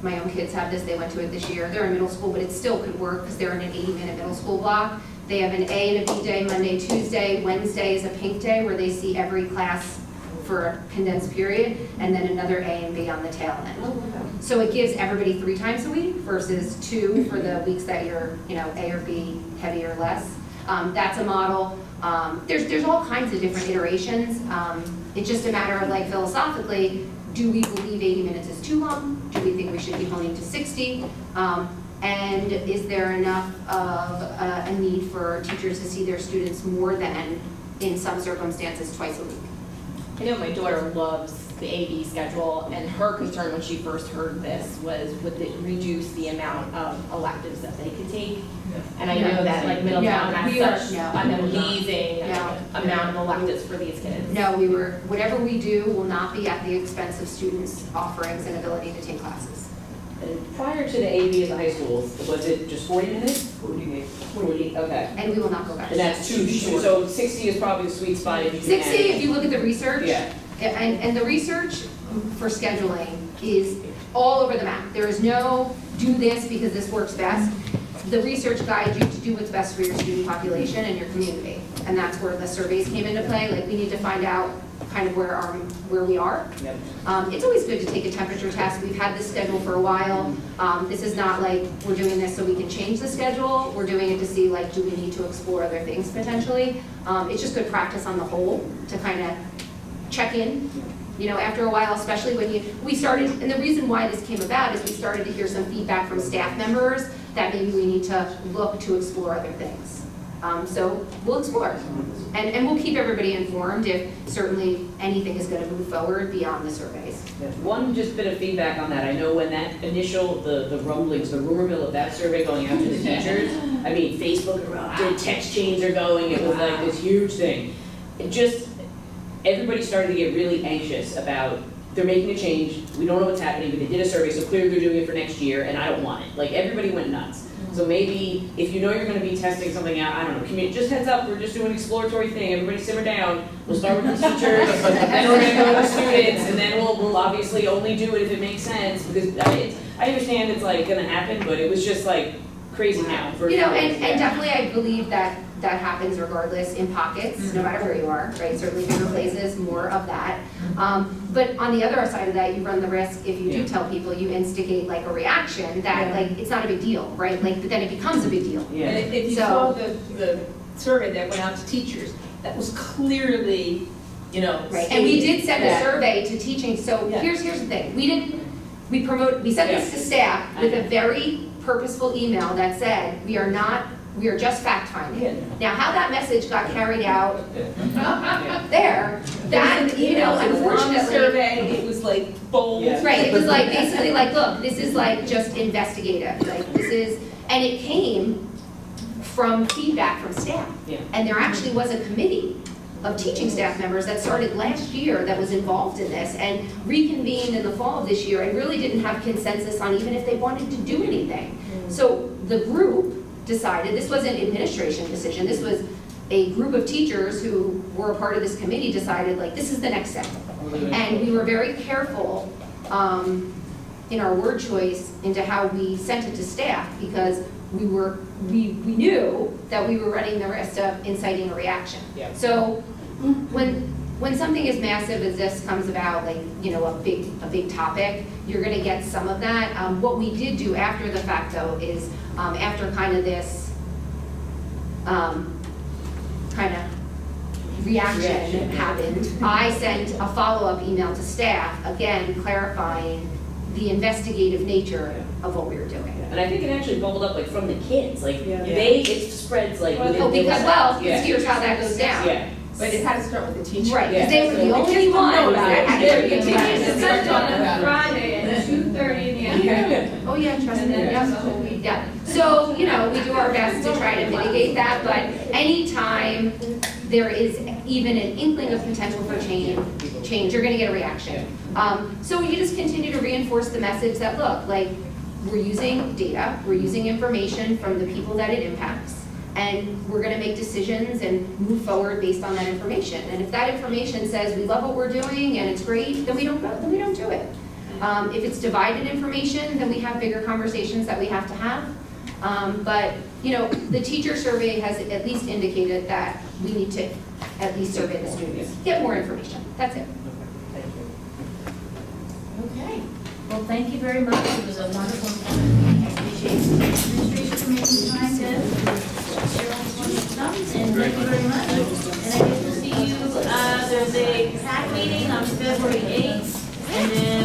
my own kids have this, they went to it this year, they're in middle school, but it still could work because they're in an 80-minute middle school block. They have an A and a B day, Monday, Tuesday. Wednesday is a pink day where they see every class for a condensed period, and then another A and B on the tail end. So it gives everybody 3 times a week versus 2 for the weeks that you're, A or B, heavy or less. That's a model. There's all kinds of different iterations. It's just a matter of, like, philosophically, do we believe 80 minutes is too long? Do we think we should be honing to 60? And is there enough of a need for teachers to see their students more than, in some circumstances, twice a week? I know my daughter loves the AB schedule, and her concern when she first heard this was, would it reduce the amount of electives that they could take? And I know that like Middletown has such an amazing amount of electives for these kids. No, whatever we do will not be at the expense of students' offerings and ability to take classes. And prior to the AB in the high schools, was it just 40 minutes? 40, okay. And we will not go back. And that's too short. So 60 is probably the sweet spot if you can. 60, if you look at the research. Yeah. And the research for scheduling is all over the map. There is no do this because this works best. the research guides you to do what's best for your student population and your community. And that's where the surveys came into play. Like, we need to find out kind of where we are. It's always good to take a temperature test. We've had this schedule for a while. This is not like we're doing this so we can change the schedule. We're doing it to see, like, do we need to explore other things potentially? It's just good practice on the whole to kind of check in, you know, after a while, especially when we started, and the reason why this came about is we started to hear some feedback from staff members that maybe we need to look to explore other things. So we'll explore, and we'll keep everybody informed if certainly anything is going to move forward beyond the surveys. One just bit of feedback on that. I know when that initial, the rumblings, the rumor mill of that survey going out to the teachers, I mean, Facebook, the text chains are going, it was like this huge thing. It just, everybody started to get really anxious about, they're making a change, we don't know what's happening, but they did a survey, so clearly they're doing it for next year, and I don't want it. Like, everybody went nuts. So maybe if you know you're going to be testing something out, I don't know, just heads up, we're just doing an exploratory thing, everybody simmer down, we'll start with the teachers, then we're going to go to the students, and then we'll obviously only do it if it makes sense, because I understand it's like going to happen, but it was just like crazy now. You know, and definitely I believe that happens regardless in pockets, no matter where you are, right? Certainly bigger places, more of that. But on the other side of that, you run the risk, if you do tell people, you instigate like a reaction that like, it's not a big deal, right? Like, but then it becomes a big deal. And if you saw the survey that went out to teachers, that was clearly, you know. Right, and we did send a survey to teaching, so here's the thing. We sent this to staff with a very purposeful email that said, we are just fact finding. Now, how that message got carried out there, that, you know, unfortunately. Survey, it was like bold. Right, it was like, basically like, look, this is like just investigative, like this is, and it came from feedback from staff. And there actually was a committee of teaching staff members that started last year that was involved in this and reconvened in the fall of this year and really didn't have consensus on even if they wanted to do anything. So the group decided, this wasn't an administration decision, this was a group of teachers who were a part of this committee decided like, this is the next step. And we were very careful in our word choice into how we sent it to staff because we knew that we were running the risk of inciting a reaction. So when something as massive as this comes about, like, you know, a big topic, you're gonna get some of that. What we did do after the fact though is after kind of this kind of reaction happened, I sent a follow-up email to staff, again clarifying the investigative nature of what we were doing. And I think it actually bubbled up like from the kids, like it spreads like within here's how that goes down. But it had to start with the teacher. Right, because they were the only ones that had to The teachers start talking about it. Friday at 2:30 in the afternoon. Oh, yeah, trust me, that's the whole week, yeah. So, you know, we do our best to try to mitigate that, but anytime there is even an inkling of potential for change, you're gonna get a reaction. So you just continue to reinforce the message that, look, like, we're using data, we're using information from the people that it impacts, and we're gonna make decisions and move forward based on that information. And if that information says we love what we're doing and it's great, then we don't do it. If it's divided information, then we have bigger conversations that we have to have. But, you know, the teacher survey has at least indicated that we need to at least survey the students, get more information, that's it. Okay, well, thank you very much. It was a wonderful meeting. I appreciate the administration for making time to share all this wonderful stuff, and thank you very much. And I guess we'll see you, there's a PAC meeting on February 8th, and then